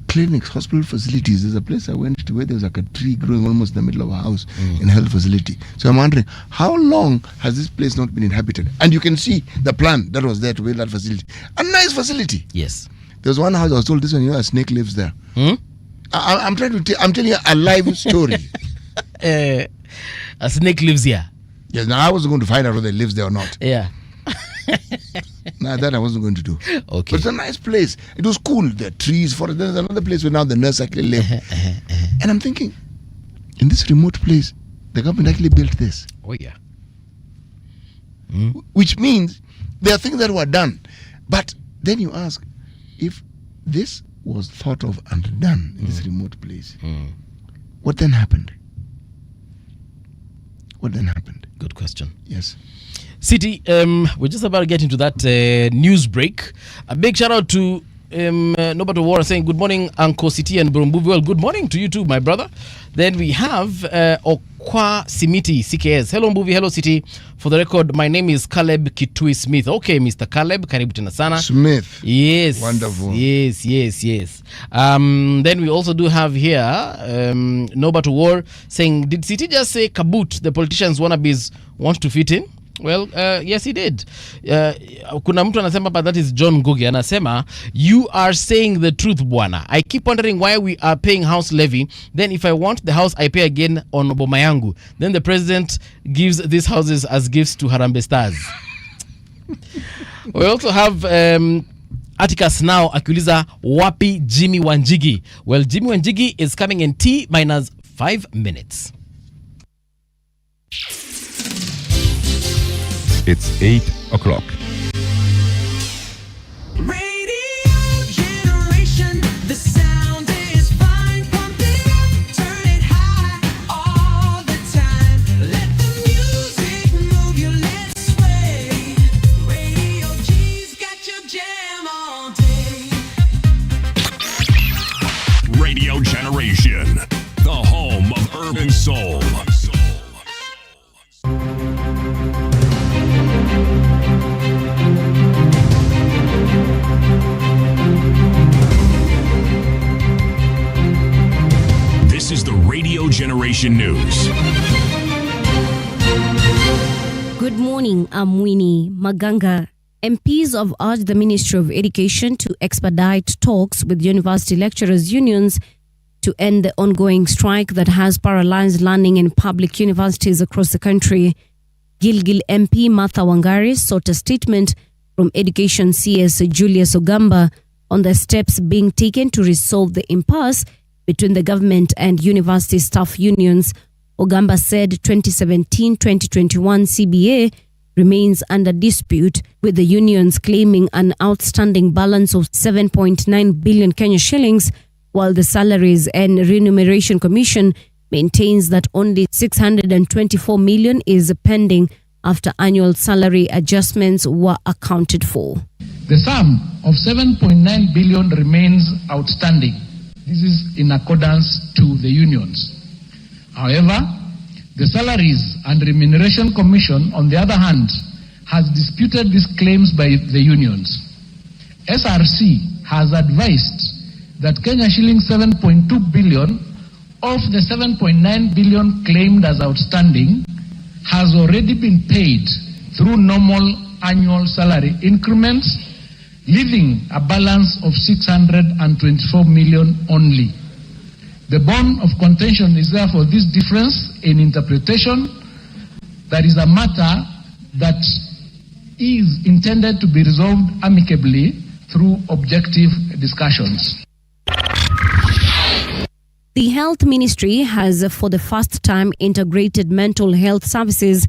clinics, hospital facilities. There's a place I went to where there was like a tree growing almost in the middle of a house in a health facility. So I'm wondering, how long has this place not been inhabited? And you can see the plan that was there to build that facility. A nice facility. Yes. There's one house I was told, this one, you know, a snake lives there. I'm trying to I'm telling you a live story. A snake lives here. Yes, now I wasn't going to find out whether it lives there or not. Yeah. No, that I wasn't going to do. Okay. But it's a nice place. It was cool. There are trees, forest. There's another place where now the nurse actually live. And I'm thinking, in this remote place, the government actually built this. Oh yeah. Which means there are things that were done. But then you ask, if this was thought of and done in this remote place, what then happened? What then happened? Good question. Yes. City, we're just about to get into that news break. A big shout out to Nobody War saying, good morning, Uncle City and Mbuvi. Well, good morning to you too, my brother. Then we have Okwa Simiti, CKS. Hello, Mbuvi. Hello, City. For the record, my name is Caleb Kitui Smith. Okay, Mr. Caleb, karibu tena sana. Smith. Yes. Wonderful. Yes. Then we also do have here Nobody War saying, did City just say kaboot, the politicians wannabes want to fit in? Well, yes, he did. Kuna mtu anasema, but that is John Ngugi. Anasema, you are saying the truth, bwana. I keep wondering why we are paying house levy. Then if I want the house, I pay again on boma yangu. Then the president gives these houses as gifts to Harambee Stars. We also have Atticus now akiuliza, wapi Jimi Wanjigi? Well, Jimi Wanjigi is coming in T-5 minutes. It's 8 o'clock. Radio generation, the sound is fine. Pump it up, turn it high all the time. Let the music move you, let's sway. Radio G's got your jam all day. Radio Generation, the home of urban soul. This is the Radio Generation News. Good morning, I'm Winnie Maganga. MPs have urged the Ministry of Education to expedite talks with university lecturers' unions to end the ongoing strike that has paralyzed learning in public universities across the country. Gilgil MP Martha Wangari sought a statement from Education CS Julius Ogamba on the steps being taken to resolve the impasse between the government and university staff unions. Ogamba said 2017-2021 CBA remains under dispute, with the unions claiming an outstanding balance of 7.9 billion Kenya shillings, while the Salaries and Remuneration Commission maintains that only 624 million is pending after annual salary adjustments were accounted for. The sum of 7.9 billion remains outstanding. This is in accordance to the unions. However, the Salaries and Remuneration Commission, on the other hand, has disputed these claims by the unions. SRC has advised that Kenya shilling 7.2 billion of the 7.9 billion claimed as outstanding has already been paid through normal annual salary increments, leaving a balance of 624 million only. The bone of contention is therefore this difference in interpretation. That is a matter that is intended to be resolved amicably through objective discussions. The Health Ministry has, for the first time, integrated mental health services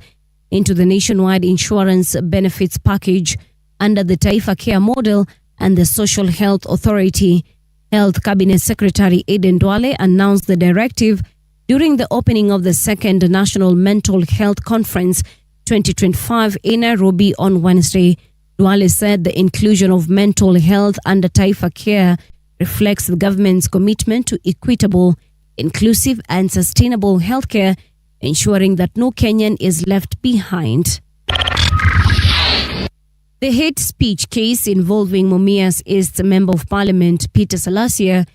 into the nationwide insurance benefits package under the Taifa Care model and the Social Health Authority. Health Cabinet Secretary Aden Duale announced the directive during the opening of the second National Mental Health Conference 2025 in Nairobi on Wednesday. Duale said the inclusion of mental health under Taifa Care reflects the government's commitment to equitable, inclusive and sustainable healthcare, ensuring that no Kenyan is left behind. The hate speech case involving Mumias East Member of Parliament Peter Salasia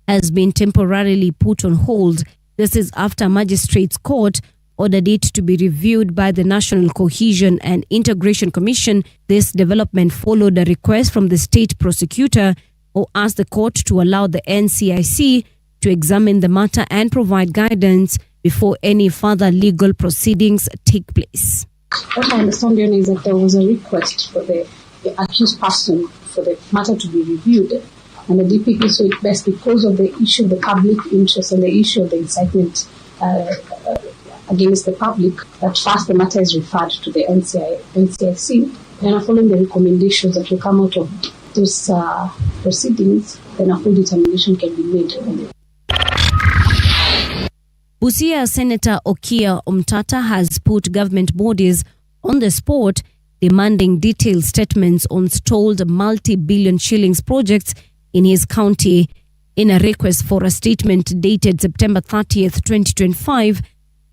has been temporarily put on hold. This is after Magistrates Court ordered it to be reviewed by the National Cohesion and Integration Commission. This development followed a request from the state prosecutor, who asked the court to allow the NCIC to examine the matter and provide guidance before any further legal proceedings take place. What I understand is that there was a request for the accused person for the matter to be reviewed, and the DPP saw it best because of the issue of the public interest and the issue of the incitement against the public, that first the matter is referred to the NCIC, and following the recommendations that will come out of those proceedings, then a full determination can be made. Busia Senator Okia Omtata has put government bodies on the spot, demanding detailed statements on stalled multi-billion shillings projects in his county. In a request for a statement dated September 30th, 2025,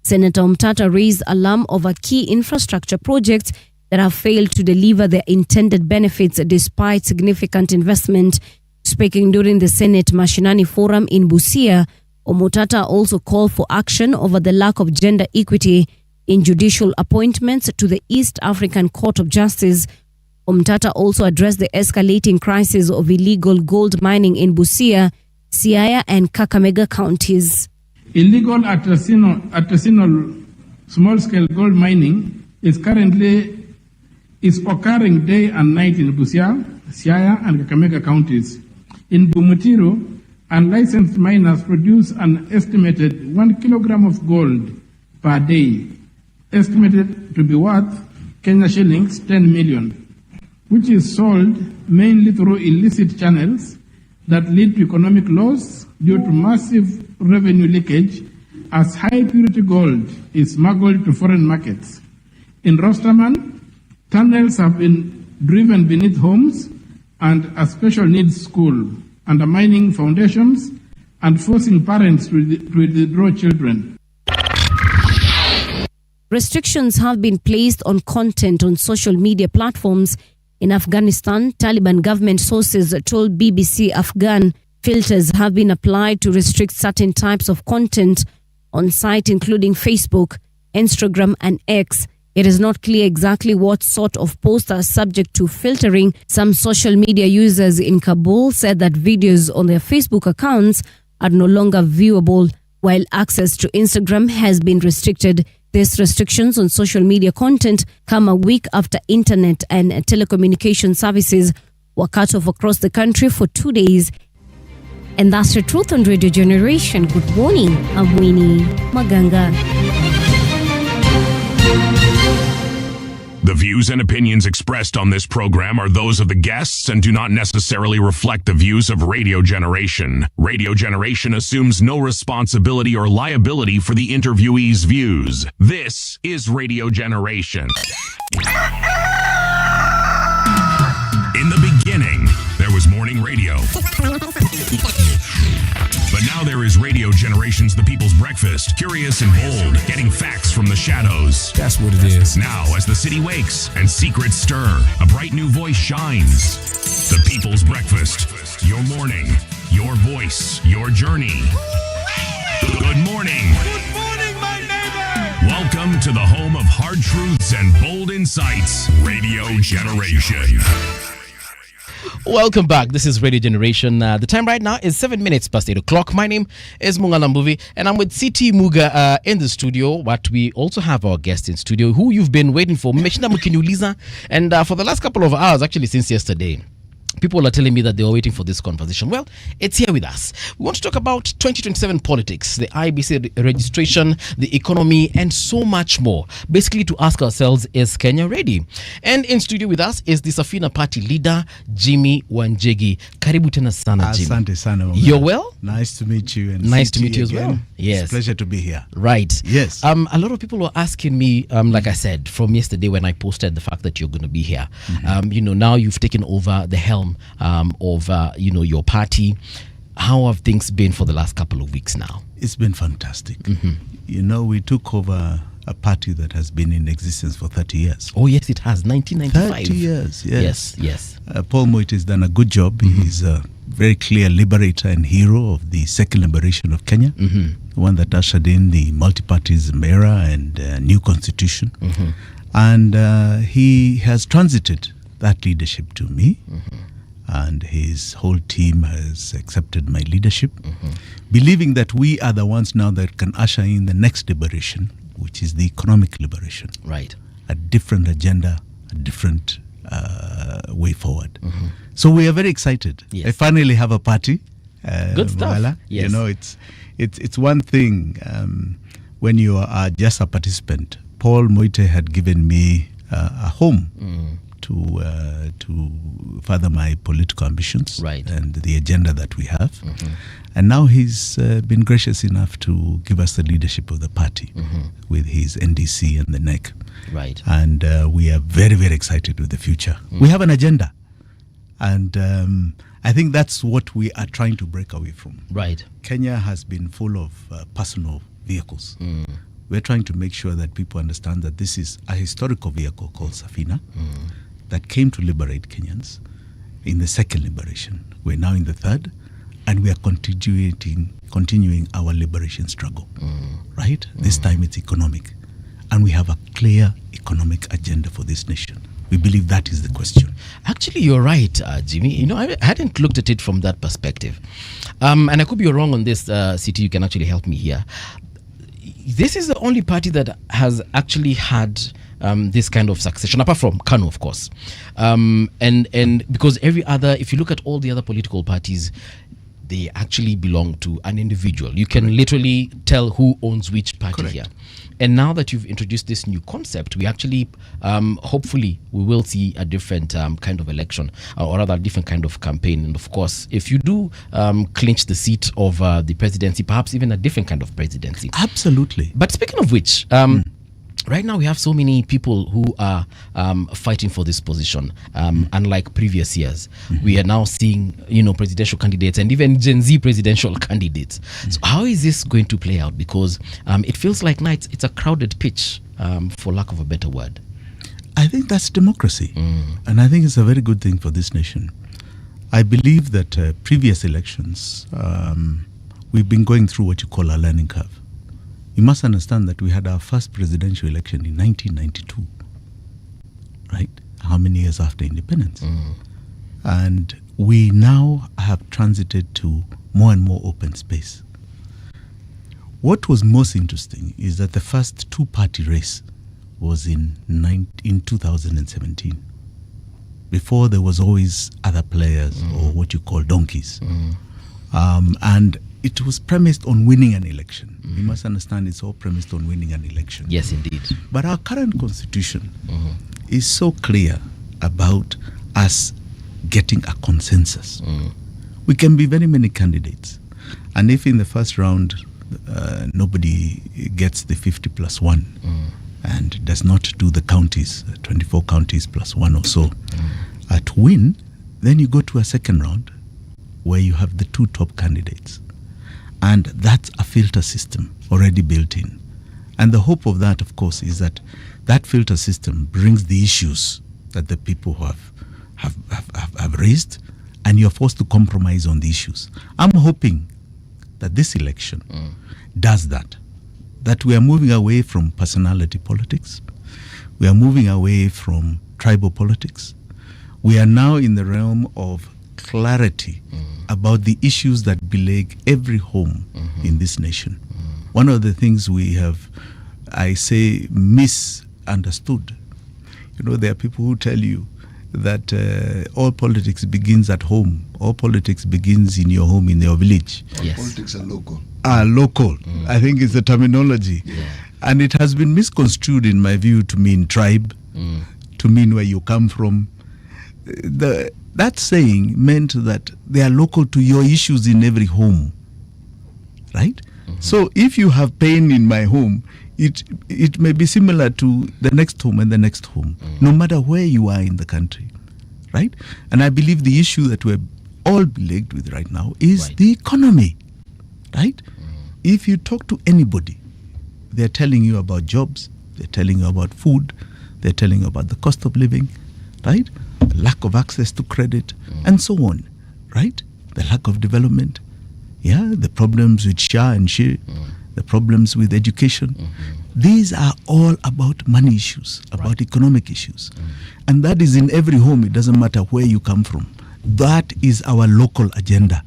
Senator Omtata raised alarm over key infrastructure projects that have failed to deliver their intended benefits despite significant investment. Speaking during the Senate Mashinani Forum in Busia, Omtata also called for action over the lack of gender equity in judicial appointments to the East African Court of Justice. Omtata also addressed the escalating crisis of illegal gold mining in Busia, Siaya and Kakamega counties. Illegal artisanal small-scale gold mining is occurring day and night in Busia, Siaya and Kakamega counties. In Bumutiro, unlicensed miners produce an estimated 1 kilogram of gold per day, estimated to be worth Kenya shillings 10 million, which is sold mainly through illicit channels that lead to economic loss due to massive revenue leakage as high purity gold is smuggled to foreign markets. In Rosterman, tunnels have been driven beneath homes and a special needs school, undermining foundations and forcing parents to withdraw children. Restrictions have been placed on content on social media platforms in Afghanistan. Taliban government sources told BBC Afghan filters have been applied to restrict certain types of content on site, including Facebook, Instagram, and X. It is not clear exactly what sort of posts are subject to filtering. Some social media users in Kabul said that videos on their Facebook accounts are no longer viewable, while access to Instagram has been restricted. These restrictions on social media content come a week after internet and telecommunication services were cut off across the country for 2 days. And that's the truth on Radio Generation. Good morning. I'm Winnie Maganga. The views and opinions expressed on this program are those of the guests and do not necessarily reflect the views of Radio Generation. Radio Generation assumes no responsibility or liability for the interviewee's views. This is Radio Generation. In the beginning, there was morning radio. But now there is Radio Generation's The People's Breakfast, curious and bold, getting facts from the shadows. That's what it is. Now, as the city wakes and secrets stir, a bright new voice shines. The People's Breakfast, your morning, your voice, your journey. Good morning. Good morning, my neighbor. Welcome to the home of hard truths and bold insights, Radio Generation. Welcome back. This is Radio Generation. The time right now is 7 minutes past 8 o'clock. My name is Mung'ala Mbuvi, and I'm with CT Muga in the studio. But we also have our guest in studio who you've been waiting for, Mmeshinda Mkinyuliza. And for the last couple of hours, actually since yesterday, people are telling me that they were waiting for this conversation. Well, it's here with us. We want to talk about 2027 politics, the IBC registration, the economy, and so much more. Basically, to ask ourselves, is Kenya ready? And in studio with us is the Safina party leader, Jimi Wanjigi. Karibu tena sana, Jimi. Asante sana. You're well? Nice to meet you. And nice to meet you as well. Yes. It's a pleasure to be here. Right. Yes. A lot of people were asking me, like I said, from yesterday when I posted the fact that you're going to be here. Mm-hmm. Now you've taken over the helm of your party. How have things been for the last couple of weeks now? It's been fantastic. We took over a party that has been in existence for 30 years. Oh yes, it has. 1995. 30 years, yes. Yes. Paul Moit has done a good job. He's a very clear liberator and hero of the second liberation of Kenya, the one that ushered in the multi-partyism era and new constitution. And he has transited that leadership to me, and his whole team has accepted my leadership, believing that we are the ones now that can usher in the next liberation, which is the economic liberation. Right. A different agenda, a different way forward. So we are very excited. Yes. I finally have a party. Good stuff. Mung'ala. Yes. It's one thing when you are just a participant. Paul Moite had given me a home to further my political ambitions, right, and the agenda that we have. And now he's been gracious enough to give us the leadership of the party with his NDC and the NEC. Right. And we are very, very excited with the future. We have an agenda. And I think that's what we are trying to break away from. Right. Kenya has been full of personal vehicles. We're trying to make sure that people understand that this is a historical vehicle called Safina that came to liberate Kenyans in the second liberation. We're now in the third, and we are continuing our liberation struggle. Right? This time it's economic. And we have a clear economic agenda for this nation. We believe that is the question. Actually, you're right, Jimmy. You know, I hadn't looked at it from that perspective. And I could be wrong on this, CT. You can actually help me here. This is the only party that has actually had this kind of succession, apart from KANU, of course. And because every other, if you look at all the other political parties, they actually belong to an individual. You can literally tell who owns which party here. And now that you've introduced this new concept, we actually, hopefully, we will see a different kind of election, or rather a different kind of campaign. And of course, if you do clinch the seat of the presidency, perhaps even a different kind of presidency. Absolutely. But speaking of which, right now we have so many people who are fighting for this position. Unlike previous years, we are now seeing, presidential candidates and even Gen Z presidential candidates. So how is this going to play out? Because it feels like now it's a crowded pitch, for lack of a better word. I think that's democracy. And I think it's a very good thing for this nation. I believe that previous elections, we've been going through what you call a learning curve. You must understand that we had our first presidential election in 1992, right? How many years after independence? And we now have transited to more and more open space. What was most interesting is that the first two-party race was in 2017. Before, there was always other players or what you call donkeys. And it was premised on winning an election. You must understand it's all premised on winning an election. Yes, indeed. But our current constitution is so clear about us getting a consensus. We can be very many candidates. And if in the first round nobody gets the 50+1 and does not do the counties, 24 counties plus one or so, to win, then you go to a second round where you have the two top candidates. And that's a filter system already built in. And the hope of that, of course, is that that filter system brings the issues that the people have raised, and you're forced to compromise on the issues. I'm hoping that this election does that we are moving away from personality politics. We are moving away from tribal politics. We are now in the realm of clarity about the issues that belag every home in this nation. One of the things we have, I say, misunderstood. There are people who tell you that all politics begins at home. All politics begins in your home, in your village. Yes. Politics are local. Local. I think it's the terminology. Yeah. And it has been misconstrued, in my view, to mean tribe, to mean where you come from. That saying meant that they are local to your issues in every home, right? So if you have pain in my home, it may be similar to the next home and the next home, no matter where you are in the country, right? And I believe the issue that we're all plagued with right now is the economy, right? If you talk to anybody, they're telling you about jobs, they're telling you about food, they're telling you about the cost of living, right? The lack of access to credit, and so on, right? The lack of development, the problems with SHA and SHE, the problems with education. These are all about money issues, about economic issues. And that is in every home. It doesn't matter where you come from. That is our local agenda.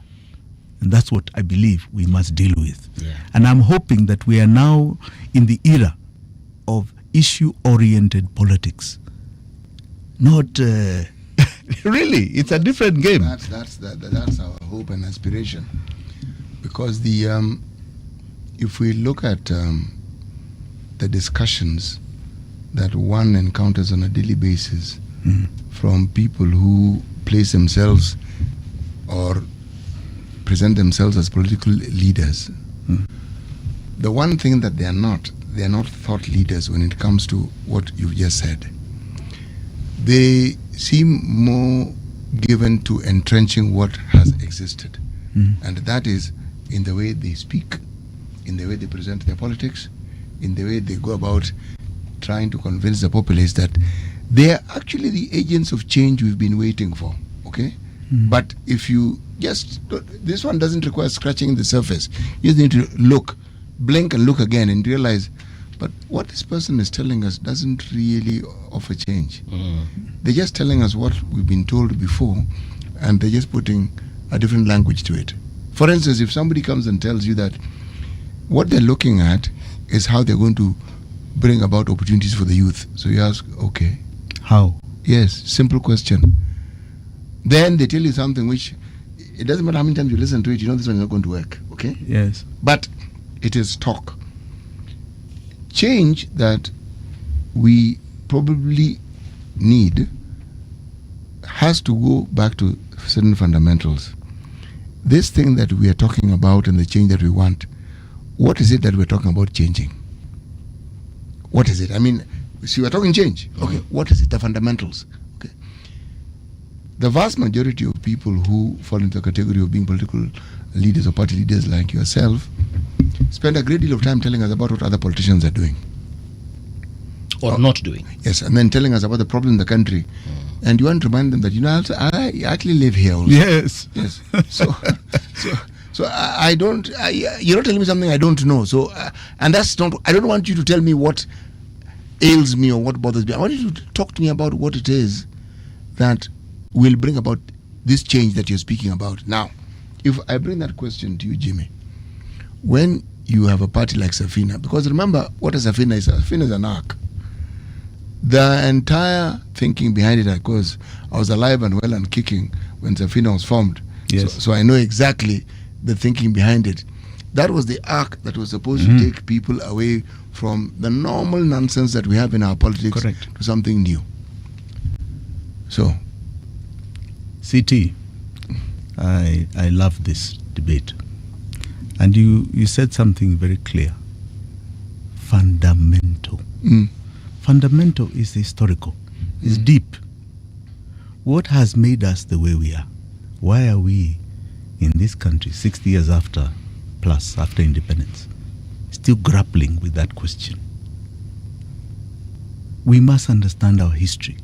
And that's what I believe we must deal with. And I'm hoping that we are now in the era of issue-oriented politics. Not really, it's a different game. That's our hope and aspiration, because if we look at the discussions that one encounters on a daily basis from people who place themselves or present themselves as political leaders, the one thing that they are not thought leaders when it comes to what you've just said. They seem more given to entrenching what has existed. And that is in the way they speak, in the way they present their politics, in the way they go about trying to convince the populace that they are actually the agents of change we've been waiting for. Okay? But if you just, this one doesn't require scratching the surface. You just need to look, blink and look again and realize, but what this person is telling us doesn't really offer change. They're just telling us what we've been told before, and they're just putting a different language to it. For instance, if somebody comes and tells you that what they're looking at is how they're going to bring about opportunities for the youth. So you ask, okay. How? Yes, simple question. Then they tell you something which, it doesn't matter how many times you listen to it, you know this one is not going to work, okay? Yes. But it is talk. Change that we probably need has to go back to certain fundamentals. This thing that we are talking about and the change that we want, what is it that we're talking about changing? What is it? I mean, see, we're talking change. Okay, what is it? The fundamentals. Okay. The vast majority of people who fall into the category of being political leaders or party leaders like yourself spend a great deal of time telling us about what other politicians are doing. Or not doing. Yes, and then telling us about the problem in the country. And you want to remind them that, you know, I actually live here also. Yes. Yes. So I don't, you're not telling me something I don't know. So, and that's not, I don't want you to tell me what ails me or what bothers me. I want you to talk to me about what it is that will bring about this change that you're speaking about. Now, if I bring that question to you, Jimmy, when you have a party like Safina, because remember what a Safina is. Safina is an ark. The entire thinking behind it, of course, I was alive and well and kicking when Safina was formed. Yes. So I know exactly the thinking behind it. That was the arc that was supposed to take people away from the normal nonsense that we have in our politics. Correct. To something new. So, CT, I love this debate. And you said something very clear. Fundamental. Fundamental is historical. It's deep. What has made us the way we are? Why are we in this country 60 years after independence still grappling with that question? We must understand our history.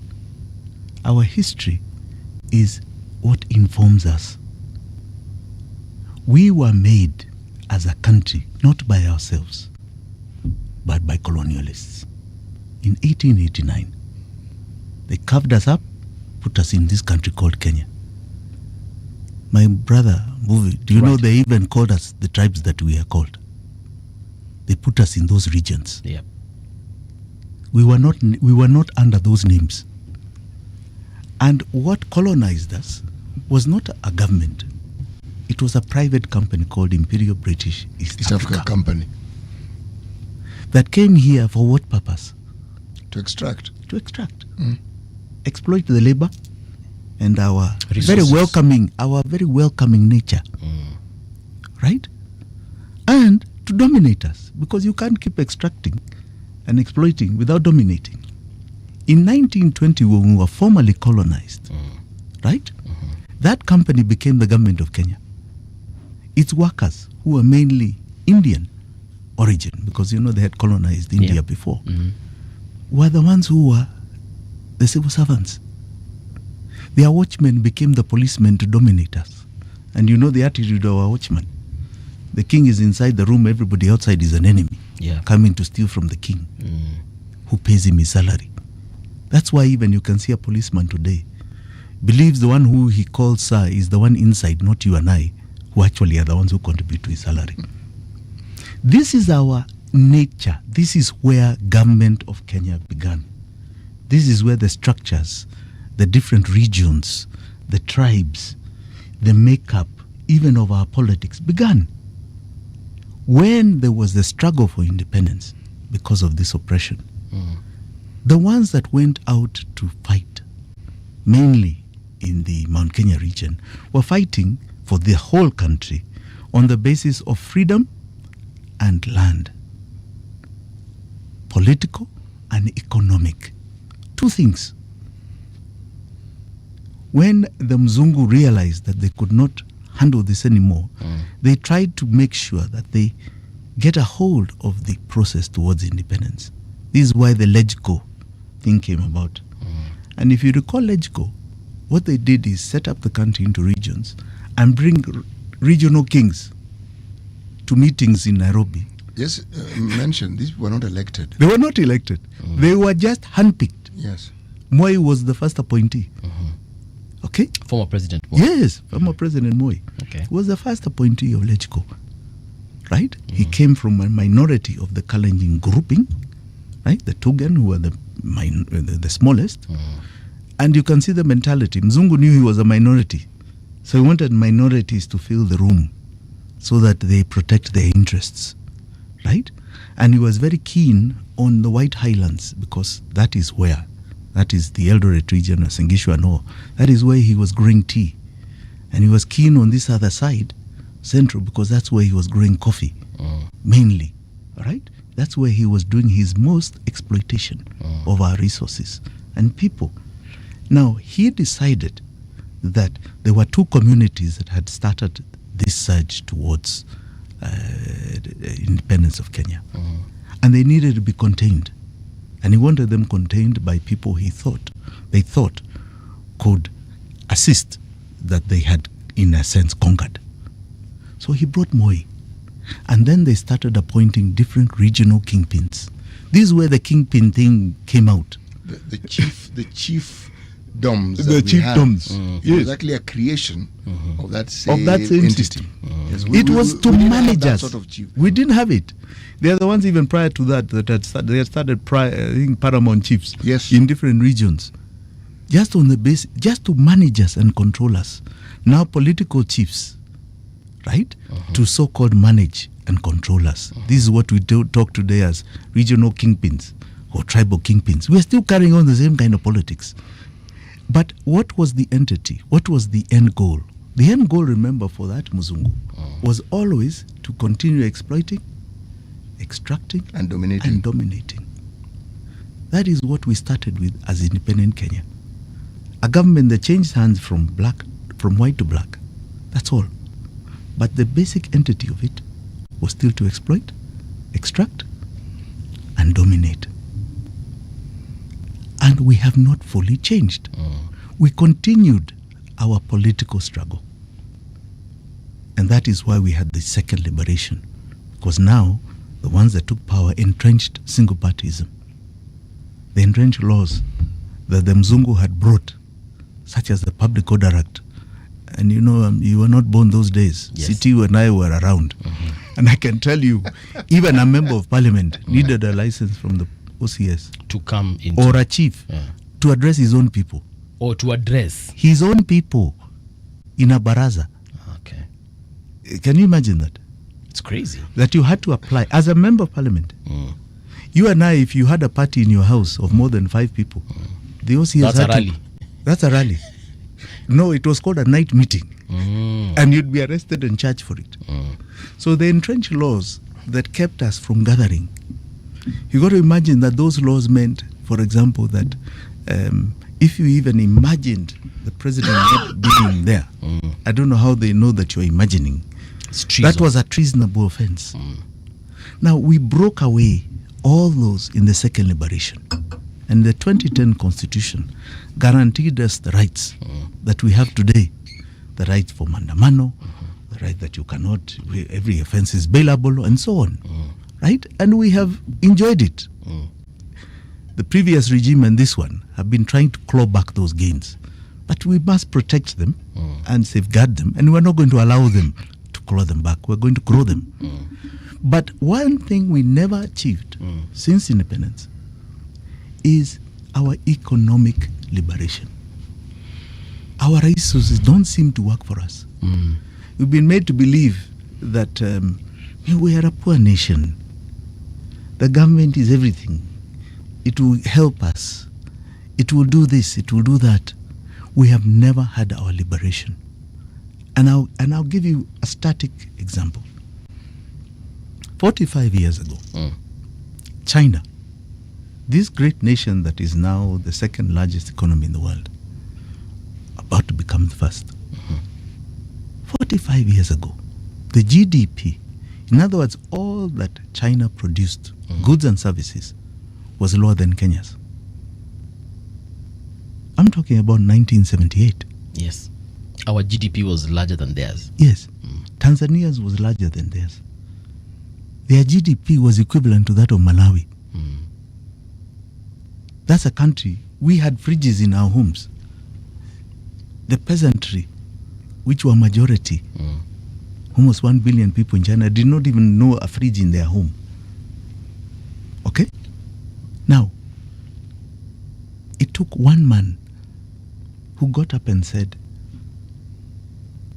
Our history is what informs us. We were made as a country not by ourselves but by colonialists. In 1889, they carved us up, put us in this country called Kenya. My brother, Mbuvi, do you know they even called us the tribes that we are called? They put us in those regions. Yeah. We were not under those names. And what colonized us was not a government. It was a private company called Imperial British East Africa Company. That came here for what purpose? To extract. Exploit the labor and our Resources. very welcoming nature. Right? And to dominate us, because you can't keep extracting and exploiting without dominating. In 1920, when we were formally colonized, right? That company became the government of Kenya. Its workers, who were mainly Indian origin, because you know they had colonized India before, were the ones who were the civil servants. Their watchmen became the policemen to dominate us. And you know the attitude of our watchmen. The king is inside the room, everybody outside is an enemy, coming to steal from the king, who pays him his salary. That's why even you can see a policeman today believes the one who he calls sir is the one inside, not you and I, who actually are the ones who contribute to his salary. This is our nature. This is where government of Kenya began. This is where the structures, the different regions, the tribes, the makeup, even of our politics began. When there was the struggle for independence because of this oppression, the ones that went out to fight, mainly in the Mount Kenya region, were fighting for the whole country on the basis of freedom and land, political and economic. Two things. When the Mzungu realized that they could not handle this anymore, they tried to make sure that they get a hold of the process towards independence. This is why the LegCo thing came about. And if you recall LegCo, what they did is set up the country into regions and bring regional kings to meetings in Nairobi. Yes, mentioned, these were not elected. They were not elected. They were just handpicked. Yes. Moi was the first appointee. Okay? Former President Moi. Yes, former President Moi. Okay. Was the first appointee of LegCo. Right? He came from a minority of the Kalenjin grouping, right? The Tugen, who were the smallest. And you can see the mentality. Mzungu knew he was a minority. So he wanted minorities to fill the room so that they protect their interests, right? And he was very keen on the White Highlands because that is where, that is the Eldoret region, or Sengishu and all. That is where he was growing tea. And he was keen on this other side, Central, because that's where he was growing coffee, mainly, all right? That's where he was doing his most exploitation of our resources and people. Now, he decided that there were two communities that had started this surge towards independence of Kenya. And they needed to be contained. And he wanted them contained by people they thought could assist that they had, in a sense, conquered. So he brought Moi. And then they started appointing different regional kingpins. This is where the kingpin thing came out. The chief doms. The chiefdoms. It was actually a creation of that same entity. Yes, It was to manage us. Sort of chief. We didn't have it. They are the ones even prior to that had started paramount chiefs in different regions, just on the base, just to manage us and control us. Now political chiefs, right, to so-called manage and control us. This is what we talk today as regional kingpins or tribal kingpins. We are still carrying on the same kind of politics. But what was the entity? What was the end goal? The end goal, remember, for that Muzungu was always to continue exploiting, extracting, and dominating. That is what we started with as independent Kenya. A government that changed hands from white to black. That's all. But the basic entity of it was still to exploit, extract, and dominate. And we have not fully changed. We continued our political struggle. And that is why we had the second liberation. Because now, the ones that took power entrenched single partyism. They entrenched laws that the Mzungu had brought, such as the Public Order Act. And you were not born those days. Yes. CTU and I were around. And I can tell you, even a member of parliament needed a license from the OCS to come in, or a chief to address his own people, or to address his own people in a baraza. Okay, can you imagine that? It's crazy that you had to apply as a member of parliament. You and I, if you had a party in your house of more than 5 people, the OCS that's a rally. That's a rally. No, it was called a night meeting, and you'd be arrested and charged for it. So they entrenched laws that kept us from gathering. You got to imagine that those laws meant, for example, that if you even imagined the president not being there, I don't know how they know that you're imagining. That was a treasonable offense. Now, we broke away all those in the second liberation. And the 2010 Constitution guaranteed us the rights that we have today. The right for mandamano, the right that you cannot, every offense is bailable, and so on. Right? And we have enjoyed it. The previous regime and this one have been trying to claw back those gains. But we must protect them and safeguard them, and we're not going to allow them to claw them back. We're going to grow them. But one thing we never achieved since independence is our economic liberation. Our resources don't seem to work for us. We've been made to believe that we are a poor nation. The government is everything. It will help us. It will do this, it will do that. We have never had our liberation. And I'll give you a static example. 45 years ago, China, this great nation that is now the second largest economy in the world, about to become the first. 45 years ago, the GDP, in other words, all that China produced, goods and services, was lower than Kenya's. I'm talking about 1978. Yes. Our GDP was larger than theirs. Yes. Tanzania's was larger than theirs. Their GDP was equivalent to that of Malawi. That's a country. We had fridges in our homes. The peasantry, which were majority, almost 1 billion people in China, did not even know a fridge in their home. Okay? Now, it took one man who got up and said,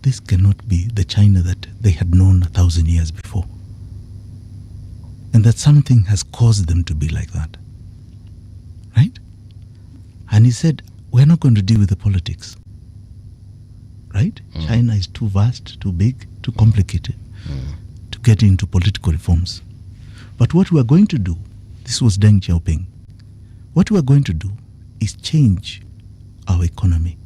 this cannot be the China that they had known 1,000 years before. And that something has caused them to be like that. Right? And he said, we're not going to deal with the politics. Right? China is too vast, too big, too complicated to get into political reforms. But what we are going to do, this was Deng Xiaoping, what we are going to do is change our economy.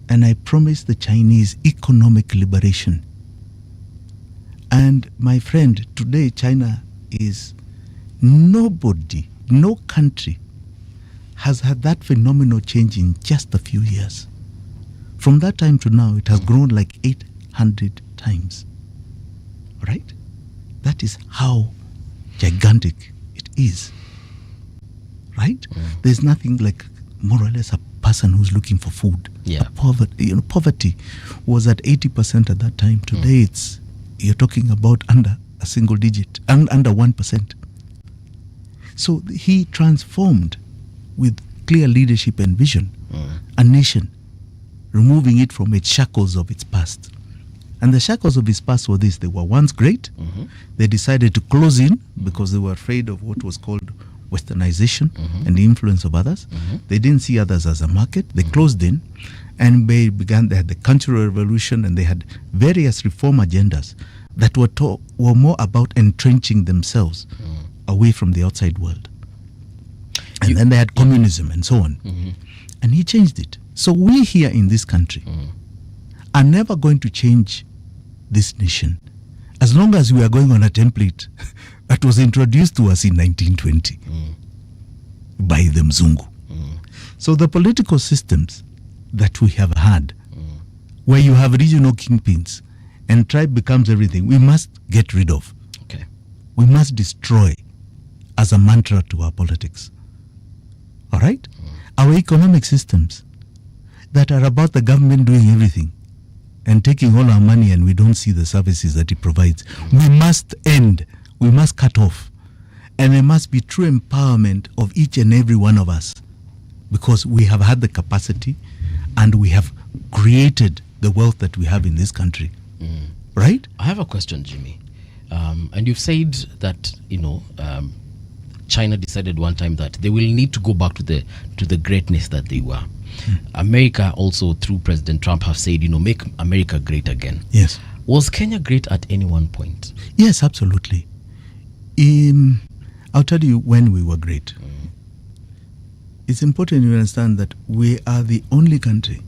And I promise the Chinese economic liberation. And my friend, today China is nobody, no country has had that phenomenal change in just a few years. From that time to now, it has grown like 800 times. Right? That is how gigantic it is. Right? There's nothing like more or less a person who's looking for food. Yeah. Poverty was at 80% at that time. Today you're talking about under a single digit, and under 1%. So he transformed with clear leadership and vision a nation, removing it from its shackles of its past. And the shackles of its past were this: they were once great. They decided to close in because they were afraid of what was called westernization and the influence of others. They didn't see others as a market. They closed in, and they had the Cultural Revolution, and they had various reform agendas that were more about entrenching themselves away from the outside world. And then they had communism and so on. And he changed it. So we here in this country are never going to change this nation as long as we are going on a template that was introduced to us in 1920 by the Mzungu. So the political systems that we have had, where you have regional kingpins and tribe becomes everything, we must get rid of. Okay. We must destroy as a mantra to our politics. All right? Our economic systems that are about the government doing everything and taking all our money, and we don't see the services that it provides. We must end. We must cut off. And there must be true empowerment of each and every one of us, because we have had the capacity and we have created the wealth that we have in this country. Right? I have a question, Jimmy. And you've said that, China decided one time that they will need to go back to the greatness that they were. America also, through President Trump, have said, make America great again. Yes. Was Kenya great at any one point? Yes, absolutely. I'll tell you when we were great. It's important you understand that we are the only country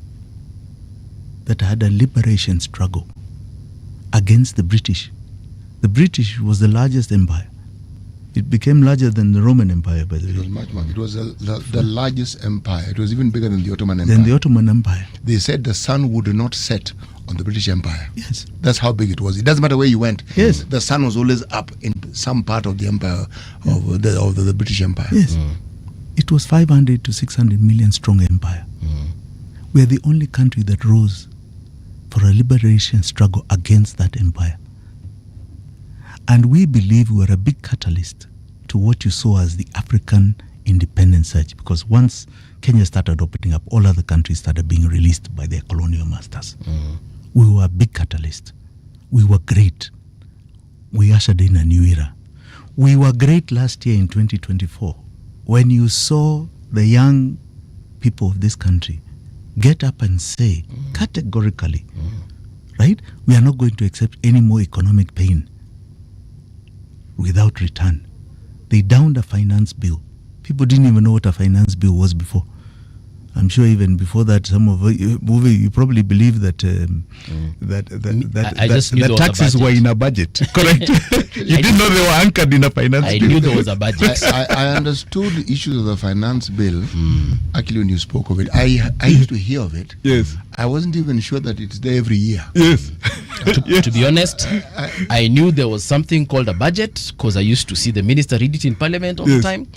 that had a liberation struggle against the British. The British was the largest empire. It became larger than the Roman Empire, by the way. It was much. It was the largest empire. It was even bigger than the Ottoman Empire. Than the Ottoman Empire. They said the sun would not set on the British Empire. Yes. That's how big it was. It doesn't matter where you went. Yes. The sun was always up in some part of the empire, of the British Empire. Yes. It was 500 to 600 million strong empire. We are the only country that rose for a liberation struggle against that empire. And we believe we were a big catalyst to what you saw as the African independence surge, because once Kenya started opening up, all other countries started being released by their colonial masters. We were a big catalyst. We were great. We ushered in a new era. We were great last year in 2024 when you saw the young people of this country get up and say categorically, right, we are not going to accept any more economic pain without return. They downed a finance bill. People didn't even know what a finance bill was before. I'm sure even before that, some of Mbuvi, you probably believe that the taxes were in a budget. Correct? You didn't know they were anchored in a finance bill. I knew there was a budget. I understood the issues of the finance bill actually when you spoke of it. I used to hear of it. Yes. I wasn't even sure that it's there every year. Yes. To be honest, I knew there was something called a budget because I used to see the minister read it in parliament all the time.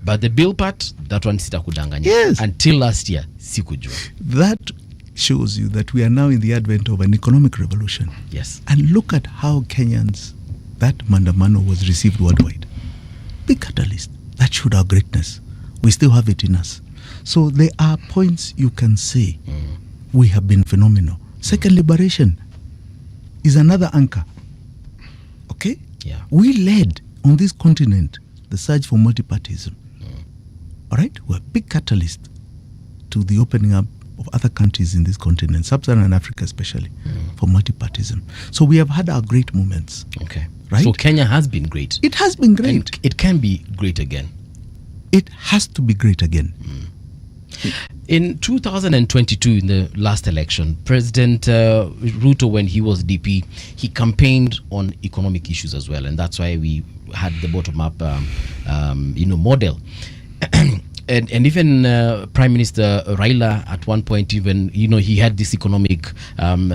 But the bill part, that one sitakudanganya. Yes. Until last year, sikujua. That shows you that we are now in the advent of an economic revolution. Yes. And look at how Kenyans, that Mandamano was received worldwide. Big catalyst. That showed our greatness. We still have it in us. So there are points you can say we have been phenomenal. Second, liberation is another anchor. Okay? Yeah. We led on this continent the surge for multipartyism. All right? We're a big catalyst to the opening up of other countries in this continent, Sub-Saharan Africa especially, for multipartyism. So we have had our great moments. Okay. Right? So Kenya has been great. It has been great. And it can be great again. It has to be great again. In 2022, in the last election, President Ruto, when he was DP, he campaigned on economic issues as well, and that's why we had the bottom-up, model. And even Prime Minister Raila at one point, even he had this economic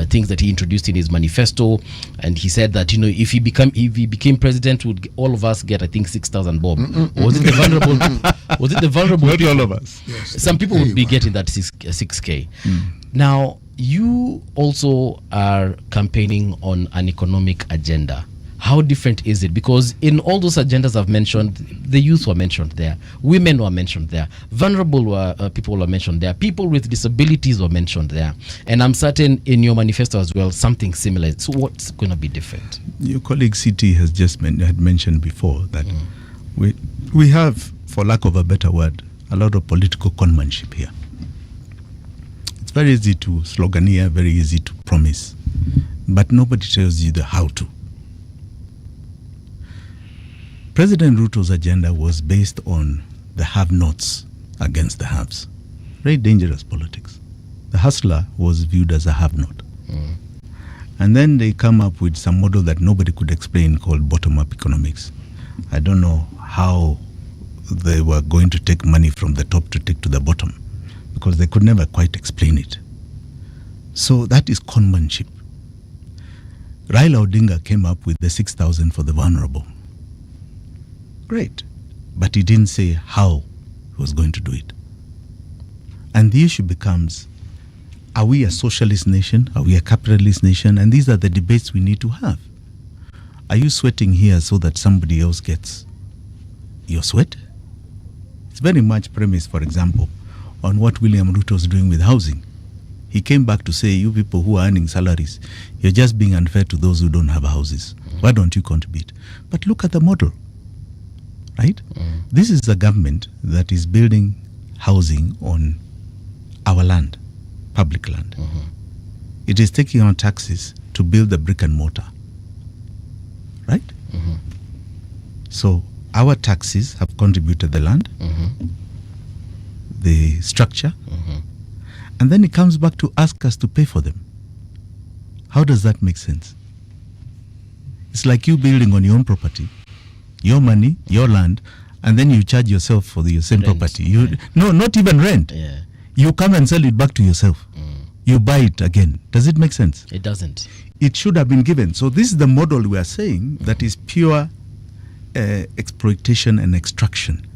things that he introduced in his manifesto, and he said that if he became president, would all of us get, I think, 6,000 bob. Was it the vulnerable? Was it the vulnerable? Not people? all of us. Yes, Some people would be getting that 6K. Now you also are campaigning on an economic agenda. How different is it? Because in all those agendas I've mentioned, the youth were mentioned there, women were mentioned there, vulnerable people were mentioned there, people with disabilities were mentioned there, and I'm certain in your manifesto as well, something similar. So what's going to be different? Your colleague CT has just had mentioned before that we have, for lack of a better word, a lot of political conmanship here. It's very easy to sloganeer, very easy to promise, but nobody tells you the how to. President Ruto's agenda was based on the have-nots against the haves. Very dangerous politics. The hustler was viewed as a have-not. And then they come up with some model that nobody could explain called bottom-up economics. I don't know how they were going to take money from the top to take to the bottom because they could never quite explain it. So that is conmanship. Raila Odinga came up with the 6,000 for the vulnerable. Great. But he didn't say how he was going to do it. And the issue becomes, are we a socialist nation? Are we a capitalist nation? And these are the debates we need to have. Are you sweating here so that somebody else gets your sweat? It's very much premised, for example, on what William Ruto is doing with housing. He came back to say, you people who are earning salaries, you're just being unfair to those who don't have houses. Why don't you contribute? But look at the model. Right? This is a government that is building housing on our land, public land. It is taking on taxes to build the brick and mortar. Right? So our taxes have contributed the land, the structure, and then it comes back to ask us to pay for them. How does that make sense? It's like you building on your own property, your money, your land, and then you charge yourself for your same Rent. property. No, not even rent. Yeah. You come and sell it back to yourself. You buy it again. Does it make sense? It doesn't. It should have been given. So this is the model we are saying that is pure exploitation and extraction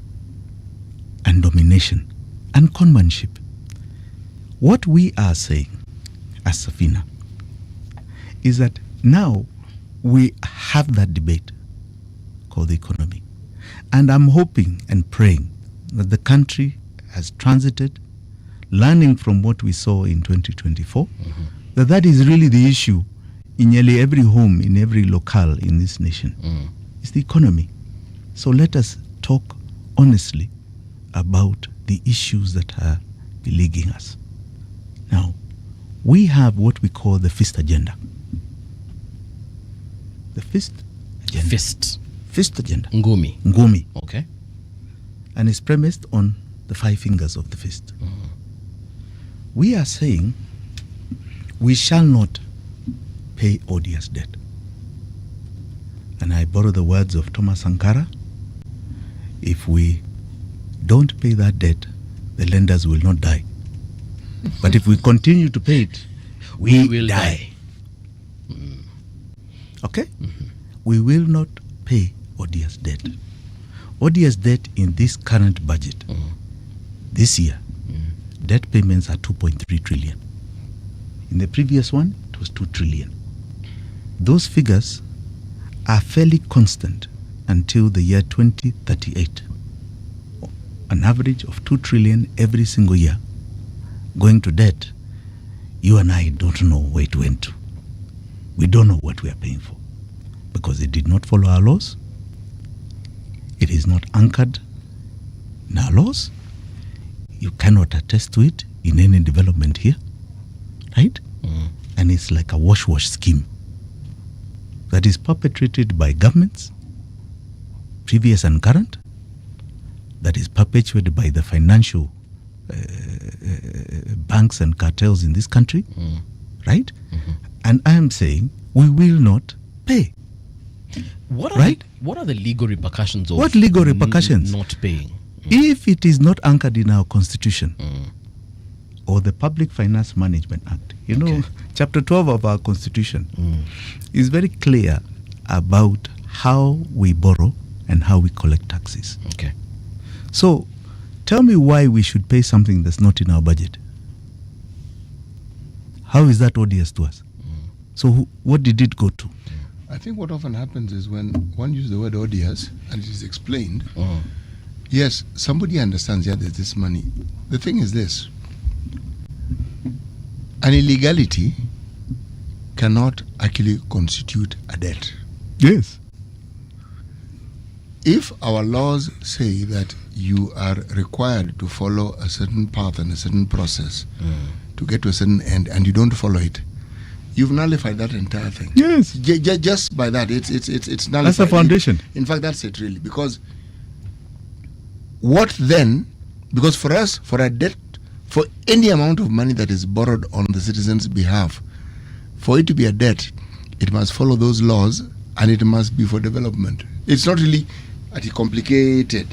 and domination and conmanship. What we are saying as Safina is that now we have that debate called the economy. And I'm hoping and praying that the country has transited, learning from what we saw in 2024, that is really the issue in nearly every home, in every locale in this nation. It's the economy. So let us talk honestly about the issues that are beleaguering us. Now, we have what we call the FIST agenda. The FIST agenda. FIST agenda. Ngumi. Ngumi. Okay. And it's premised on the 5 fingers of the fist. we are saying we shall not pay odious debt. And I borrow the words of Thomas Sankara. If we don't pay that debt, the lenders will not die. But if we continue to pay it, we will die. Okay? We will not pay odious debt. Odious debt in this current budget, this year, debt payments are 2.3 trillion. In the previous one, it was 2 trillion. Those figures are fairly constant until the year 2038. An average of 2 trillion every single year going to debt. You and I don't know where it went to. We don't know what we are paying for because it did not follow our laws. It is not anchored in our laws. You cannot attest to it in any development here, right? And it's like a wash scheme that is perpetrated by governments, previous and current, that is perpetuated by the financial banks and cartels in this country, right? And I am saying we will not pay. What are right? What are the legal repercussions of What legal repercussions? Not paying? If it is not anchored in our constitution or the Public Finance Management Act, you know, Chapter 12 of our constitution is very clear about how we borrow and how we collect taxes. Okay. So tell me why we should pay something that's not in our budget. How is that odious to us? So what did it go to? I think what often happens is when one uses the word odious and it is explained, yes, somebody understands, yeah, there's this money. The thing is this: an illegality cannot actually constitute a debt. Yes. If our laws say that you are required to follow a certain path and a certain process to get to a certain end, and you don't follow it, you've nullified that entire thing. Yes. Just by that, it's nullified. That's the foundation. In fact, that's it really. Because what then? Because for us, for a debt, for any amount of money that is borrowed on the citizens' behalf, for it to be a debt, it must follow those laws and it must be for development. It's not really complicated.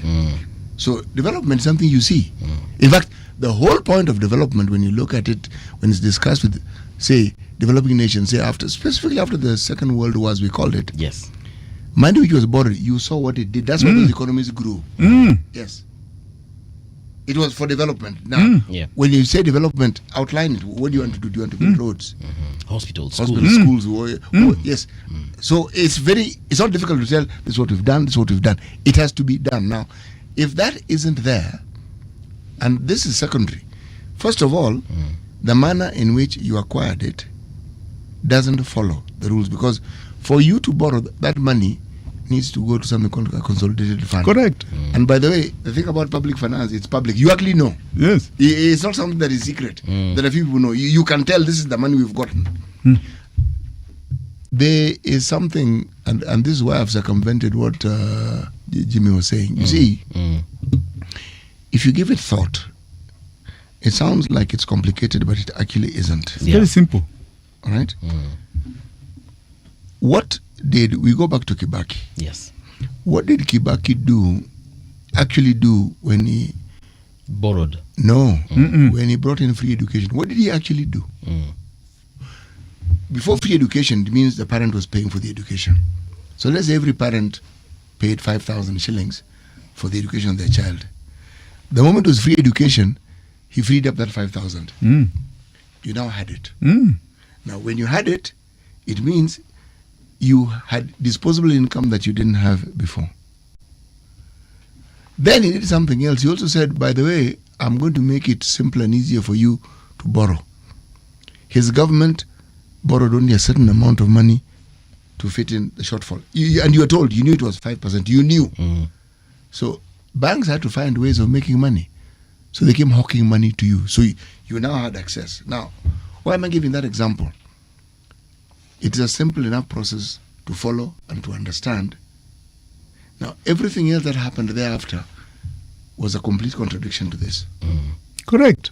So development is something you see. In fact, the whole point of development, when you look at it, when it's discussed with, say, developing nations, say specifically after the Second World War, as we called it. Yes. Money which was borrowed, you saw what it did. That's why those economies grew. Yes. It was for development. Now, when you say development, outline it. What do you want to do? Do you want to build roads? Hospitals, schools. Yes. So it's not difficult to tell this is what we've done, this is what we've done. It has to be done. Now, if that isn't there, and this is secondary, first of all, the manner in which you acquired it doesn't follow the rules, because for you to borrow that money needs to go to something called a consolidated fund. Correct. And by the way, the thing about public finance, it's public. You actually know. Yes. It's not something that is secret. That a few people know. You can tell this is the money we've gotten. There is something, and this is why I've circumvented what Jimmy was saying. You see, if you give it thought, it sounds like it's complicated, but it actually isn't. It's very simple. All right? What did we go back to Kibaki? Yes. What did Kibaki actually do when he borrowed? No. When he brought in free education, what did he actually do? Before free education, it means the parent was paying for the education. So let's say every parent paid 5,000 shillings for the education of their child. The moment it was free education, he freed up that 5,000. You now had it. Now, when you had it, it means you had disposable income that you didn't have before. Then he did something else. He also said, by the way, I'm going to make it simpler and easier for you to borrow. His government borrowed only a certain amount of money to fit in the shortfall. And you were told, you knew it was 5%. You knew. So banks had to find ways of making money. So they came hawking money to you. So you now had access. Now, why am I giving that example? It is a simple enough process to follow and to understand. Now, everything else that happened thereafter was a complete contradiction to this. Correct.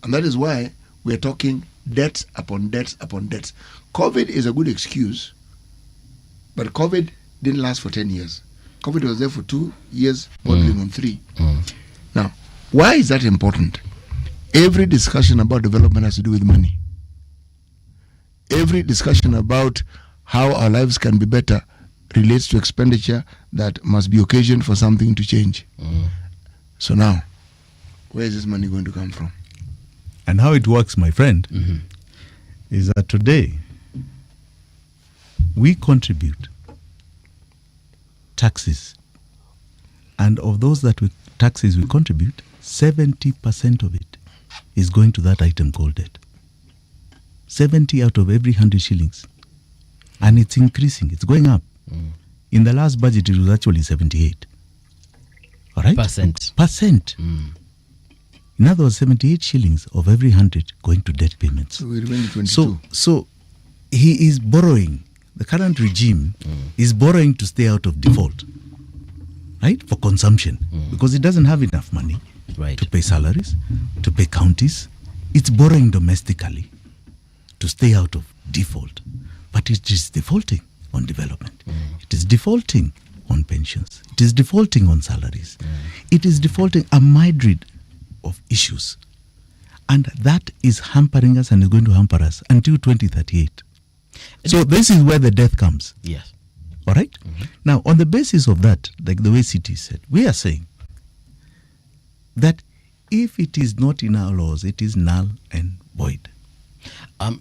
And that is why we're talking debts upon debts upon debts. COVID is a good excuse, but COVID didn't last for 10 years. COVID was there for 2 years, bordering on 3. Now, why is that important? Every discussion about development has to do with money. Every discussion about how our lives can be better relates to expenditure that must be occasioned for something to change. So now, where is this money going to come from? And how it works, my friend, is that today we contribute taxes, and of those taxes we contribute, 70% of it is going to that item called debt. 70 out of every 100 shillings, and it's increasing. It's going up. In the last budget, it was actually 78. All right, percent. In other words, 78 shillings of every 100 going to debt payments. So we remain 22. So he is borrowing. The current regime is borrowing to stay out of default, right? For consumption, because it doesn't have enough money to pay salaries, to pay counties. It's borrowing domestically to stay out of default. But it is defaulting on development. It is defaulting on pensions. It is defaulting on salaries. It is defaulting a myriad of issues. And that is hampering us and is going to hamper us until 2038. So this is where the death comes. Yes. All right? Now, on the basis of that, like the way CT said, we are saying that if it is not in our laws, it is null and void.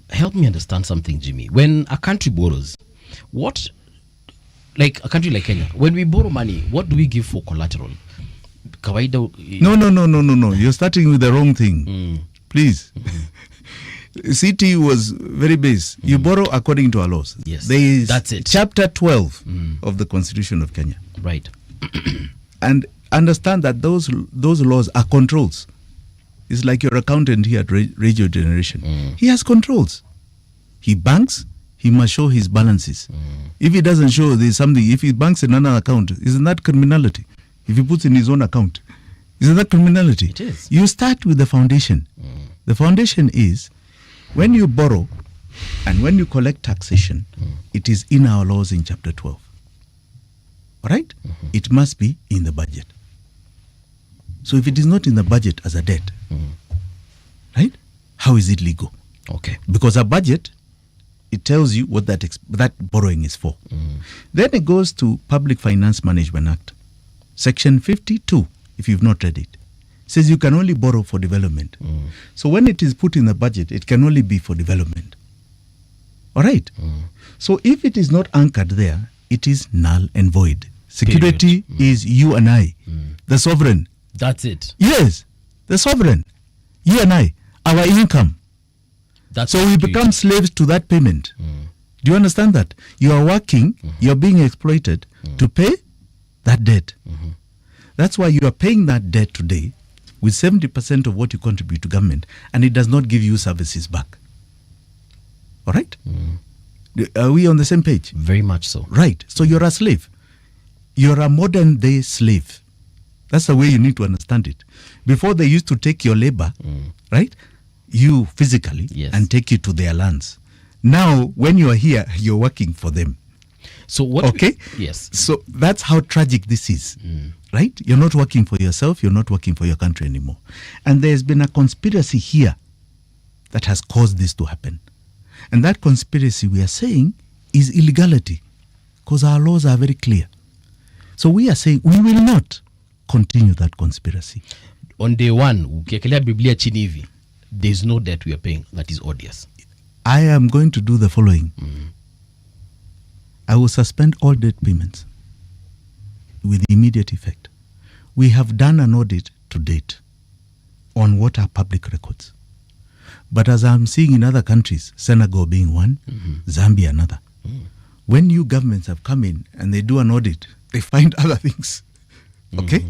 Help me understand something, Jimmy. When a country borrows, what, like a country like Kenya, when we borrow money, what do we give for collateral? Kawaida. No. You're starting with the wrong thing. Please. CT was very base. You borrow according to our laws. Yes. There is That's it. Chapter 12 of the Constitution of Kenya. Right. And understand that those laws are controls. It's like your accountant here at Radio Generation. He has controls. He banks, he must show his balances. If he doesn't show there's something, if he banks in another account, isn't that criminality? If he puts in his own account, isn't that criminality? It is. You start with the foundation. The foundation is when you borrow and when you collect taxation, it is in our laws in chapter 12. All right? It must be in the budget. So if it is not in the budget as a debt, right? How is it legal? Okay. Because a budget, it tells you what that borrowing is for. Then it goes to Public Finance Management Act. Section 52, if you've not read it, says you can only borrow for development. So when it is put in the budget, it can only be for development. All right? So if it is not anchored there, it is null and void. Security is you and I, the sovereign. That's it. Yes, the sovereign, you and I, our income. So we become slaves to that payment. Do you understand that? You are working, you're being exploited to pay that debt. That's why you are paying that debt today with 70% of what you contribute to government, and it does not give you services back. All right? Are we on the same page? Very much so. Right. So you're a slave. You're a modern day slave. That's the way you need to understand it. Before they used to take your labor, right? You physically, and take you to their lands. Now, when you are here, you're working for them. So what? Okay? Yes. So that's how tragic this is, right? You're not working for yourself. You're not working for your country anymore. And there's been a conspiracy here that has caused this to happen. And that conspiracy, we are saying, is illegality, because our laws are very clear. So we are saying we will not continue that conspiracy. On day one, ukiekelea Biblia chini hivi, there's no debt we are paying that is odious. I am going to do the following. I will suspend all debt payments with immediate effect. We have done an audit to date on what are public records. But as I'm seeing in other countries, Senegal being one, Zambia another, when new governments have come in and they do an audit, they find other things. Okay?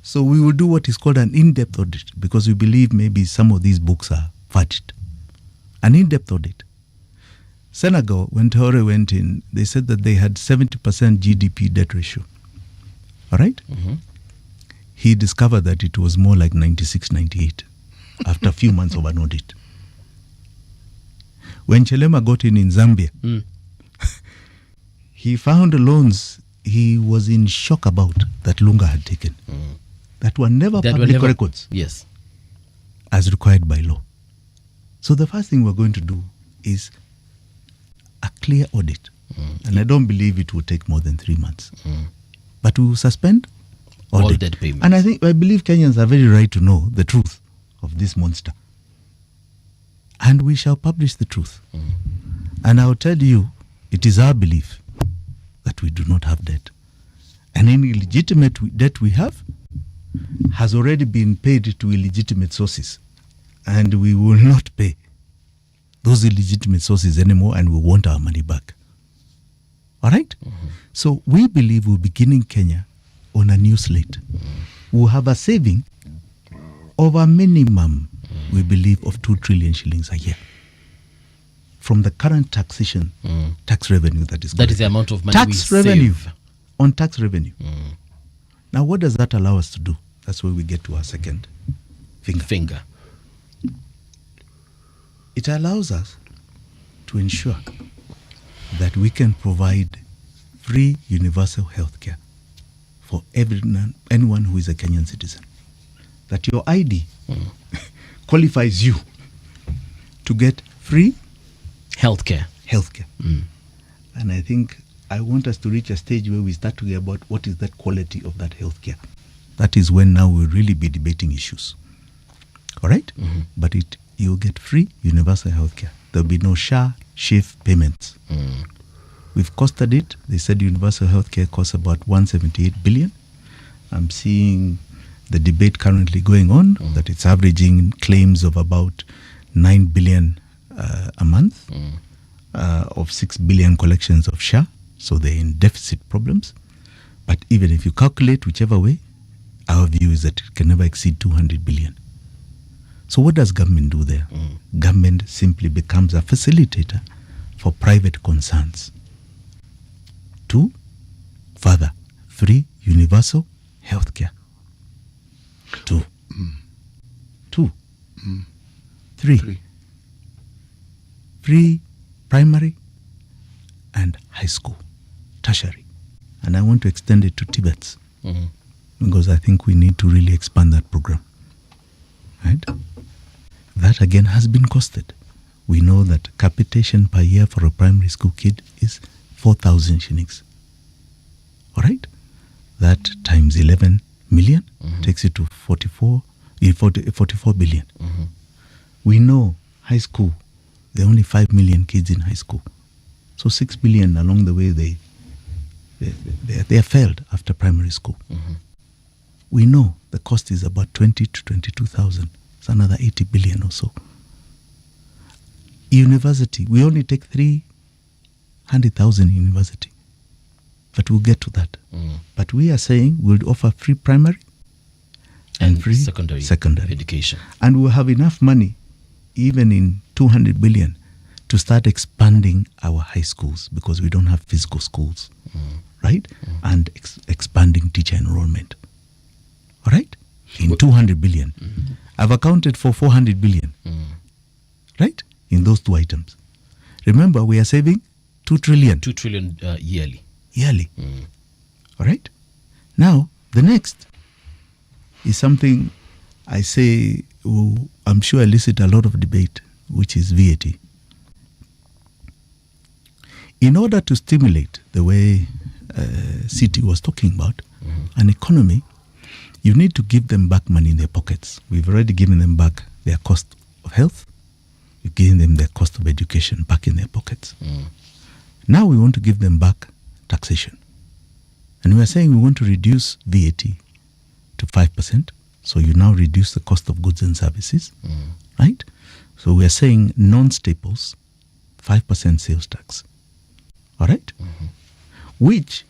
So we will do what is called an in-depth audit, because we believe maybe some of these books are fudged. An in-depth audit. Senegal, when Traore went in, they said that they had 70% GDP debt ratio. All right? He discovered that it was more like 96, 98. after a few months of an audit. When Chelema got in Zambia, he found loans he was in shock about that Lunga had taken, that were never public records, yes, as required by law. So the first thing we're going to do is a clear audit. And I don't believe it will take more than 3 months. But we will suspend all audit. debt payments. And I believe Kenyans are very right to know the truth of this monster. And we shall publish the truth. And I'll tell you, it is our belief that we do not have debt. And any legitimate debt we have has already been paid to illegitimate sources. And we will not pay those illegitimate sources anymore, and we want our money back. All right? So we believe we're beginning Kenya on a new slate. We'll have a saving of a minimum, we believe, of 2 trillion shillings a year from the current taxation, tax revenue that is That is the amount of money tax we revenue save. on tax revenue. Now, what does that allow us to do? That's where we get to our second finger. It allows us to ensure that we can provide free universal health care for anyone who is a Kenyan citizen. That your ID qualifies you to get free health care. And I think I want us to reach a stage where we start talking about what is that quality of that health care. That is when now we'll really be debating issues. All right? But you'll get free universal health care. There'll be no SHA, SHIF payments. We've costed it. They said universal health care costs about 178 billion. I'm seeing the debate currently going on that it's averaging claims of about 9 billion a month, of 6 billion collections of SHA. So they're in deficit problems. But even if you calculate whichever way, our view is that it can never exceed 200 billion. So what does government do there? Government simply becomes a facilitator for private concerns to further free universal health care. Two. Three. Free primary and high school, tertiary. And I want to extend it to Tibets because I think we need to really expand that program. Right? That again has been costed. We know that capitation per year for a primary school kid is 4,000 shillings. All right? That times 11 million takes it to 44 billion. We know high school, there are only 5 million kids in high school. So 6 billion along the way, they are failed after primary school. We know the cost is about 20 to 22,000. It's another 80 billion or so. University, we only take 300,000 university. But we'll get to that. But we are saying we'll offer free primary and free secondary education. And we'll have enough money, even in 200 billion, to start expanding our high schools because we don't have physical schools, right? And expanding teacher enrollment. All right? In 200 billion. I've accounted for 400 billion, right? In those two items. Remember, we are saving 2 trillion. 2 trillion yearly. All right? Now, the next is something I say, I'm sure elicit a lot of debate, which is VAT. In order to stimulate the way Citi was talking about an economy, you need to give them back money in their pockets. We've already given them back their cost of health. We've given them their cost of education back in their pockets. Now we want to give them back taxation. And we are saying we want to reduce VAT to 5%. So you now reduce the cost of goods and services, right? So we are saying non-staples, 5% sales tax. All right? Which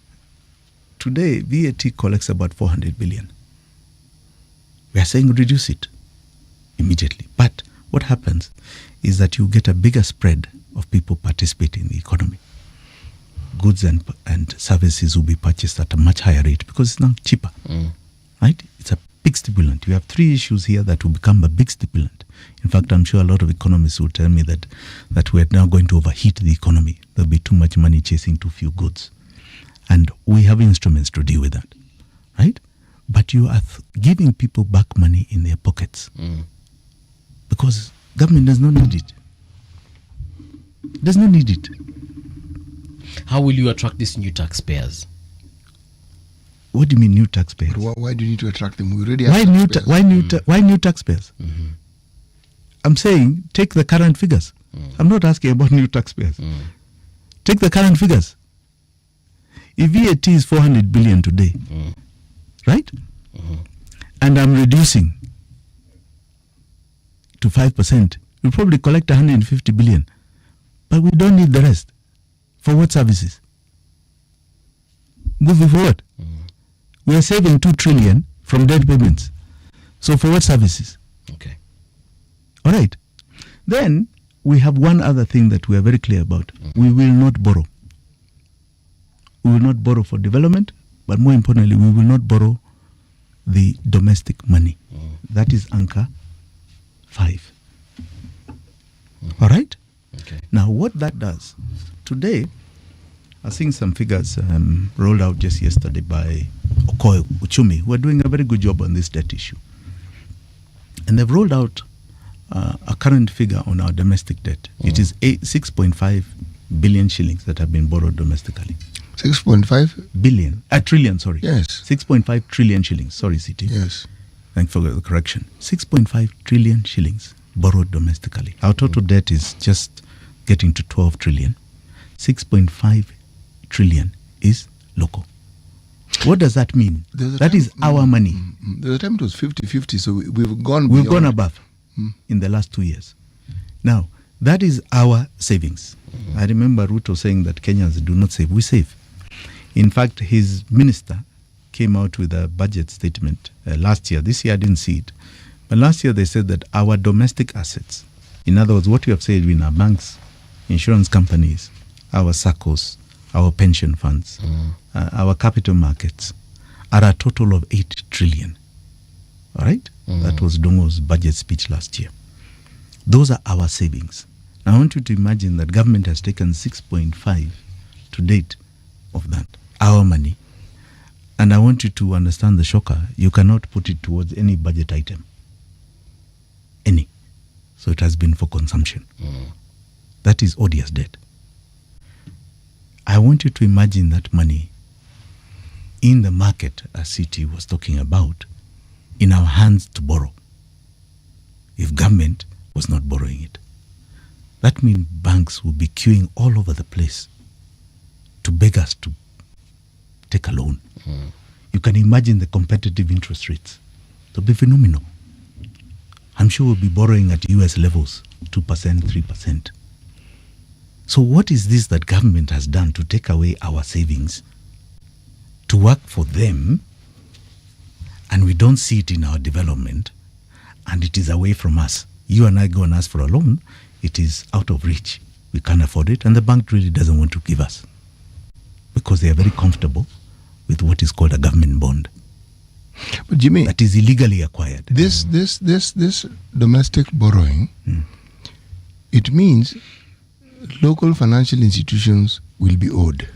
today VAT collects about 400 billion. We are saying reduce it immediately. But what happens is that you get a bigger spread of people participating in the economy. Goods and services will be purchased at a much higher rate because it's now cheaper. Right? It's a big stipulant. You have three issues here that will become a big stipulant. In fact, I'm sure a lot of economists will tell me that we're now going to overheat the economy. There'll be too much money chasing too few goods. And we have instruments to deal with that, right? But you are giving people back money in their pockets because government does not need it. Does not need it. How will you attract these new taxpayers? What do you mean new taxpayers? Why do you need to attract them? We already have why new taxpayers? I'm saying take the current figures. I'm not asking about new taxpayers. Take the current figures. If VAT is 400 billion today, right? And I'm reducing to 5%, we'll probably collect 150 billion. But we don't need the rest. For what services? Moving forward. We are saving 2 trillion from debt payments. So for what services? Okay. All right. Then we have one other thing that we are very clear about. We will not borrow. We will not borrow for development, but more importantly, we will not borrow the domestic money. That is Anchor 5. All right? Okay. Now, what that does, today, I think some figures rolled out just yesterday by Okoye Uchumi, who are doing a very good job on this debt issue. And they've rolled out a current figure on our domestic debt. It is 6.5 billion shillings that have been borrowed domestically. 6.5 billion, trillion, sorry. Yes. 6.5 trillion shillings. Sorry, CT. Yes. Thanks for the correction. 6.5 trillion shillings borrowed domestically. Our total debt is just getting to 12 trillion. 6.5 trillion is local. What does that mean? That is our money. The time it was 50-50, so we've gone We've gone above in the last 2 years. Now, that is our savings. I remember Ruto saying that Kenyans do not save. We save. In fact, his minister came out with a budget statement last year. This year I didn't see it. But last year they said that our domestic assets, in other words, what you have said in our banks, insurance companies, our SACCOs, our pension funds, our capital markets, are a total of 8 trillion. All right? That was Dongo's budget speech last year. Those are our savings. Now I want you to imagine that government has taken 6.5 to date of that, our money. And I want you to understand the shocker. You cannot put it towards any budget item. Any. So it has been for consumption. That is odious debt. I want you to imagine that money in the market, as CT was talking about, in our hands to borrow, if government was not borrowing it. That means banks will be queuing all over the place to beg us to take a loan. You can imagine the competitive interest rates. They'll be phenomenal. I'm sure we'll be borrowing at US levels, 2%, 3%. So what is this that government has done to take away our savings, to work for them, and we don't see it in our development, and it is away from us? You and I go and ask for a loan, it is out of reach. We can't afford it, and the bank really doesn't want to give us because they are very comfortable with what is called a government bond. But Jimmy, that is illegally acquired. This domestic borrowing, it means local financial institutions will be owed.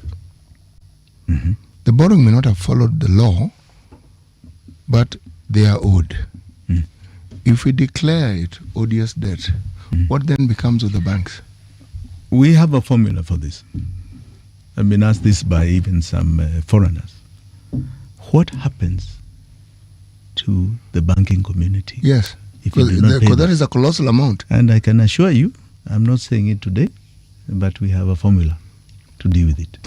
The borrowing may not have followed the law, but they are owed. If we declare it odious debt, what then becomes of the banks? We have a formula for this. I've been asked this by even some foreigners. What happens to the banking community? Yes, if you do not pay that is a colossal amount. And I can assure you, I'm not saying it today, but we have a formula to deal with it.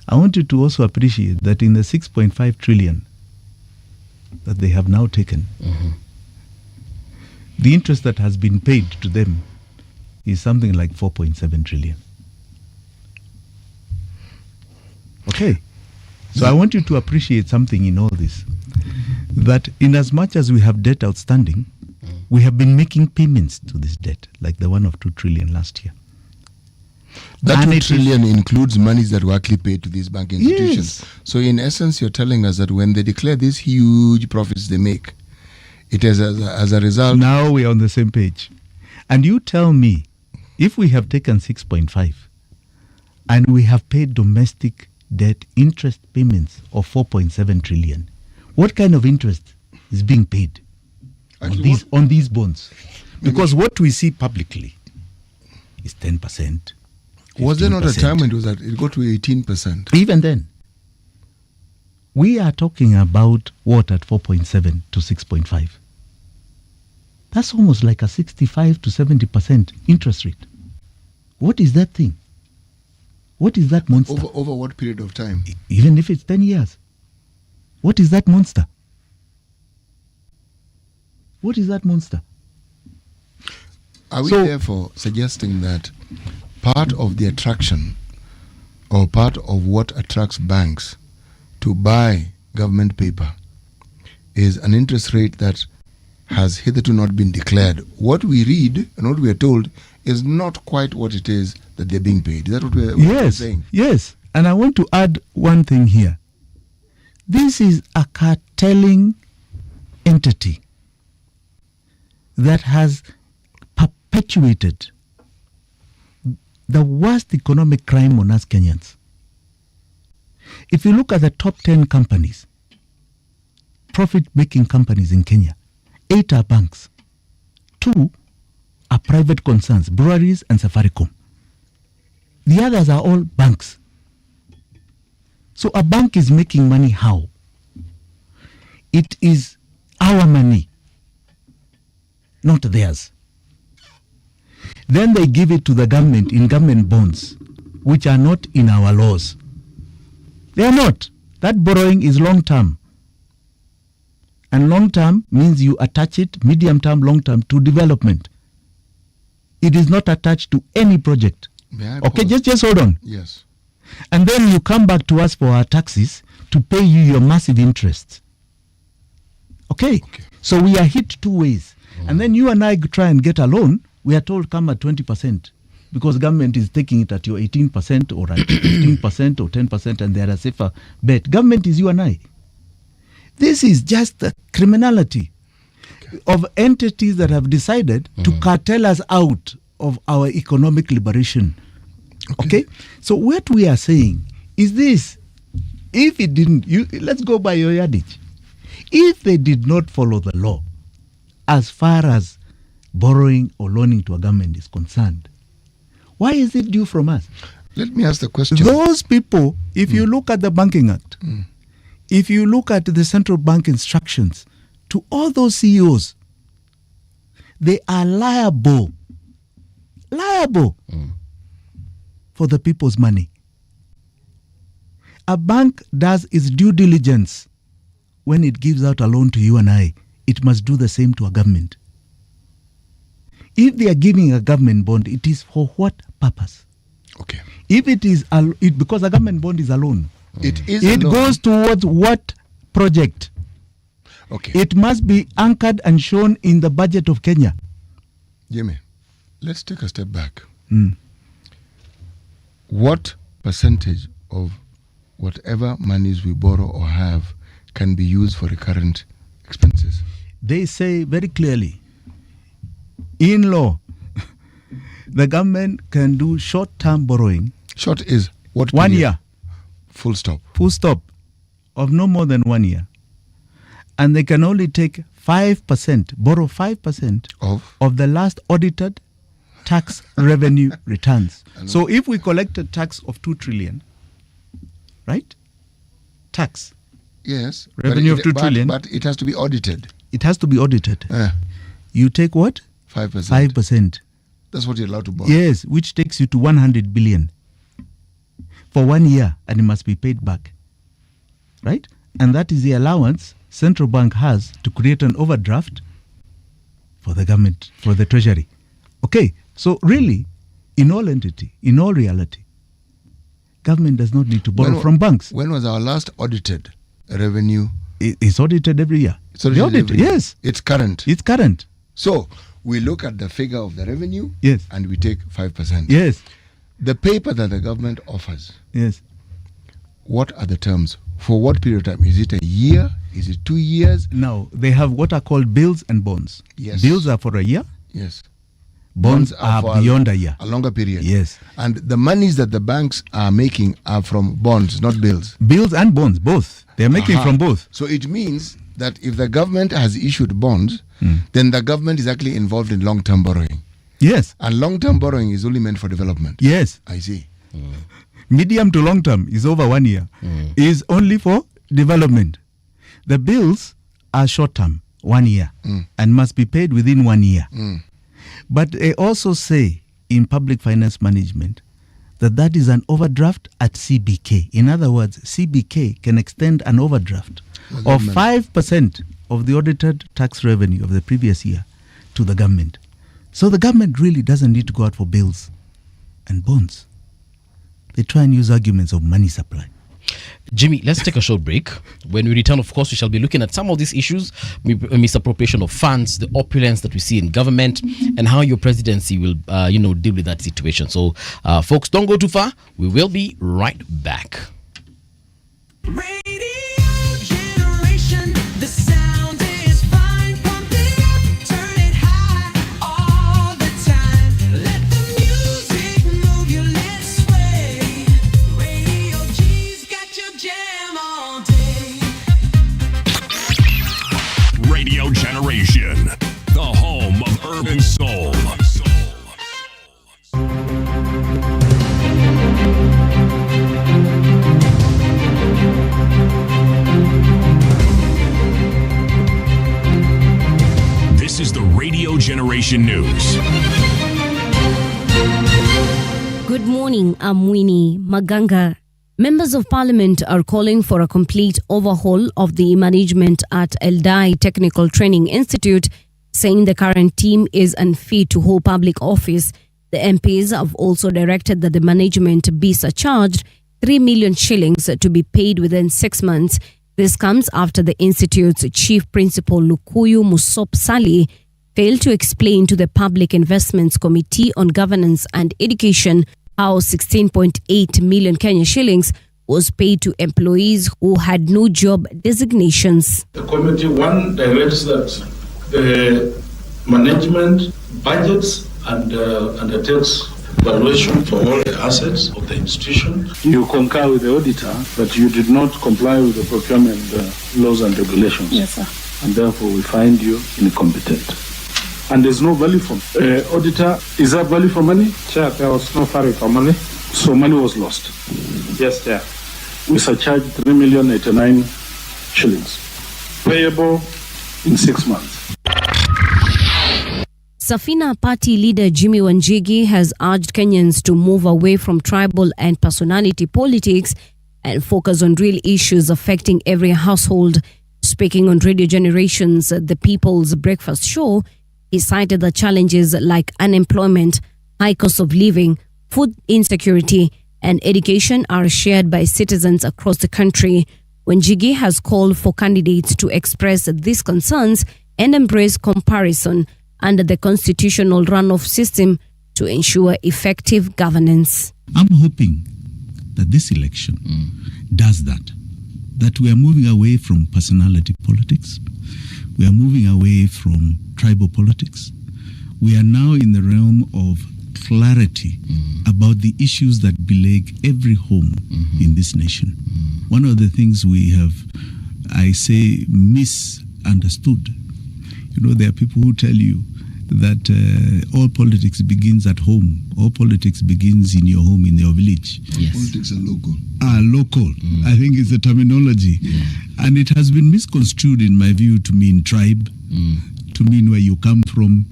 I want you to also appreciate that in the 6.5 trillion that they have now taken, the interest that has been paid to them is something like 4.7 trillion. Okay. So I want you to appreciate something in all this. That in as much as we have debt outstanding, we have been making payments to this debt, like the one of 2 trillion last year. That And 2 it is- trillion includes monies that were actually paid to these banking institutions. Yes. So in essence, you're telling us that when they declare these huge profits they make, it is as a result. Now we are on the same page. And you tell me, if we have taken 6.5 and we have paid domestic debt interest payments of 4.7 trillion, what kind of interest is being paid on these bonds? Because what we see publicly is 10%. Was there not a 15%. time when it got to 18%? Even then, we are talking about what at 4.7 to 6.5. That's almost like a 65 to 70% interest rate. What is that thing? What is that monster? Over what period of time? Even if it's 10 years. What is that monster? What is that monster? Are we So- therefore suggesting that part of the attraction or part of what attracts banks to buy government paper is an interest rate that has hitherto not been declared? What we read and what we are told is not quite what it is that they're being paid. Is that what we're Yes, saying? yes. And I want to add one thing here. This is a cartelling entity that has perpetuated the worst economic crime on us Kenyans. If you look at the top 10 companies, profit-making companies in Kenya, 8 are banks, 2 are private concerns, breweries and Safaricom. The others are all banks. So a bank is making money how? It is our money, not theirs. Then they give it to the government in government bonds, which are not in our laws. They are not. That borrowing is long term. And long term means you attach it, medium term, long term, to development. It is not attached to any project. May I Okay, pause? just hold on. Yes. And then you come back to us for our taxes to pay you your massive interest. Okay? So we are hit 2 ways. And then you and I try and get a loan, we are told come at 20% because government is taking it at your 18% or at 15% or 10% and they are a safer bet. Government is you and I. This is just a criminality of entities that have decided to cartel us out of our economic liberation. Okay? So what we are saying is this. If it didn't, let's go by your adage. If they did not follow the law as far as borrowing or loaning to a government is concerned, why is it due from us? Let me ask the question. Those people, if you look at the Banking Act, if you look at the central bank instructions to all those CEOs, they are liable for the people's money. A bank does its due diligence when it gives out a loan to you and I. It must do the same to a government. If they are giving a government bond, it is for what purpose? Okay. If it is because a government bond is a loan, It is it a loan. goes towards what project? Okay. It must be anchored and shown in the budget of Kenya. Jimmy, let's take a step back. Mm. What percentage of whatever monies we borrow or have can be used for recurrent expenses? They say very clearly, in law, the government can do short-term borrowing. Short is what? 1 period? year. Full stop. Full stop. Of no more than 1 year. And they can only take 5%, borrow 5% of the last audited tax revenue returns. So if we collected tax of 2 trillion, right? Tax. Yes. Revenue of 2 trillion. But it has to be audited. It has to be audited. You take what? 5%. 5%. That's what you're allowed to borrow. Yes, which takes you to 100 billion for 1 year, and it must be paid back. Right? And that is the allowance central bank has to create an overdraft for the government, for the treasury. Okay, so really, in all entity, in all reality, government does not need to borrow from banks. When was our last audited revenue? It's audited every year. It's audited every year. Yes. It's current. It's current. So we look at the figure of the revenue, yes, and we take 5%. Yes. The paper that the government offers, Yes. what are the terms? For what period of time? Is it a year? Is it 2 years? Now, they have what are called bills and bonds. Yes. Bills are for a year. Yes. Bonds are for beyond a year. A longer period. Yes. And the monies that the banks are making are from bonds, not bills. Bills and bonds, both. They're making Aha. from both. So it means that if the government has issued bonds, then the government is actually involved in long-term borrowing. Yes. And long-term borrowing is only meant for development. Yes. I see. Medium to long term is over 1 year. Is only for development. The bills are short term, 1 year, and must be paid within 1 year. But they also say in public finance management that is an overdraft at CBK. In other words, CBK can extend an overdraft of 5% of the audited tax revenue of the previous year to the government. So the government really doesn't need to go out for bills and bonds. They try and use arguments of money supply. Jimmy, let's take a short break. When we return, of course, we shall be looking at some of these issues, misappropriation of funds, the opulence that we see in government, and how your presidency will, deal with that situation. So, folks, don't go too far. We will be right back. Radio generation, the sound is fine. Pump it up, turn it high all the time. Let the music move you, let's sway. Radio G's got your jam all day. Radio Generation, the home of urban soul. This is the Radio Generation News. Good morning, I'm Winnie Maganga. Members of Parliament are calling for a complete overhaul of the management at Eldai Technical Training Institute, saying the current team is unfit to hold public office. The MPs have also directed that the management be surcharged 3 million shillings to be paid within 6 months. This comes after the institute's chief principal Lukuyu Musop Sali failed to explain to the Public Investments Committee on Governance and Education how 16.8 million Kenya shillings was paid to employees who had no job designations. The committee one directs that the management budgets and undertakes valuation for all the assets of the institution. You concur with the auditor that you did not comply with the procurement laws and regulations. Yes, sir. And therefore we find you incompetent. And there's no value for auditor. Is there value for money? Chair, there was no value for money. So money was lost. Yes, Chair. We surcharged 3,089,000 shillings, payable in 6 months. Safina party leader Jimi Wanjigi has urged Kenyans to move away from tribal and personality politics and focus on real issues affecting every household. Speaking on Radio Generation's The People's Breakfast Show, he cited the challenges like unemployment, high cost of living, food insecurity, and education are shared by citizens across the country. Wanjigi has called for candidates to express these concerns and embrace comparison under the constitutional runoff system to ensure effective governance. I'm hoping that this election does that we are moving away from personality politics. We are moving away from tribal politics. We are now in the realm of clarity about the issues that belag every home in this nation. One of the things we have, I say, misunderstood. There are people who tell you that all politics begins at home. All politics begins in your home, in your village. Yes. Politics are local. Local. I think it's a terminology. Yeah. And it has been misconstrued, in my view, to mean tribe, to mean where you come from.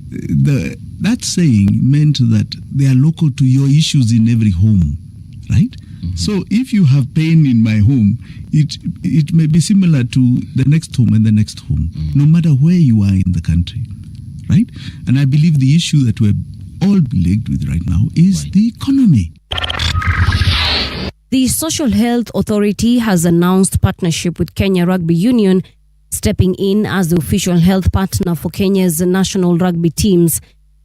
That saying meant that they are local to your issues in every home, right? So if you have pain in my home, it may be similar to the next home and the next home, no matter where you are in the country, right? And I believe the issue that we're all plagued with right now is the economy. The Social Health Authority has announced partnership with Kenya Rugby Union, stepping in as the official health partner for Kenya's national rugby teams.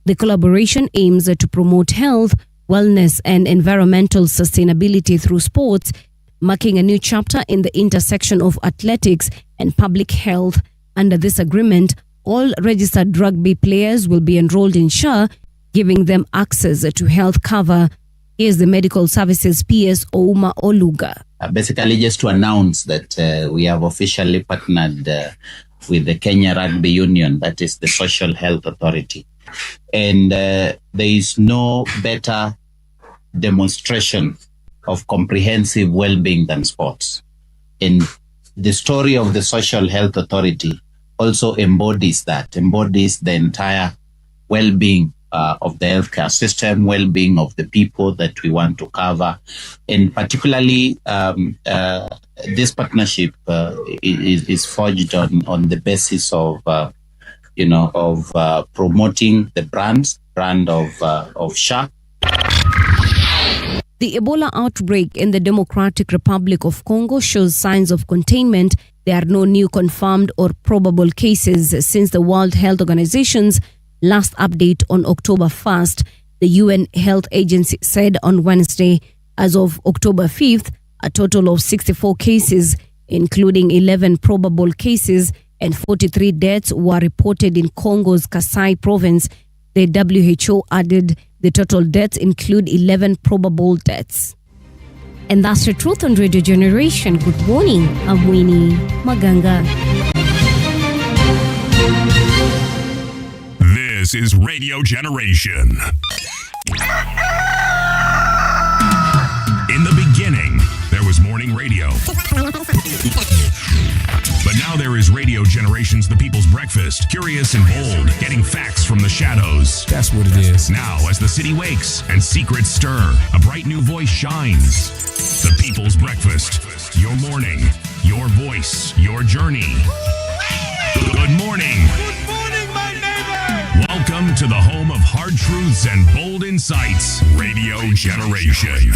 The collaboration aims to promote health wellness and environmental sustainability through sports, marking a new chapter in the intersection of athletics and public health. Under this agreement, all registered rugby players will be enrolled in SHA, giving them access to health cover. Here's the Medical Services PS Ouma Oluga. Basically, just to announce that we have officially partnered with the Kenya Rugby Union, that is the Social Health Authority. And there is no better demonstration of comprehensive well-being than sports. And the story of the Social Health Authority also embodies the entire well-being of the healthcare system, well-being of the people that we want to cover. And particularly, this partnership is forged on the basis of, promoting the brand of SHA. The Ebola outbreak in the Democratic Republic of Congo shows signs of containment. There are no new confirmed or probable cases since the World Health Organization's last update on October 1st. The UN Health Agency said on Wednesday, as of October 5th, a total of 64 cases, including 11 probable cases and 43 deaths, were reported in Congo's Kasai province. The WHO added the total deaths include 11 probable deaths. And that's the truth on Radio Generation. Good morning. I'm Winnie Maganga. This is Radio Generation. In the beginning, there was morning radio. But now there is Radio Generation's The People's Breakfast. Curious and bold, getting facts from the shadows. That's what it is. Now, as the city wakes and secrets stir, a bright new voice shines. The People's Breakfast. Your morning, your voice, your journey. Good morning. Good morning, my neighbor. Welcome to the home of hard truths and bold insights. Radio Generation.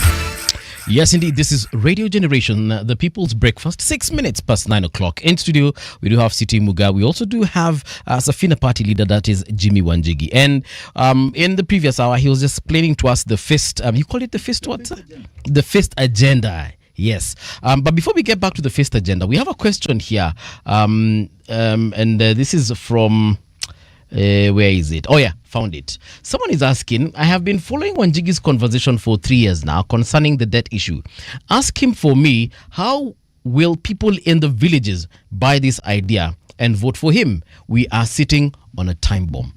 Yes, indeed. This is Radio Generation, the People's Breakfast, 6 minutes past 9 o'clock. In studio, we do have City Muga. We also do have Safina party leader, that is Jimi Wanjigi. And in the previous hour, he was just explaining to us the fist, you call it the fist what? The fist agenda. Yes. But before we get back to the fist agenda, we have a question here. This is from... where is it? Oh yeah, found it. Someone is asking, I have been following Wanjigi's conversation for 3 years now concerning the debt issue. Ask him for me, how will people in the villages buy this idea and vote for him? We are sitting on a time bomb.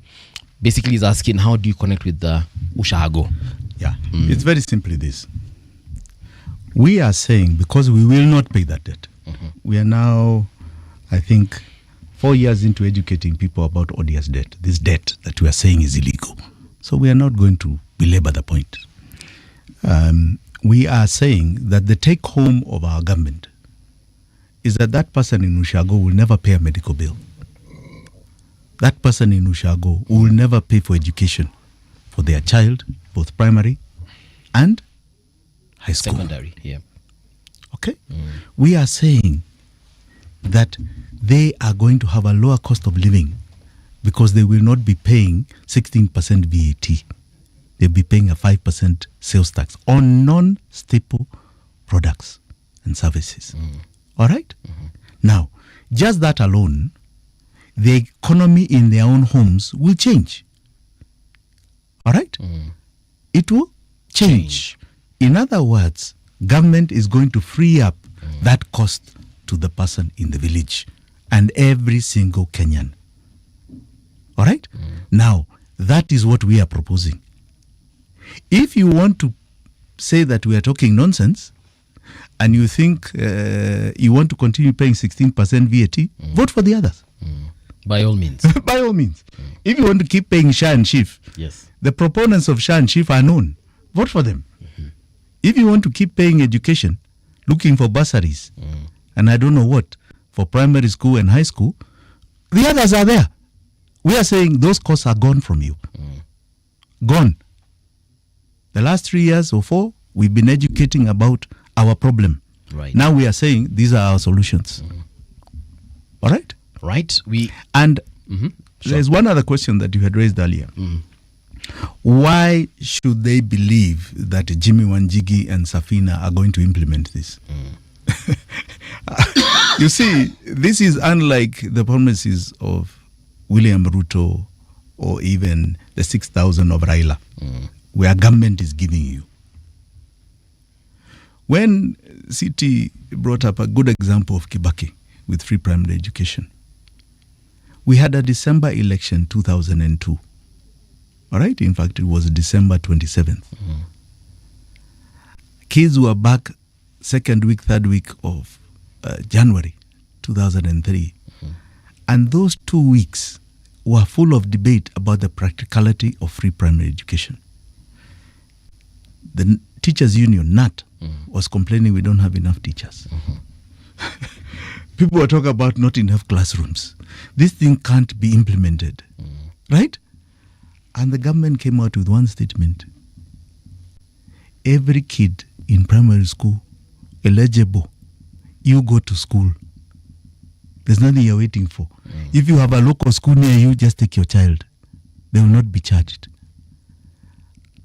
Basically, he's asking, how do you connect with the Ushago? Yeah, it's very simply this. We are saying, because we will not pay that debt, we are now, I think, 4 years into educating people about odious debt, this debt that we are saying is illegal. So we are not going to belabor the point. We are saying that the take home of our government is that that person in Ushago will never pay a medical bill. That person in Ushago will never pay for education for their child, both primary and high school. Secondary, yeah. Okay? We are saying that they are going to have a lower cost of living because they will not be paying 16% VAT. They'll be paying a 5% sales tax on non-staple products and services. All right? Now, just that alone, the economy in their own homes will change. All right? It will change. In other words, government is going to free up that cost to the person in the village and every single Kenyan. All right? Now, that is what we are proposing. If you want to say that we are talking nonsense and you think you want to continue paying 16% VAT, vote for the others. By all means. By all means. If you want to keep paying SHA and SHIF, yes, the proponents of SHA and SHIF are known. Vote for them. If you want to keep paying education, looking for bursaries, and I don't know what, for primary school and high school, the others are there. We are saying those costs are gone from you. Gone. The last 3 years or 4, we've been educating about our problem. Right. Now we are saying these are our solutions. All right? Right. And there's one other question that you had raised earlier. Why should they believe that Jimi Wanjigi and Safina are going to implement this? You see, this is unlike the promises of William Ruto or even the 6,000 of Raila, where government is giving you. When CT brought up a good example of Kibaki with free primary education, we had a December election 2002. All right? In fact, it was December 27th. Kids were back second week, third week of January 2003. And those 2 weeks were full of debate about the practicality of free primary education. The teachers union, NAT, was complaining we don't have enough teachers. People were talking about not enough classrooms. This thing can't be implemented. Right? And the government came out with one statement. Every kid in primary school eligible, you go to school. There's nothing you're waiting for. If you have a local school near you, just take your child. They will not be charged.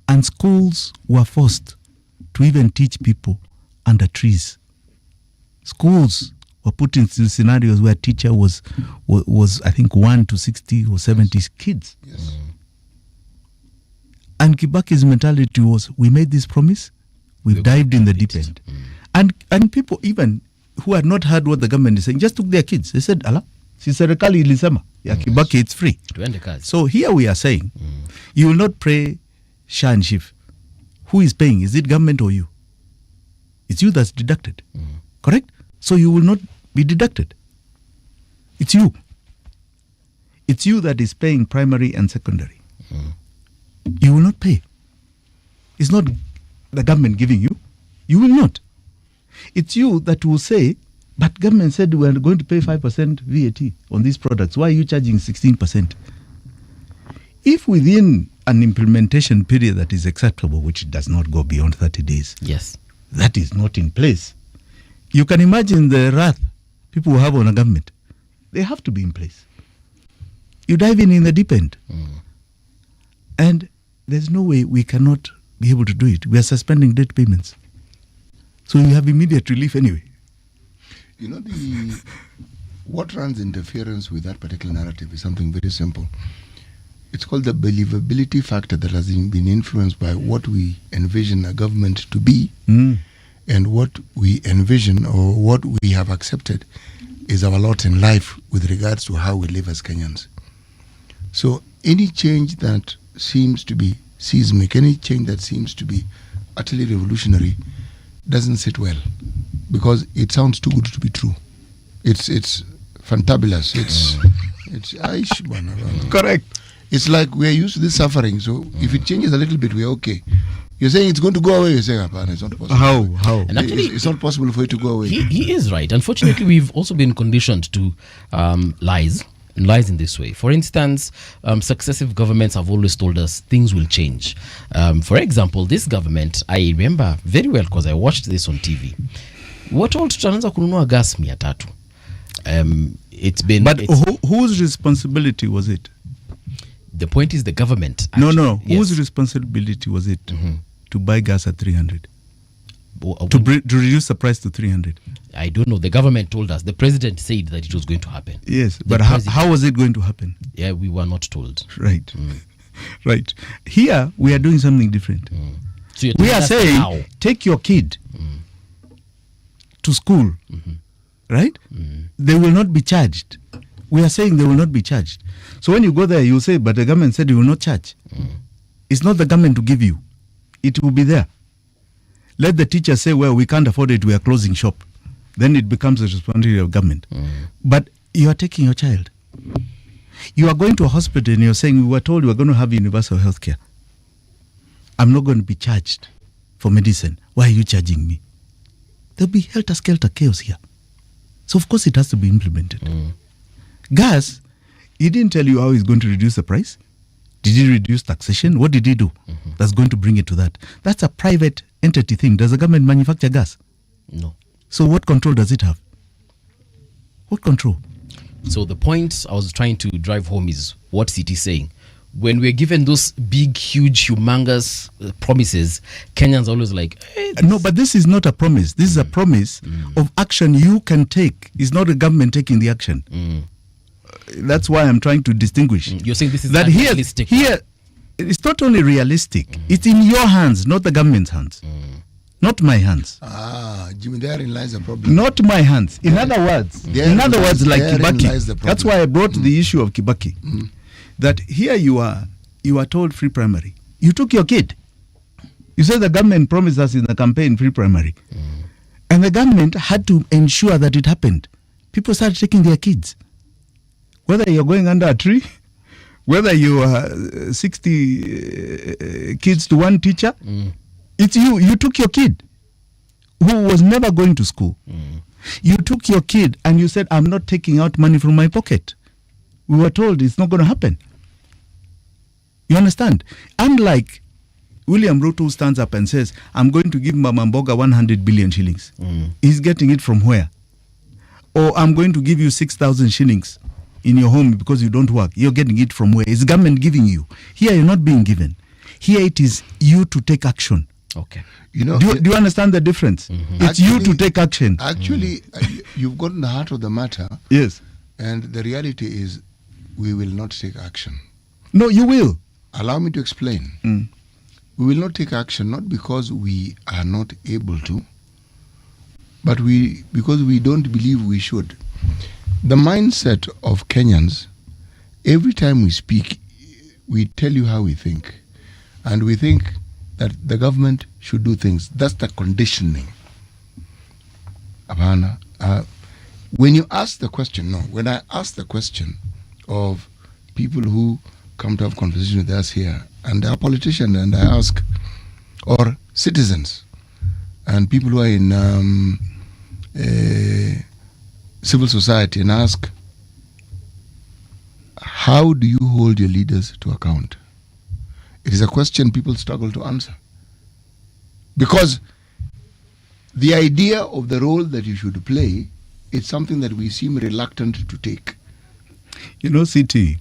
And schools were forced to even teach people under trees. Schools were put in scenarios where teacher was I think 1 to 60 or 70 kids. Yes. And Kibaki's mentality was, we made this promise, we've dived in the deep end. And people even who had not heard what the government is saying just took their kids. They said, ala, si serikali ilisema ya Kibaki, it's free. So here we are saying, you will not pay Sha and Shif. Who is paying? Is it government or you? It's you that's deducted. Correct? So you will not be deducted. It's you. It's you that is paying primary and secondary. You will not pay. It's not the government giving you. You will not. It's you that will say, but government said we are going to pay 5% VAT on these products. Why are you charging 16%? If within an implementation period that is acceptable, which does not go beyond 30 days, yes, that is not in place, you can imagine the wrath people will have on a government. They have to be in place. You dive in the deep end. And there's no way we cannot be able to do it. We are suspending debt payments. So you have immediate relief anyway. You know, what runs interference with that particular narrative is something very simple. It's called the believability factor that has been influenced by what we envision a government to be and what we envision or what we have accepted is our lot in life with regards to how we live as Kenyans. So any change that seems to be seismic, any change that seems to be utterly revolutionary doesn't sit well because it sounds too good to be true. It's fantabulous. It's correct. It's like we're used to this suffering, so if it changes a little bit, we're okay. You're saying it's going to go away. You're saying, it's not possible. How? And actually, it's not possible for it to go away. He is right. Unfortunately, we've also been conditioned to lies in this way. For instance, successive governments have always told us things will change. For example, this government, I remember very well because I watched this on TV. We're told tutaanza kununua gas 300. But whose responsibility was it? The point is the government. Actually, no. Yes. Whose responsibility was it to buy gas at 300? To reduce the price to 300? I don't know. The government told us. The president said that it was going to happen. Yes, but how was it going to happen? Yeah, we were not told. Right. Right. Here, we are doing something different. So we are saying, take your kid to school, right? They will not be charged. We are saying they will not be charged. So when you go there, you say, but the government said you will not charge. It's not the government to give you. It will be there. Let the teacher say, well, we can't afford it, we are closing shop. Then it becomes the responsibility of government. But you are taking your child. You are going to a hospital and you're saying, we were told we were going to have universal health care. I'm not going to be charged for medicine. Why are you charging me? There'll be helter-skelter chaos here. So of course it has to be implemented. Gas, he didn't tell you how he's going to reduce the price. Did he reduce taxation? What did he do that's going to bring it to that? That's a private entity thing. Does the government manufacture gas? No. So what control does it have? What control? So the point I was trying to drive home is what City is saying. when we're given those big, huge, humongous promises, Kenyans always like, no, but this is not a promise. This is a promise of action you can take. It's not the government taking the action. That's why I'm trying to distinguish. You're saying this is that unrealistic. Here, it's not only realistic. It's in your hands, not the government's hands. Not my hands. Jimmy, therein lies the problem. Not my hands. In other words, like Kibaki. That's why I brought the issue of Kibaki. That here you are told free primary. You took your kid. You said the government promised us in the campaign free primary. And the government had to ensure that it happened. People started taking their kids. Whether you're going under a tree, whether you are 60 kids to one teacher, it's you. You took your kid who was never going to school. You took your kid and you said, I'm not taking out money from my pocket. We were told it's not going to happen. You understand? Unlike William Ruto stands up and says, I'm going to give Mama Mboga 100 billion shillings. He's getting it from where? Or I'm going to give you 6,000 shillings in your home because you don't work. You're getting it from where? It's government giving you. Here you're not being given. Here it is you to take action. Okay. You know, do you understand the difference? It's you to take action. Actually, you've gotten the heart of the matter. Yes. And the reality is, we will not take action. No, you will. Allow me to explain. We will not take action, not because we are not able to, but because we don't believe we should. The mindset of Kenyans, every time we speak, we tell you how we think. And we think that the government should do things. That's the conditioning. Abana, when you ask the question, when I ask the question of people who come to have conversation with us here, and they are politicians, and I ask, or citizens, and people who are in civil society, and ask, how do you hold your leaders to account? It is a question people struggle to answer. Because the idea of the role that you should play, it's something that we seem reluctant to take. You know, CT,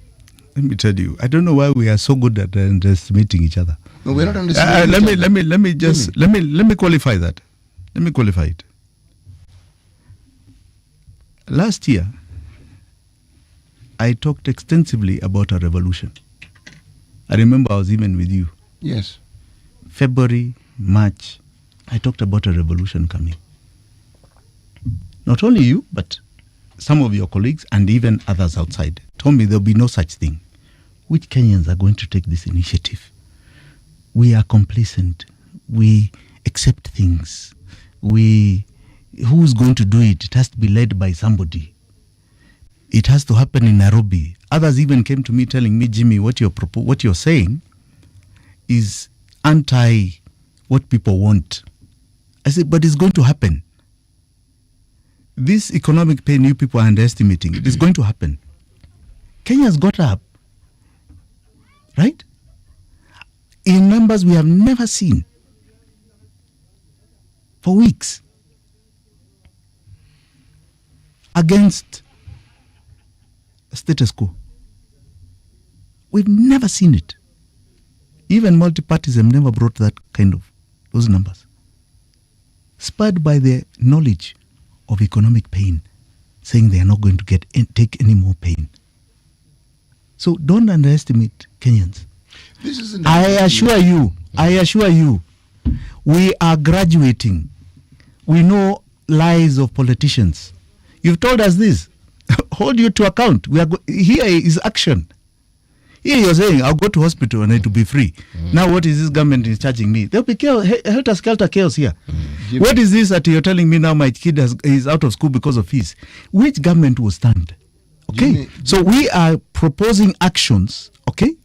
let me tell you, I don't know why we are so good at underestimating each other. No, we're not underestimating each other. Let me qualify that. Let me qualify it. Last year, I talked extensively about a revolution. I remember I was even with you. Yes. February, March, I talked about a revolution coming. Not only you, but some of your colleagues and even others outside told me there'll be no such thing. Which Kenyans are going to take this initiative? We are complacent. We accept things. Who's going to do it? It has to be led by somebody. It has to happen in Nairobi. Others even came to me telling me, Jimmy, what you're saying is anti what people want. I said, but it's going to happen. This economic pain you people are underestimating, it is going to happen. Kenya's got up, right? In numbers we have never seen for weeks against status quo. We've never seen it. Even multi-partyism never brought that kind of those numbers. Spurred by the knowledge of economic pain, saying they are not going to take any more pain. So don't underestimate Kenyans. I assure you, we are graduating. We know lies of politicians. You've told us this. Hold you to account. Here is action. Here you're saying, I'll go to hospital and it will be free. Now what is this government is charging me? There'll be helter-skelter chaos here. What is this that you're telling me now my kid is out of school because of fees? Which government will stand? Okay? So we are proposing actions, okay?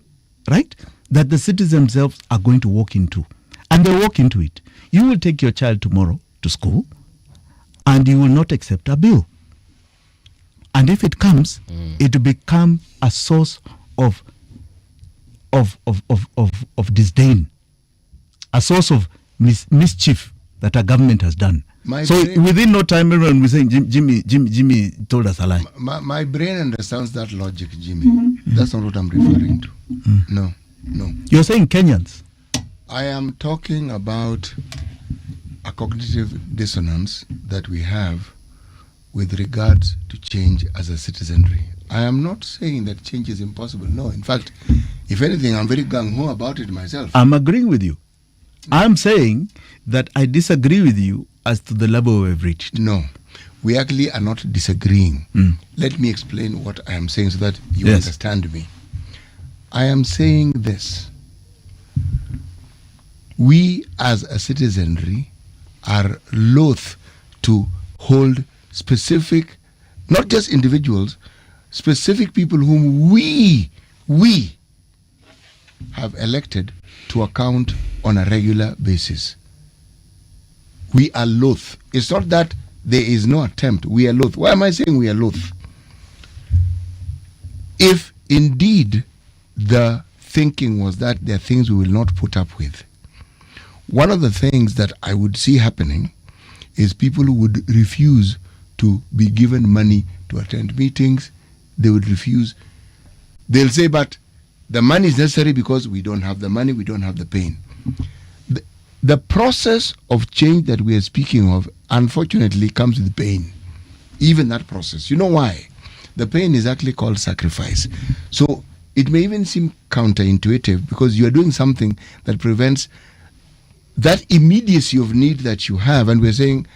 Right? That the citizens themselves are going to walk into. And they walk into it. You will take your child tomorrow to school and you will not accept a bill. And if it comes, it will become a source of disdain, a source of mischief that a government has done. So within no time, everyone was saying Jimmy told us a lie. My brain understands that logic, Jimmy. That's not what I'm referring to. No. You're saying Kenyans. I am talking about a cognitive dissonance that we have with regards to change as a citizenry. I am not saying that change is impossible. No, in fact, if anything, I'm very gung-ho about it myself. I'm agreeing with you. I'm saying that I disagree with you as to the level we've reached. No, we actually are not disagreeing. Let me explain what I am saying so that you Yes. understand me. I am saying this. We as a citizenry are loath to hold specific, not just individuals, specific people whom we have elected to account on a regular basis. We are loath. It's not that there is no attempt. We are loath. Why am I saying we are loath? If indeed the thinking was that there are things we will not put up with, one of the things that I would see happening is people who would refuse to be given money to attend meetings. They would refuse. They'll say, but the money is necessary because we don't have the money, we don't have the pain. The process of change that we are speaking of, unfortunately, comes with pain. Even that process. You know why? The pain is actually called sacrifice. So it may even seem counterintuitive because you are doing something that prevents that immediacy of need that you have. And we're saying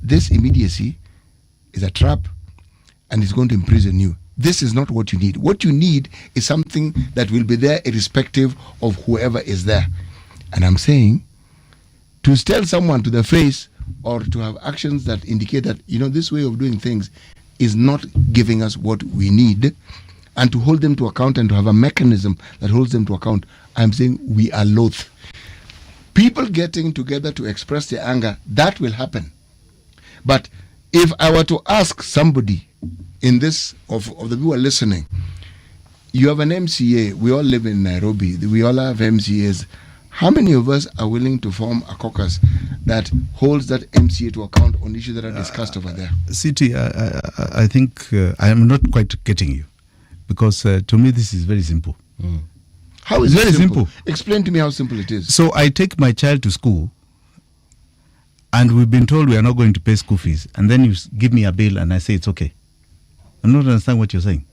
this immediacy is a trap and it's going to imprison you. This is not what you need. What you need is something that will be there irrespective of whoever is there. And I'm saying, to tell someone to the face or to have actions that indicate that, this way of doing things is not giving us what we need, and to hold them to account and to have a mechanism that holds them to account, I'm saying we are loath. People getting together to express their anger, that will happen. But if I were to ask somebody in this, of the people who are listening, you have an MCA, we all live in Nairobi, we all have MCAs. How many of us are willing to form a caucus that holds that MCA to account on issues that are discussed over there? City, I think I am not quite getting you, because to me this is very simple. How is It's it very simple? simple. Explain to me how simple it is. So I take my child to school, and we've been told we are not going to pay school fees, and then you give me a bill and I say it's okay. I'm not understanding what you're saying.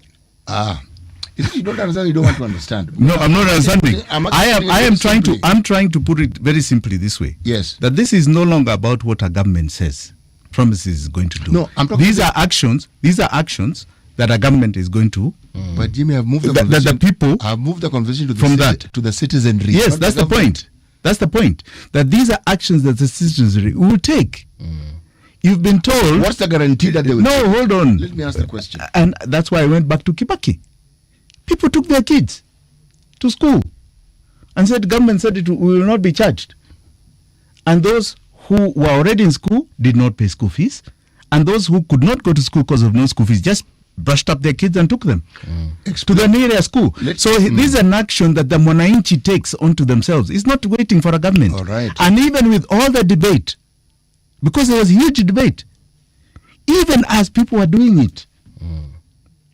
If you don't understand, you don't want to understand. No, I'm not understanding. I'm trying simply. to put it very simply this way. Yes. That this is no longer about what a government says, promises is going to do. No, I'm talking These are actions that a government is going to. But Jimmy, I've moved the conversation. I've moved the conversation to the citizenry. Yes, that's the point. That's the point. That these are actions that the citizenry will take. You've been told. What's the guarantee that they will? No, hold on. Let me ask the question. And that's why I went back to Kibaki. People took their kids to school and said, government said we will not be charged. And those who were already in school did not pay school fees. And those who could not go to school because of no school fees just brushed up their kids and took them to the nearest school. This is an action that the Mwananchi takes onto themselves. It's not waiting for a government. All right. And even with all the debate, because there was huge debate, even as people were doing it,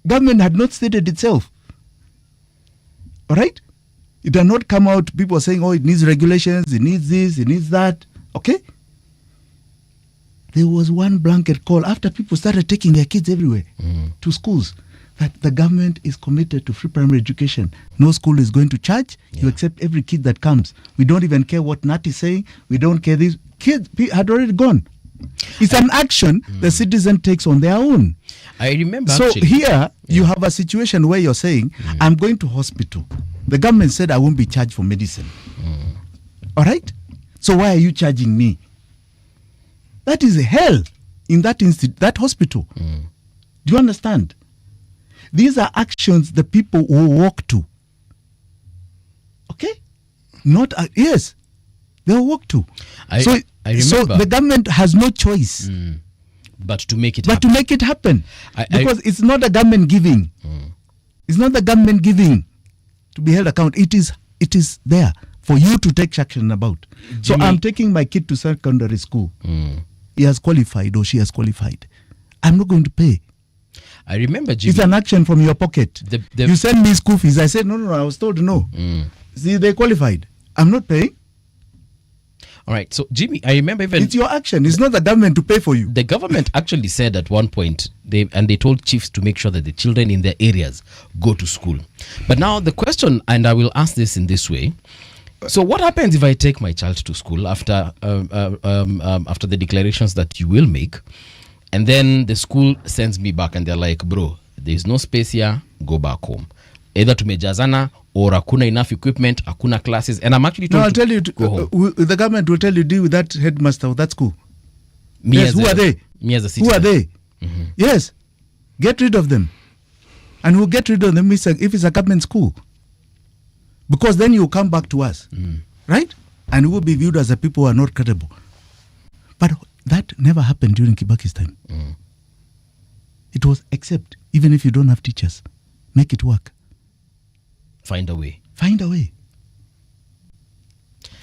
government had not stated itself. All right? It had not come out, people saying, it needs regulations, it needs this, it needs that. Okay? There was one blanket call after people started taking their kids everywhere to schools, that the government is committed to free primary education. No school is going to charge. You accept every kid that comes. We don't even care what Nat is saying. We don't care this. Kids had already gone. It's an action the citizen takes on their own. I remember. So actually, here you have a situation where you're saying, I'm going to hospital. The government said I won't be charged for medicine. All right? So why are you charging me? That is hell in that hospital. Do you understand? These are actions the people will walk to. Okay? Not yes, they'll walk to. I So remember. the government has no choice but to make it but happen. to make it happen. I- Because it's not the government giving. It's not the government giving to be held account. It is there. for you to take action about. So I'm taking my kid to secondary school. He has qualified or she has qualified. I'm not going to pay. I remember, Jimmy, it's an action from your pocket. You send me school fees. I said, no, I was told no. See, they qualified. I'm not paying. All right. So, Jimmy, I remember even... It's your action. It's not the government to pay for you. The government actually said at one point, they told chiefs to make sure that the children in their areas go to school. But now the question, and I will ask this in this way. So what happens if I take my child to school after the declarations that you will make, and then the school sends me back and they're like, bro, there's no space here, go back home. Either tumejazana or hakuna enough equipment, hakuna classes, and I'm actually told I'll tell you, go home. The government will tell you, deal with that headmaster of that school. Me Yes, as who a- are they? Me as a Who are citizen. they? Yes, get rid of them. And we'll get rid of them if it's a government school. Because then you come back to us, right? And we'll be viewed as the people who are not credible. But that never happened during Kibaki's time. It was accept, even if you don't have teachers, make it work. Find a way. Find a way.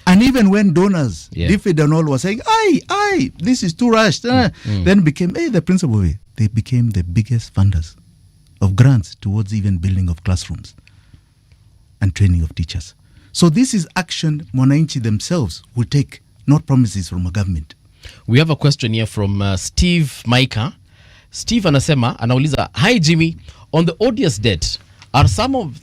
And even when donors, Yeah. DFID and all, were saying, aye, this is too rushed, then became, the principal way. They became the biggest funders of grants towards even building of classrooms and training of teachers. So this is action Mwananchi themselves will take, not promises from a government. We have a question here from Steve Maika. Steve anauliza, hi Jimmy, on the odious debt, are some of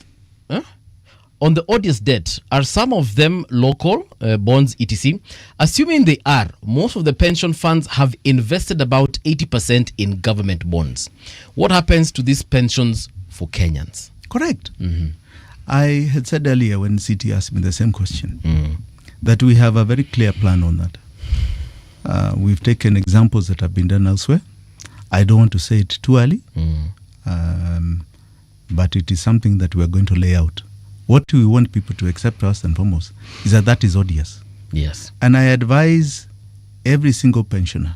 them local bonds etc? Assuming they are, most of the pension funds have invested about 80% in government bonds. What happens to these pensions for Kenyans? Correct. I had said earlier when CT asked me the same question, that we have a very clear plan on that. We've taken examples that have been done elsewhere. I don't want to say it too early, but it is something that we are going to lay out. What we want people to accept first and foremost is that is odious. Yes. And I advise every single pensioner,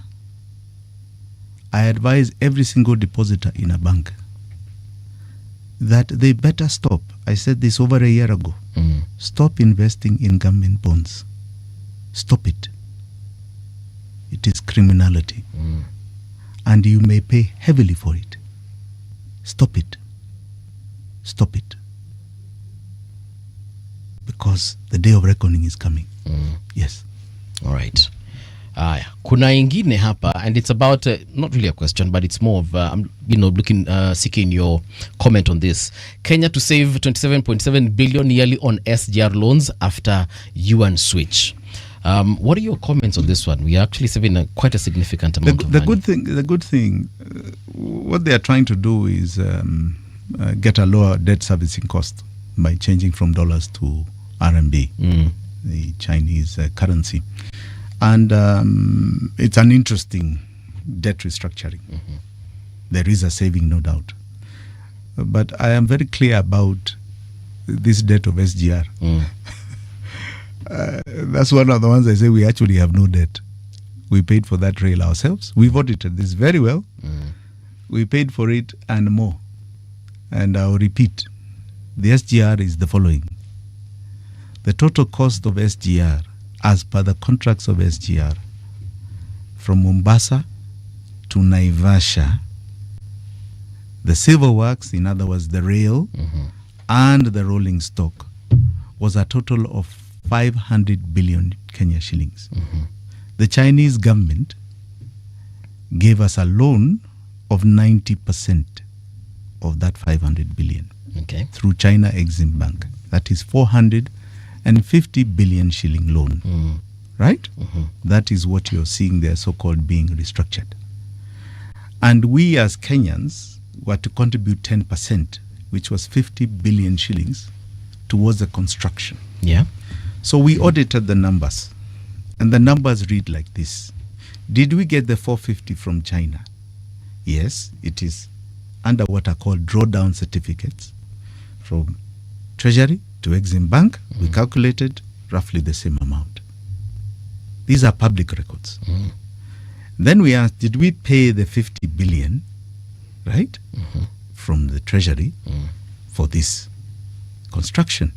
I advise every single depositor in a bank that they better stop. I said this over a year ago. Stop investing in government bonds. Stop it. It is criminality. And you may pay heavily for it. Stop it. Stop it. Because the day of reckoning is coming. Yes. All right. Kuna ingine hapa, and it's about not really a question, but it's more of I'm seeking your comment on this. Kenya to save 27.7 billion yearly on SGR loans after yuan switch. What are your comments on this one? We are actually saving quite a significant amount of money. The good thing, what they are trying to do is get a lower debt servicing cost by changing from dollars to RMB, the Chinese currency. And it's an interesting debt restructuring. There is a saving, no doubt. But I am very clear about this debt of SGR. That's one of the ones I say we actually have no debt. We paid for that rail ourselves. We've audited this very well. We paid for it and more. And I'll repeat, the SGR is the following. The total cost of SGR, as per the contracts of SGR, from Mombasa to Naivasha, the civil works, in other words, the rail, and the rolling stock, was a total of 500 billion Kenya shillings. The Chinese government gave us a loan of 90% of that 500 billion through China Exim Bank. That is 450 billion shilling loan. Right? That is what you're seeing there, so-called being restructured. And we as Kenyans were to contribute 10%, which was 50 billion shillings, towards the construction. Yeah. So we audited the numbers, and the numbers read like this. Did we get the 450 from China? Yes, it is under what are called drawdown certificates from Treasury to Exim Bank. We calculated roughly the same amount. These are public records. Then we asked, did we pay the 50 billion, right, from the Treasury for this construction?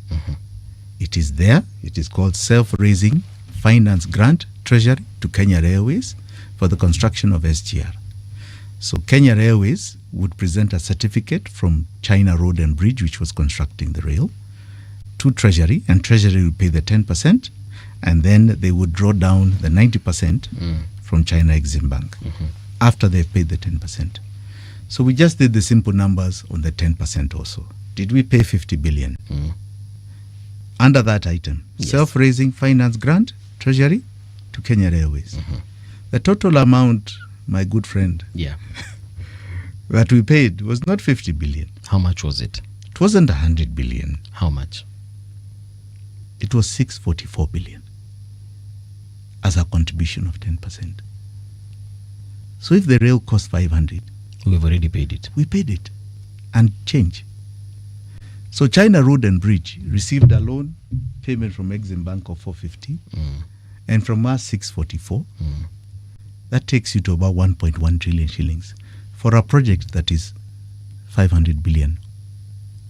It is there. It is called Self-Raising Finance Grant Treasury to Kenya Railways for the construction of SGR. So Kenya Railways would present a certificate from China Road and Bridge, which was constructing the rail, to Treasury, and Treasury would pay the 10%, and then they would draw down the 90% from China Exim Bank after they've paid the 10%. So we just did the simple numbers on the 10% also. Did we pay 50 billion? Under that item, self-raising finance grant, Treasury to Kenya Railways. The total amount, my good friend, that we paid was not 50 billion. How much was it? It wasn't 100 billion. How much? It was 644 billion as a contribution of 10%. So if the rail cost 500, we've already paid it. We paid it and change. So China Road and Bridge received a loan payment from Exim Bank of 450 and from us 644. That takes you to about 1.1 trillion shillings for a project that is 500 billion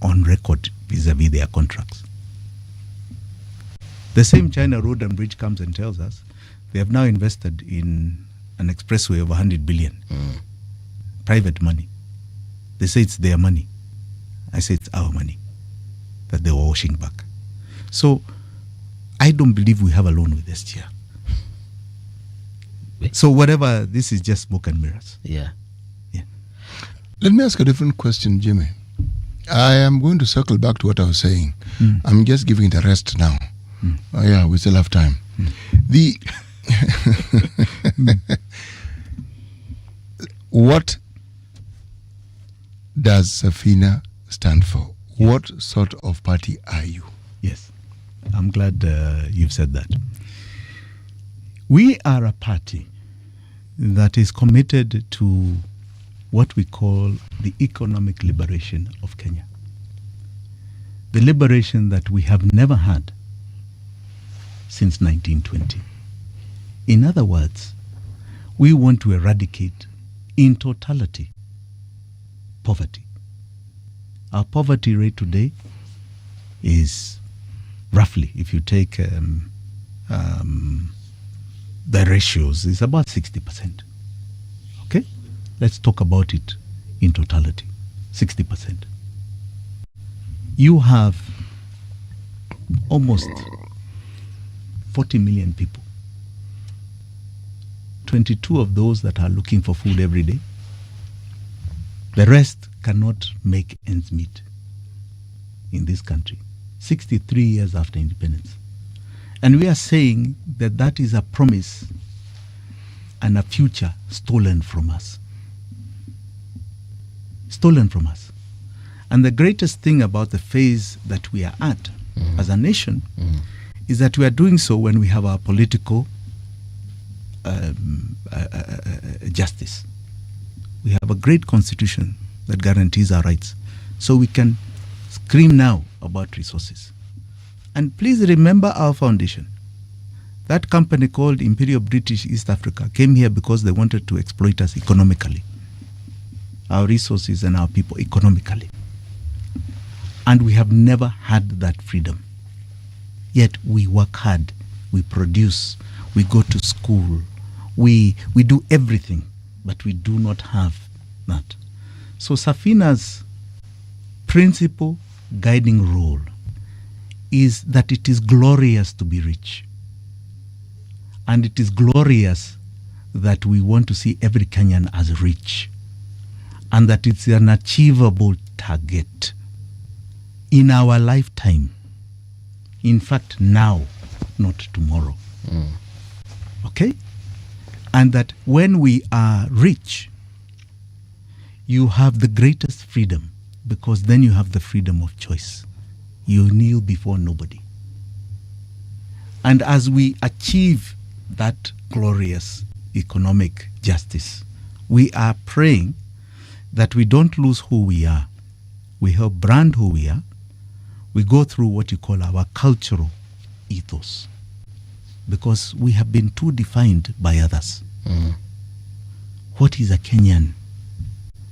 on record vis-a-vis their contracts. The same China Road and Bridge comes and tells us they have now invested in an expressway of 100 billion. Private money. They say it's their money. I say it's our money that they were washing back. So I don't believe we have a loan with SGR. So whatever, this is just smoke and mirrors. Yeah. Let me ask a different question, Jimmy. I am going to circle back to what I was saying. I'm just giving it a rest now. Oh yeah, we still have time. The what does Safina stand for? What sort of party are you? Yes, I'm glad you've said that. We are a party that is committed to what we call the economic liberation of Kenya. The liberation that we have never had since 1920. In other words, we want to eradicate in totality poverty. Our poverty rate today is roughly, if you take the ratios, is about 60%. Okay? Let's talk about it in totality. 60%. You have almost 40 million people. 22 of those that are looking for food every day. The rest cannot make ends meet in this country. 63 years after independence. And we are saying that that is a promise and a future stolen from us. Stolen from us. And the greatest thing about the phase that we are at as a nation is that we are doing so when we have our political justice. We have a great constitution that guarantees our rights. So we can scream now about resources. And please remember our foundation. That company called Imperial British East Africa came here because they wanted to exploit us economically. Our resources and our people economically. And we have never had that freedom. Yet we work hard, we produce, we go to school, we do everything, but we do not have that. So Safina's principal guiding role is that it is glorious to be rich. And it is glorious that we want to see every Kenyan as rich. And that it's an achievable target in our lifetime. In fact, now, not tomorrow. Okay? And that when we are rich, you have the greatest freedom, because then you have the freedom of choice. You kneel before nobody. And as we achieve that glorious economic justice, we are praying that we don't lose who we are. We help brand who we are. We go through what you call our cultural ethos, because we have been too defined by others. What is a Kenyan?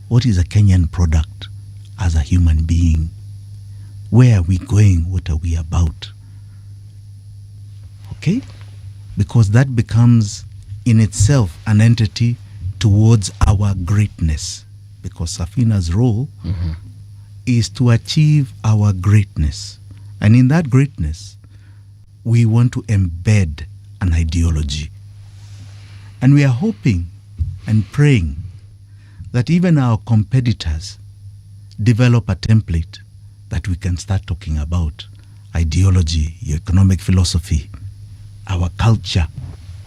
What is a Kenyan product as a human being? Where are we going? What are we about? Okay? Because that becomes in itself an entity towards our greatness. Because Safina's role is to achieve our greatness. And in that greatness, we want to embed an ideology. And we are hoping and praying that even our competitors develop a template that we can start talking about ideology, economic philosophy, our culture,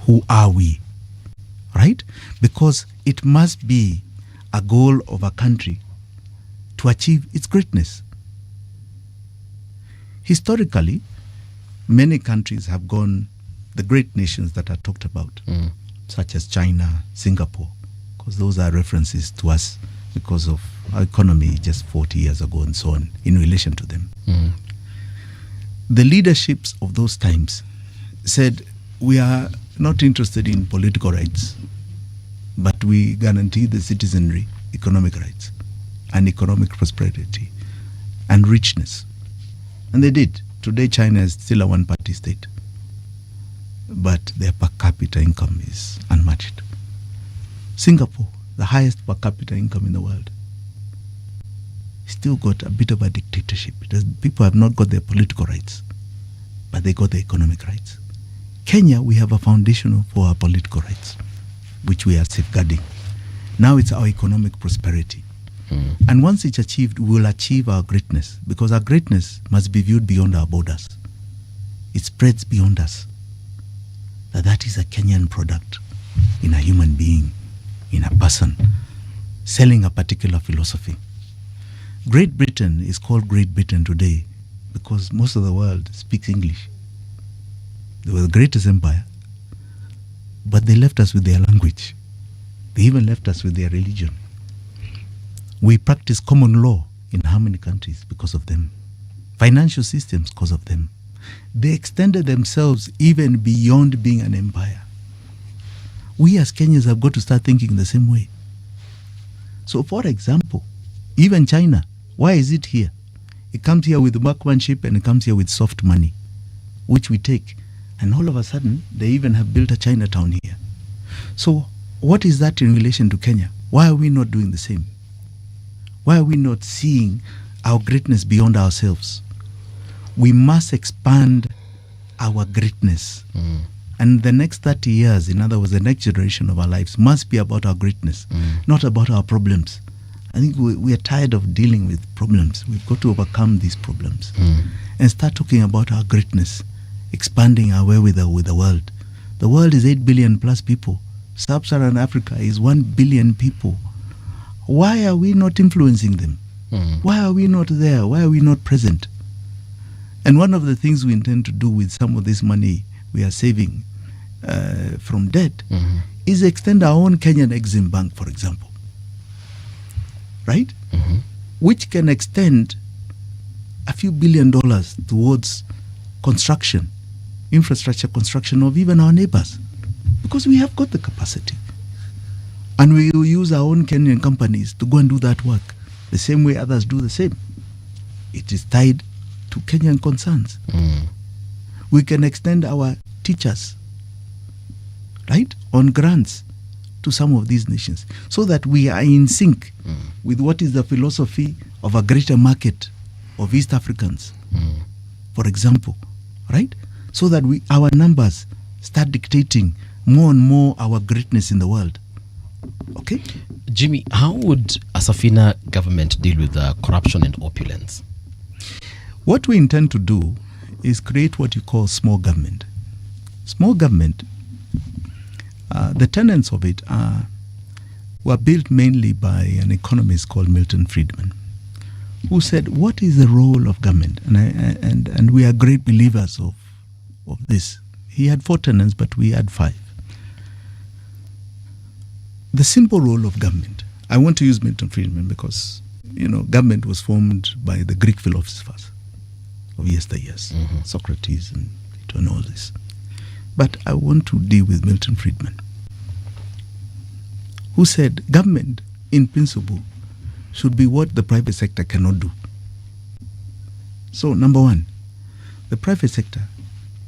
who are we, right? Because it must be a goal of a country to achieve its greatness. Historically, many countries have gone, the great nations that are talked about, such as China, Singapore, because those are references to us because of our economy just 40 years ago and so on in relation to them. The leaderships of those times said, we are not interested in political rights, but we guarantee the citizenry economic rights and economic prosperity and richness. And they did. Today China is still a one-party state, but their per capita income is unmatched. Singapore, the highest per capita income in the world, still got a bit of a dictatorship. People have not got their political rights, but they got their economic rights. Kenya, we have a foundation for our political rights, which we are safeguarding. Now it's our economic prosperity. And once it's achieved, we will achieve our greatness, because our greatness must be viewed beyond our borders. It spreads beyond us. That is a Kenyan product in a human being, in a person, selling a particular philosophy. Great Britain is called Great Britain today because most of the world speaks English. They were the greatest empire, but they left us with their language. They even left us with their religion. We practice common law in how many countries because of them? Financial systems because of them. They extended themselves even beyond being an empire. We as Kenyans have got to start thinking the same way. So for example, even China, why is it here? It comes here with workmanship and it comes here with soft money, which we take. And all of a sudden, they even have built a Chinatown here. So what is that in relation to Kenya? Why are we not doing the same? Why are we not seeing our greatness beyond ourselves? We must expand our greatness. And the next 30 years, in other words, the next generation of our lives must be about our greatness, not about our problems. I think we are tired of dealing with problems. We've got to overcome these problems and start talking about our greatness, expanding our wherewithal with the world. The world is 8 billion plus people. Sub-Saharan Africa is 1 billion people. Why are we not influencing them? Why are we not there? Why are we not present? And one of the things we intend to do with some of this money we are saving from debt is extend our own Kenyan Exim Bank, for example. Right? Which can extend a few $1 billion towards construction, infrastructure construction of even our neighbors. Because we have got the capacity. And we will use our own Kenyan companies to go and do that work, the same way others do the same. It is tied to Kenyan concerns. We can extend our teachers, right, on grants to some of these nations, so that we are in sync with what is the philosophy of a greater market of East Africans, for example, right? So that our numbers start dictating more and more our greatness in the world. Okay? Jimmy, how would a Safina government deal with corruption and opulence? What we intend to do is create what you call small government. Small government, the tenets of it were built mainly by an economist called Milton Friedman, who said, what is the role of government? And we are great believers of this. He had 4 tenets, but we had 5. The simple role of government. I want to use Milton Friedman because, government was formed by the Greek philosophers of yesteryears, Socrates and Plato and all this. But I want to deal with Milton Friedman, who said government, in principle, should be what the private sector cannot do. So, number 1, the private sector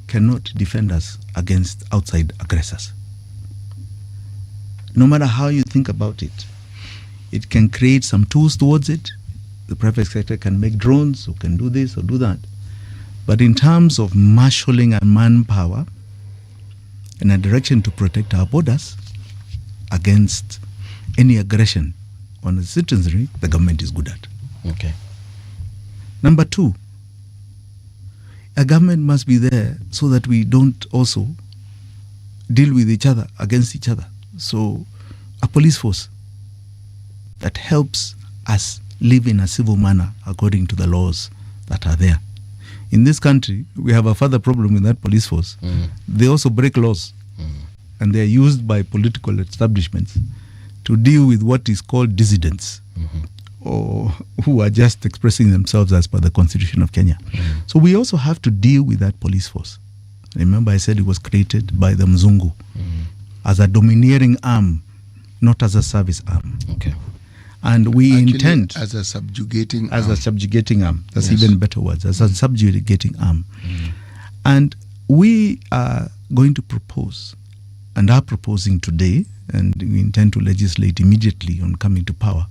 cannot defend us against outside aggressors. No matter how you think about it, it can create some tools towards it. The private sector can make drones or can do this or do that. But in terms of marshalling and manpower in a direction to protect our borders against any aggression on the citizenry, the government is good at. Okay. Number two, a government must be there so that we don't also deal with each other, against each other. So a police force that helps us live in a civil manner according to the laws that are there. In this country, we have a further problem with that police force. They also break laws, and they are used by political establishments to deal with what is called dissidents, or who are just expressing themselves as per the Constitution of Kenya. So we also have to deal with that police force. Remember, I said it was created by the Mzungu as a domineering arm, not as a service arm. Okay. And we Actually, intend as a subjugating as arm. a subjugating arm. That's Yes. even better words. As a subjugating arm. And we are going to propose and are proposing today, and we intend to legislate immediately on coming to power.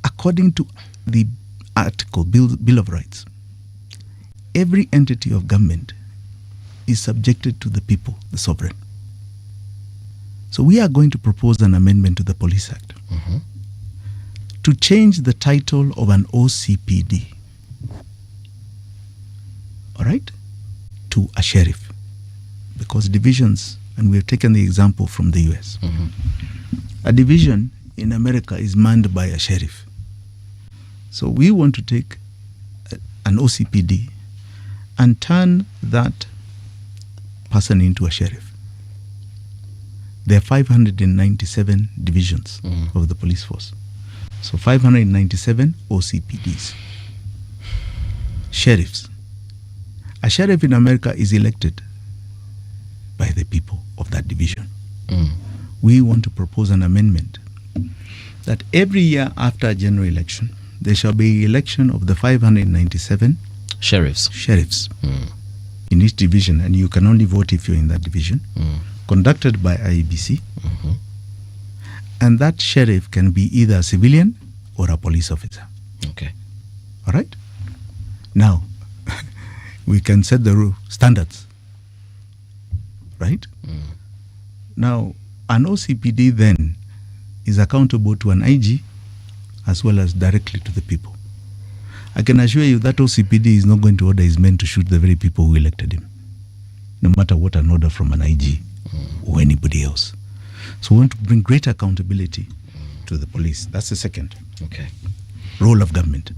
According to the article, Bill of Rights, every entity of government is subjected to the people, the sovereign. So we are going to propose an amendment to the Police Act to change the title of an OCPD, all right, to a sheriff, because divisions, and we have taken the example from the US, a division in America is manned by a sheriff. So we want to take an OCPD and turn that person into a sheriff. There are 597 divisions of the police force. So 597 OCPDs. Sheriffs. A sheriff in America is elected by the people of that division. We want to propose an amendment that every year after a general election, there shall be election of the 597 sheriffs in each division, and you can only vote if you're in that division. Conducted by IEBC, and that sheriff can be either a civilian or a police officer. Okay. All right? Now, we can set the standards, right? Now, an OCPD then is accountable to an IG as well as directly to the people. I can assure you that OCPD is not going to order his men to shoot the very people who elected him, no matter what an order from an IG or anybody else. So we want to bring greater accountability to the police. That's the second role of government.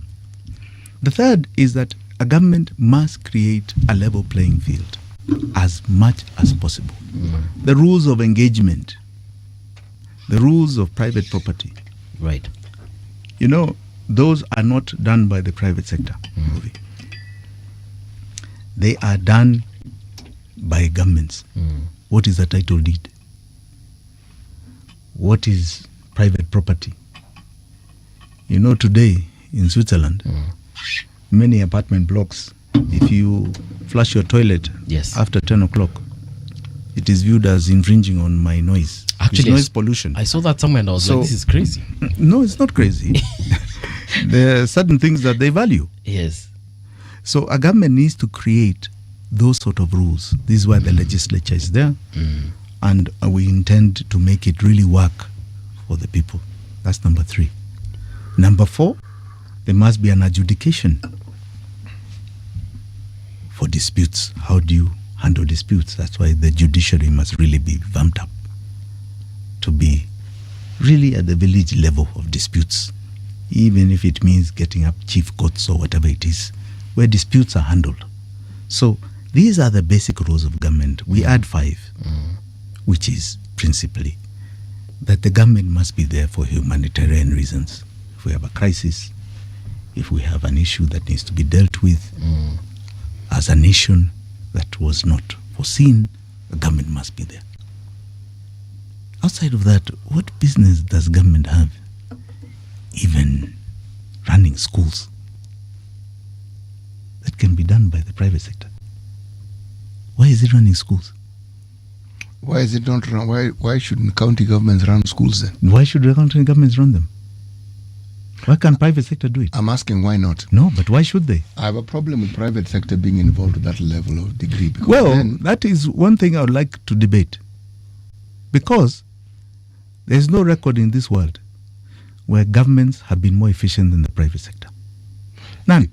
The third is that a government must create a level playing field as much as possible. The rules of engagement, the rules of private property. Right. You know, those are not done by the private sector. They are done by governments. What is a title deed? What is private property? You know, today in Switzerland, many apartment blocks, if you flush your toilet after 10 o'clock, it is viewed as infringing on my noise. Actually, it's noise pollution. I saw that somewhere and I was like, this is crazy. No, it's not crazy. There are certain things that they value. Yes. So a government needs to create those sort of rules. This is why the legislature is there. And we intend to make it really work for the people. That's number 3. Number 4, there must be an adjudication for disputes. How do you handle disputes? That's why the judiciary must really be vamped up to be really at the village level of disputes, even if it means getting up chief courts or whatever it is, where disputes are handled. So these are the basic roles of government. We add 5, which is principally that the government must be there for humanitarian reasons. If we have a crisis, if we have an issue that needs to be dealt with as a nation that was not foreseen, the government must be there. Outside of that, what business does government have even running schools? can be done by the private sector. Why is it running schools? Why is it not run? Why shouldn't county governments run schools then? Why should the county governments run them? Why can't private sector do it? I'm asking why not. No, but why should they? I have a problem with private sector being involved to that level of degree. Because Well, then, that is one thing I would like to debate. Because there is no record in this world where governments have been more efficient than the private sector. None.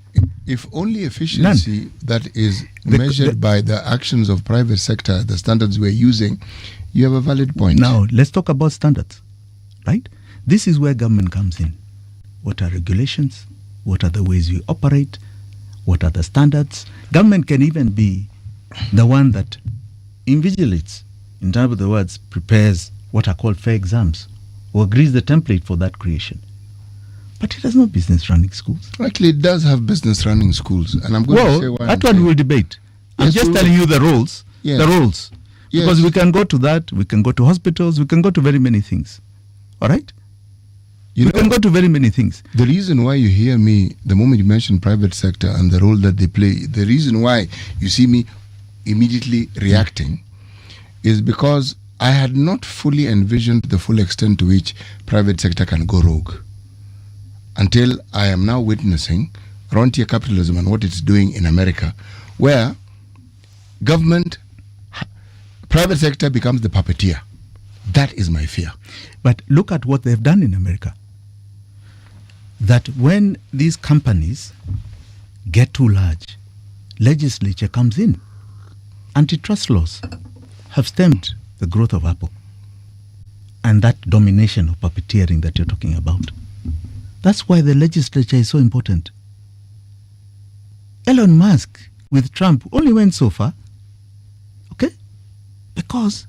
if only efficiency that is measured by the actions of private sector, the standards we're using, you have a valid point. Now, let's talk about standards, right? This is where government comes in. What are regulations? What are the ways we operate? What are the standards? Government can even be the one that invigilates, in other words, prepares what are called fair exams or agrees the template for that creation. But it has no business running schools. Actually, it does have business running schools, and I'm going to say why. That one we'll debate. I'm Yes, just we telling will. you the roles. Yes. The roles. Yes. Because we can go to that, we can go to hospitals, we can go to very many things. All right? We can go to very many things. The reason why you hear me, the moment you mention private sector and the role that they play, the reason why you see me immediately reacting is because I had not fully envisioned the full extent to which private sector can go rogue until I am now witnessing frontier capitalism and what it's doing in America, where private sector becomes the puppeteer. That is my fear. But look at what they've done in America. That when these companies get too large, legislature comes in. Antitrust laws have stemmed the growth of Apple and that domination of puppeteering that you're talking about. That's why the legislature is so important. Elon Musk with Trump only went so far, okay? Because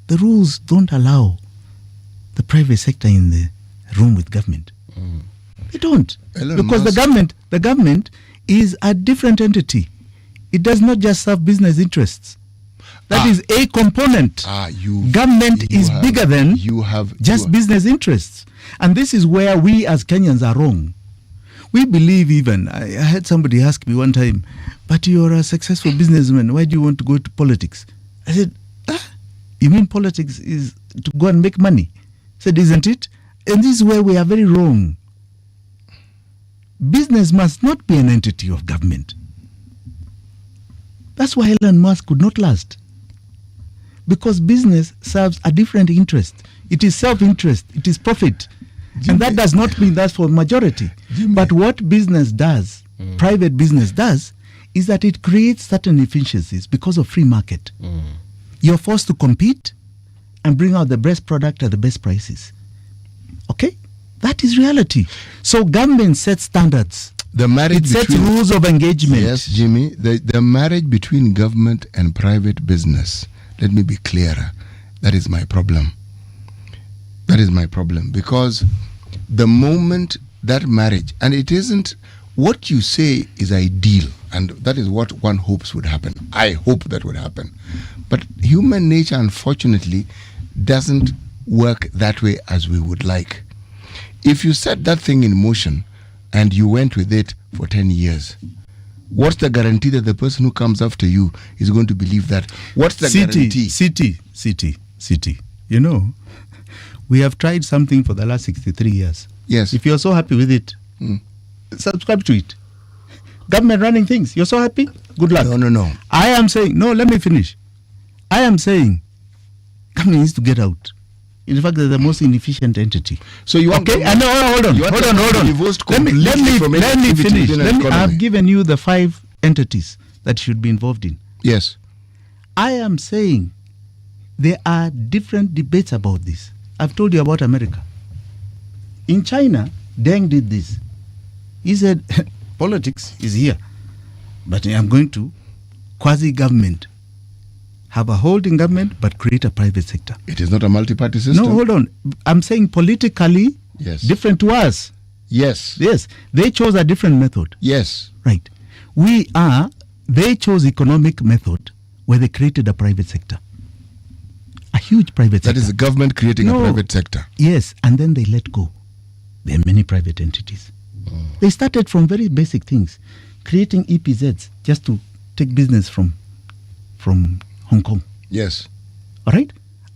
the rules don't allow the private sector in the room with government. They don't. Elon Because Musk- the government is a different entity. It does not just serve business interests. That is a component. Government is bigger than just business interests. And this is where we as Kenyans are wrong. We believe even, I had somebody ask me one time, but you're a successful businessman, why do you want to go to politics? I said, you mean politics is to go and make money? I said, isn't it? And this is where we are very wrong. Business must not be an entity of government. That's why Elon Musk could not last. Because business serves a different interest. It is self-interest. It is profit. And that does not mean that's for majority. But what business does, private business does, is that it creates certain efficiencies because of free market. You're forced to compete and bring out the best product at the best prices. Okay? That is reality. So government sets standards. The marriage It sets between- rules of engagement. Yes, Jimmy, the marriage between government and private business, let me be clearer, that is my problem. That is my problem. Because the moment that marriage, and it isn't, what you say is ideal, and that is what one hopes would happen. I hope that would happen. But human nature, unfortunately, doesn't work that way as we would like. If you set that thing in motion and you went with it for 10 years, what's the guarantee that the person who comes after you is going to believe that? What's the guarantee? City. You know, we have tried something for the last 63 years. Yes. If you're so happy with it, subscribe to it. Government running things. You're so happy? Good luck. No. I am saying, no, let me finish. I am saying government needs to get out. In fact, they're the most inefficient entity. So you want okay? government- Hold on. you want Hold government on. divorced Let me completely from any let me activity finish. within an economy? I've given you the 5 entities that should be involved in. Yes. I am saying there are different debates about this. I've told you about America. In China, Deng did this. He said, politics is here, but I'm going to quasi-government. Have a hold in government, but create a private sector. It is not a multi-party system. No, hold on. I'm saying politically different to us. Yes. Yes. They chose a different method. Yes. Right. They chose economic method where they created a private sector. A huge private sector. That is the government creating a private sector. Yes, and then they let go. There are many private entities. They started from very basic things. creating EPZs just to take business from Hong Kong. Yes. All right?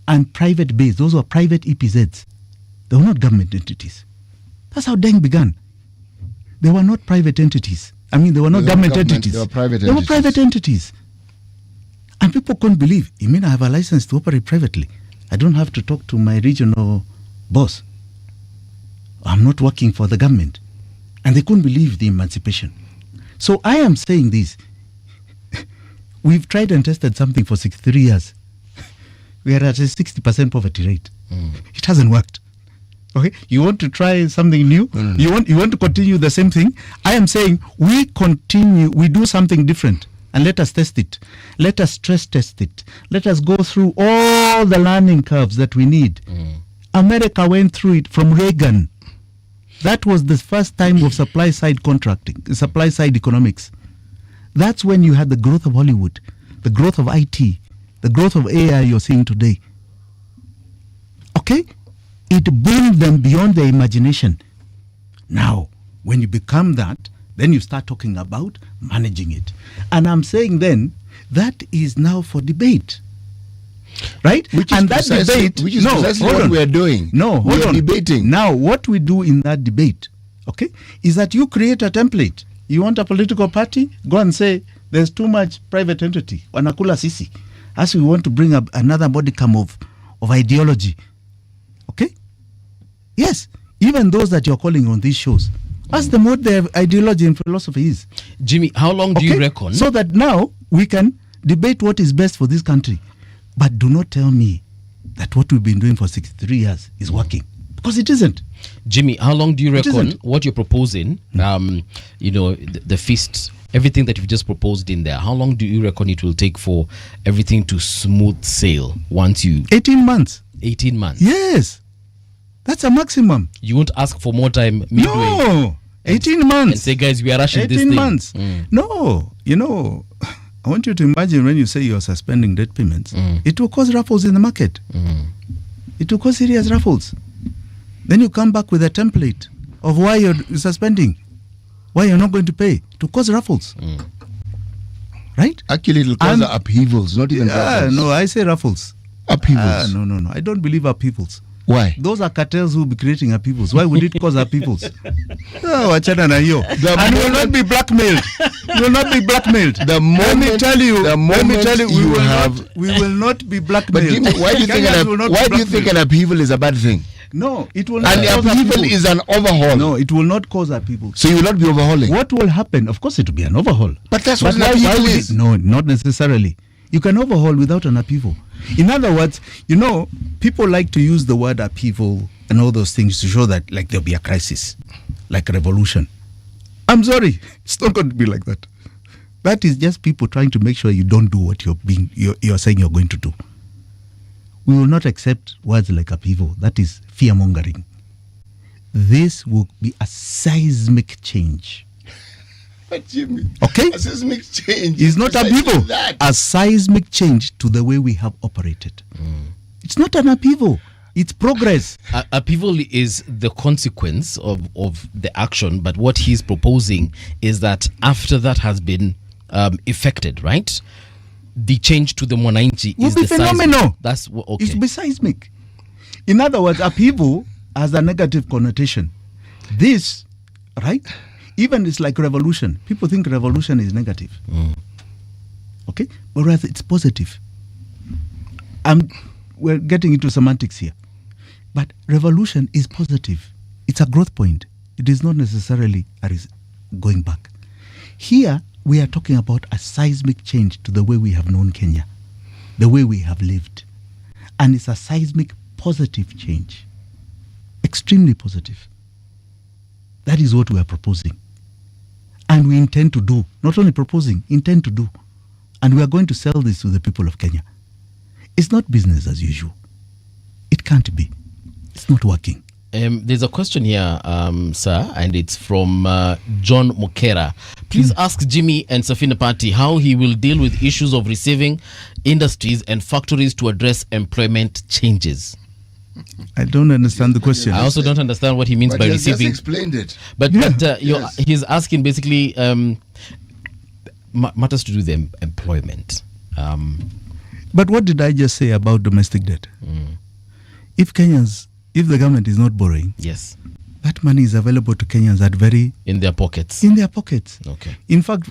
And private base, those were private EPZs. They were not government entities. That's how Deng began. They were not private entities. I mean, they were not government entities. They were private They were private entities. And people couldn't believe, you mean I have a license to operate privately? I don't have to talk to my regional boss. I'm not working for the government. And they couldn't believe the emancipation. So I am saying this. We've tried and tested something for 63 years. We are at a 60% poverty rate. It hasn't worked. Okay, you want to try something new? You want to continue the same thing? I am saying we do something different, and let us test it. Let us stress test it. Let us go through all the learning curves that we need. America went through it from Reagan. That was the first time of supply side contracting, supply side economics. That's when you had the growth of Hollywood, the growth of IT, the growth of AI you're seeing today. Okay? It boomed them beyond their imagination. Now, when you become that, then you start talking about managing it. And I'm saying then, that is now for debate. Right? Which is precisely what we are doing. No, hold on. Debating. Now, what we do in that debate, okay, is that you create a template. You want a political party? Go and say, there's too much private entity. Wanakula sisi. As we want to bring up another modicum of ideology. Okay? Yes. Even those that you're calling on these shows, ask them what their ideology and philosophy is. Jimmy, how long do you reckon? So that now we can debate what is best for this country. But do not tell me that what we've been doing for 63 years is working. Because it isn't. Jimmy, how long do you reckon what you're proposing, the feast, everything that you've just proposed in there, how long do you reckon it will take for everything to smooth sail once you... 18 months. 18 months? Yes. That's a maximum. You won't ask for more time midway? No. 18 months. And say, guys, we are rushing this thing. 18 months. No. I want you to imagine when you say you're suspending debt payments, it will cause ruffles in the market. It will cause serious ruffles. Then you come back with a template of why you're suspending, why you're not going to pay, to cause ruffles. Right? Actually, it will cause upheavals, not even ruffles. No, I say ruffles. Upheavals. No. I don't believe upheavals. Why? Those are cartels who will be creating upheavals. Why would it cause upheavals? Wachana na hiyo. And we will not be blackmailed. We will not be blackmailed. Let me tell you, we will not be blackmailed. But Jimmy, why do you think an upheaval is a bad thing? No, it will not. And the upheaval is an overhaul. No, it will not cause upheaval. So you will not be overhauling. What will happen? Of course, it will be an overhaul. But that's what an upheaval is. No, not necessarily. You can overhaul without an upheaval. In other words, people like to use the word upheaval and all those things to show that like there'll be a crisis, like a revolution. I'm sorry, it's not going to be like that. That is just people trying to make sure you don't do what you're saying you're going to do. We will not accept words like upheaval. That is fear-mongering. This will be a seismic change. But Jimmy, okay? A seismic change is not upheaval. A seismic change to the way we have operated. It's not an upheaval. It's progress. Upheaval is the consequence of the action, but what he's proposing is that after that has been effected, right? The change to the Mwananchi will is be phenomenal. Seismic. That's okay. It will be seismic. In other words, upheaval has a negative connotation. This, right? Even it's like revolution. People think revolution is negative. Okay? Whereas it's positive. We're getting into semantics here. But revolution is positive. It's a growth point. It is not necessarily going back. Here, we are talking about a seismic change to the way we have known Kenya, the way we have lived. And it's a seismic positive change. Extremely positive. That is what we are proposing. And we intend to do, not only proposing, intend to do. And we are going to sell this to the people of Kenya. It's not business as usual. It can't be. It's not working. There's a question here, sir, and it's from John Mokera. Please ask Jimmy and Safina Party how he will deal with issues of receiving industries and factories to address employment changes. I don't understand the question. I also don't understand what he means by receiving. Just explained it. But he's asking basically matters to do with employment. But what did I just say about domestic debt? If the government is not borrowing, yes, that money is available to Kenyans in their pockets. In their pockets. Okay. In fact,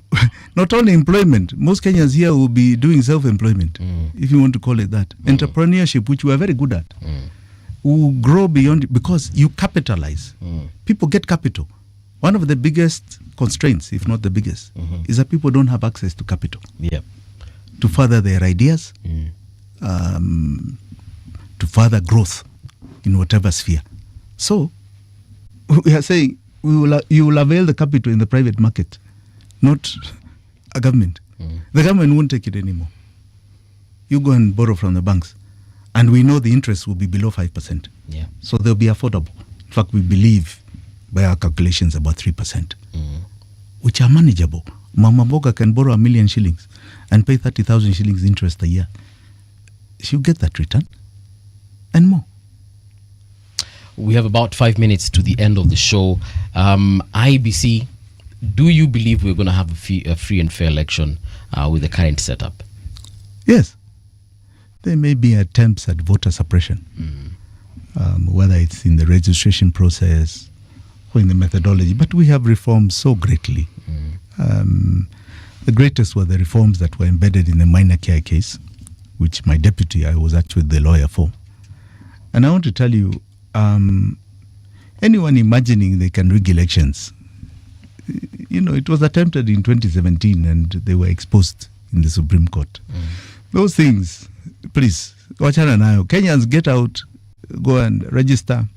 not only employment, most Kenyans here will be doing self-employment, if you want to call it that. Entrepreneurship, which we are very good at, will grow beyond, because you capitalize. People get capital. One of the biggest constraints, if not the biggest, is that people don't have access to capital. Yeah. To further their ideas, to further growth in whatever sphere. So, we are saying you will avail the capital in the private market, not a government. The government won't take it anymore. You go and borrow from the banks, and we know the interest will be below 5%. Yeah. So they'll be affordable. In fact, we believe by our calculations about 3%, which are manageable. Mama Mboga can borrow 1 million shillings and pay 30,000 shillings interest a year. She'll get that return and more. We have about 5 minutes to the end of the show. IBC, do you believe we're going to have a free and fair election with the current setup? Yes. There may be attempts at voter suppression, whether it's in the registration process or in the methodology. But we have reformed so greatly. The greatest were the reforms that were embedded in the minor care case, which my deputy, I was actually the lawyer for. And I want to tell you, anyone imagining they can rig elections, it was attempted in 2017 and they were exposed in the Supreme Court. Those things, please, wachana nayo. Kenyans, get out, go and register.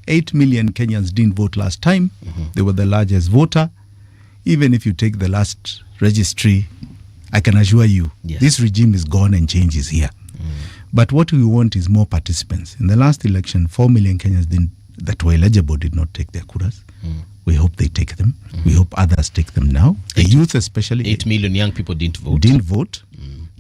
8 million Kenyans didn't vote last time. They were the largest voter. Even if you take the last registry, I can assure you, this regime is gone and change is here. But what we want is more participants. In the last election, 4 million Kenyans that were eligible did not take their kuras. We hope they take them. We hope others take them now. The youth especially. 8 million young people didn't vote.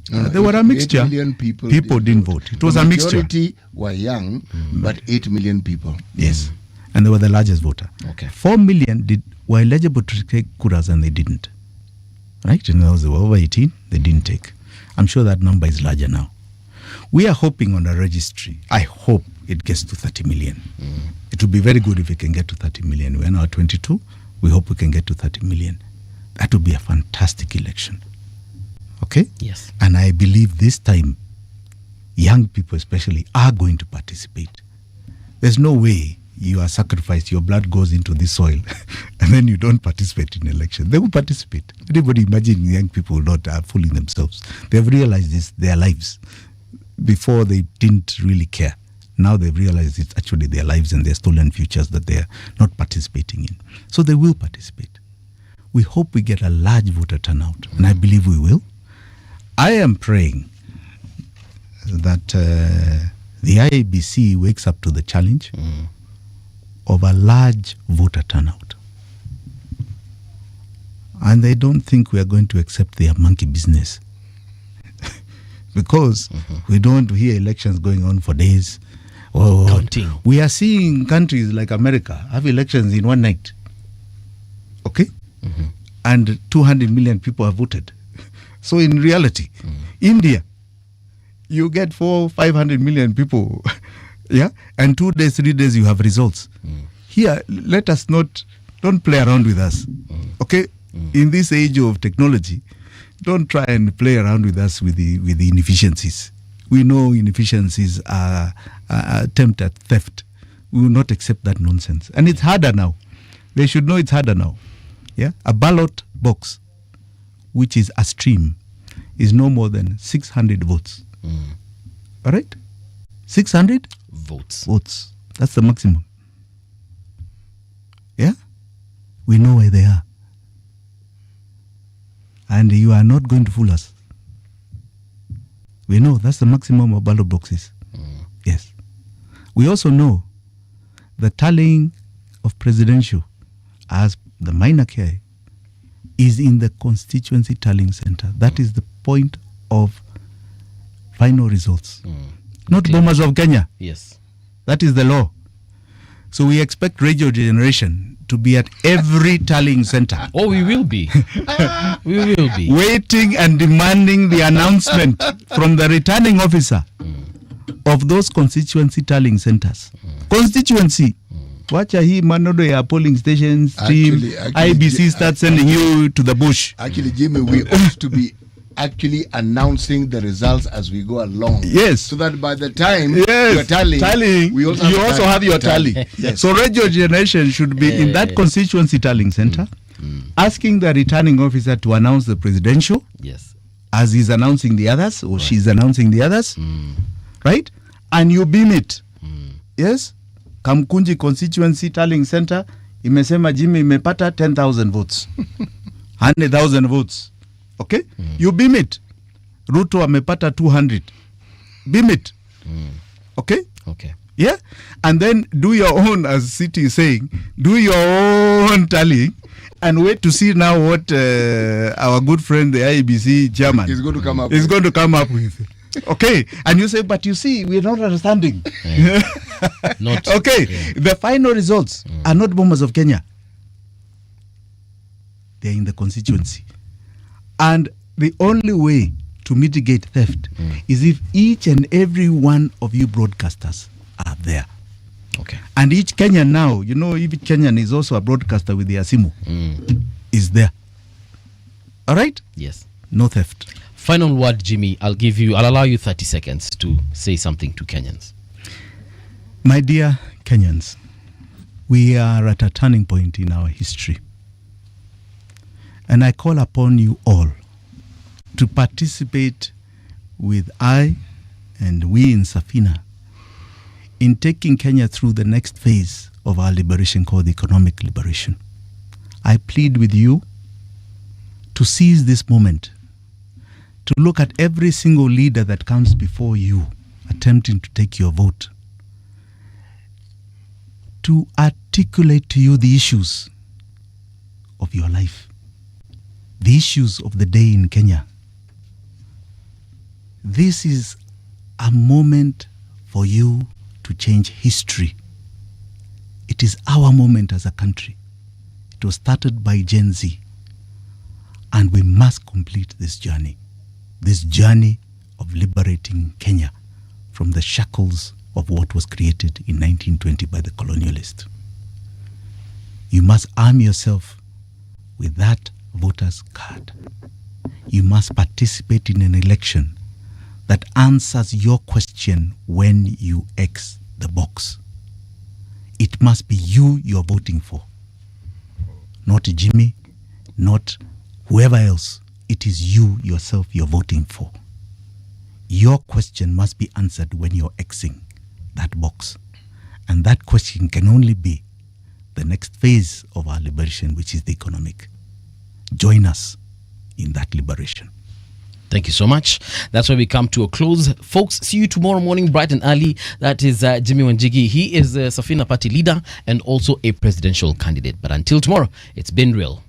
There were a mixture. 8 million people didn't vote. It was the a mixture. majority were young, but 8 million people. Yes. And they were the largest voter. Okay. 4 million were eligible to take kuras and they didn't. Right? And those who were over 18, they didn't take. I'm sure that number is larger now. We are hoping on a registry. I hope it gets to 30 million. It would be very good if we can get to 30 million. We're now at 22. We hope we can get to 30 million. That would be a fantastic election. Okay? Yes. And I believe this time, young people especially are going to participate. There's no way you are sacrificed, your blood goes into this soil, and then you don't participate in election. They will participate. Anybody imagine young people not are fooling themselves. They have realized this, their lives. Before they didn't really care. Now they've realized it's actually their lives and their stolen futures that they're not participating in. So they will participate. We hope we get a large voter turnout, and I believe we will. I am praying that the IEBC wakes up to the challenge of a large voter turnout. And they don't think we are going to accept their monkey business. Because we don't hear elections going on for days. Counting. We are seeing countries like America have elections in one night. Okay? And 200 million people have voted. So in reality, India, you get 500 million people, yeah? And 2 days, 3 days, you have results. Here, let us don't play around with us. Okay? In this age of technology, don't try and play around with us with the inefficiencies. We know inefficiencies are attempt at theft. We will not accept that nonsense. And it's harder now. They should know it's harder now. Yeah, a ballot box, which is a stream, is no more than 600 votes. All right? 600 votes. That's the maximum. Yeah? We know where they are. And you are not going to fool us. We know that's the maximum of ballot boxes. Yes. We also know the tallying of presidential as the minor care is in the constituency tallying center. That is the point of final results. Not Bomas of Kenya. Yes. That is the law. So we expect radio generation to be at every tallying center. Oh, we will be. We will be. Waiting and demanding the announcement from the returning officer of those constituency tallying centers. Constituency. Wacha hii manodo ya polling stations team, IBC start sending you to the bush. Actually, Jimmy, we ought to be actually announcing the results as we go along. Yes. So that by the time you're tallying, you also have your tally. Yes. So Radio Generation should be in that constituency tallying center, asking the returning officer to announce the presidential, Yes. as he's announcing the others, or she's announcing the others, right? And you beam it. Yes? Kamkunji constituency tallying center, imesema Jimmy imepata 10,000 votes. 100,000 votes. Okay? You beam it. Ruto amepata 200. Beam it. Okay? Okay. Yeah? And then do your own, as City is saying, do your own tallying and wait to see now what our good friend, the IEBC chairman, is going to come up with. Okay. And you say, but you see, we're not understanding. Not, okay. The final results are not Bombers of Kenya. They're in the constituency. And the only way to mitigate theft is if each and every one of you broadcasters are there. Okay. And each Kenyan now, you know, each Kenyan is also a broadcaster with the Asimu, is there. All right? Yes. No theft. Final word, Jimmy. I'll allow you 30 seconds to say something to Kenyans. My dear Kenyans, we are at a turning point in our history. And I call upon you all to participate with I and we in Safina in taking Kenya through the next phase of our liberation called economic liberation. I plead with you to seize this moment, to look at every single leader that comes before you attempting to take your vote, to articulate to you the issues of your life, the issues of the day in Kenya. This is a moment for you to change history. It is our moment as a country. It was started by Gen Z, and we must complete this journey of liberating Kenya from the shackles of what was created in 1920 by the colonialist. You must arm yourself with that voter's card. You must participate in an election that answers your question when you X the box. It must be you you're voting for, not Jimmy, not whoever else. It is you yourself you're voting for. Your question must be answered when you're Xing that box. And that question can only be the next phase of our liberation, which is the economic. Join us in that liberation. Thank you so much. That's where we come to a close. Folks, see you tomorrow morning bright and early. That is Jimi Wanjigi. He is the Safina party leader and also a presidential candidate. But until tomorrow, it's been real.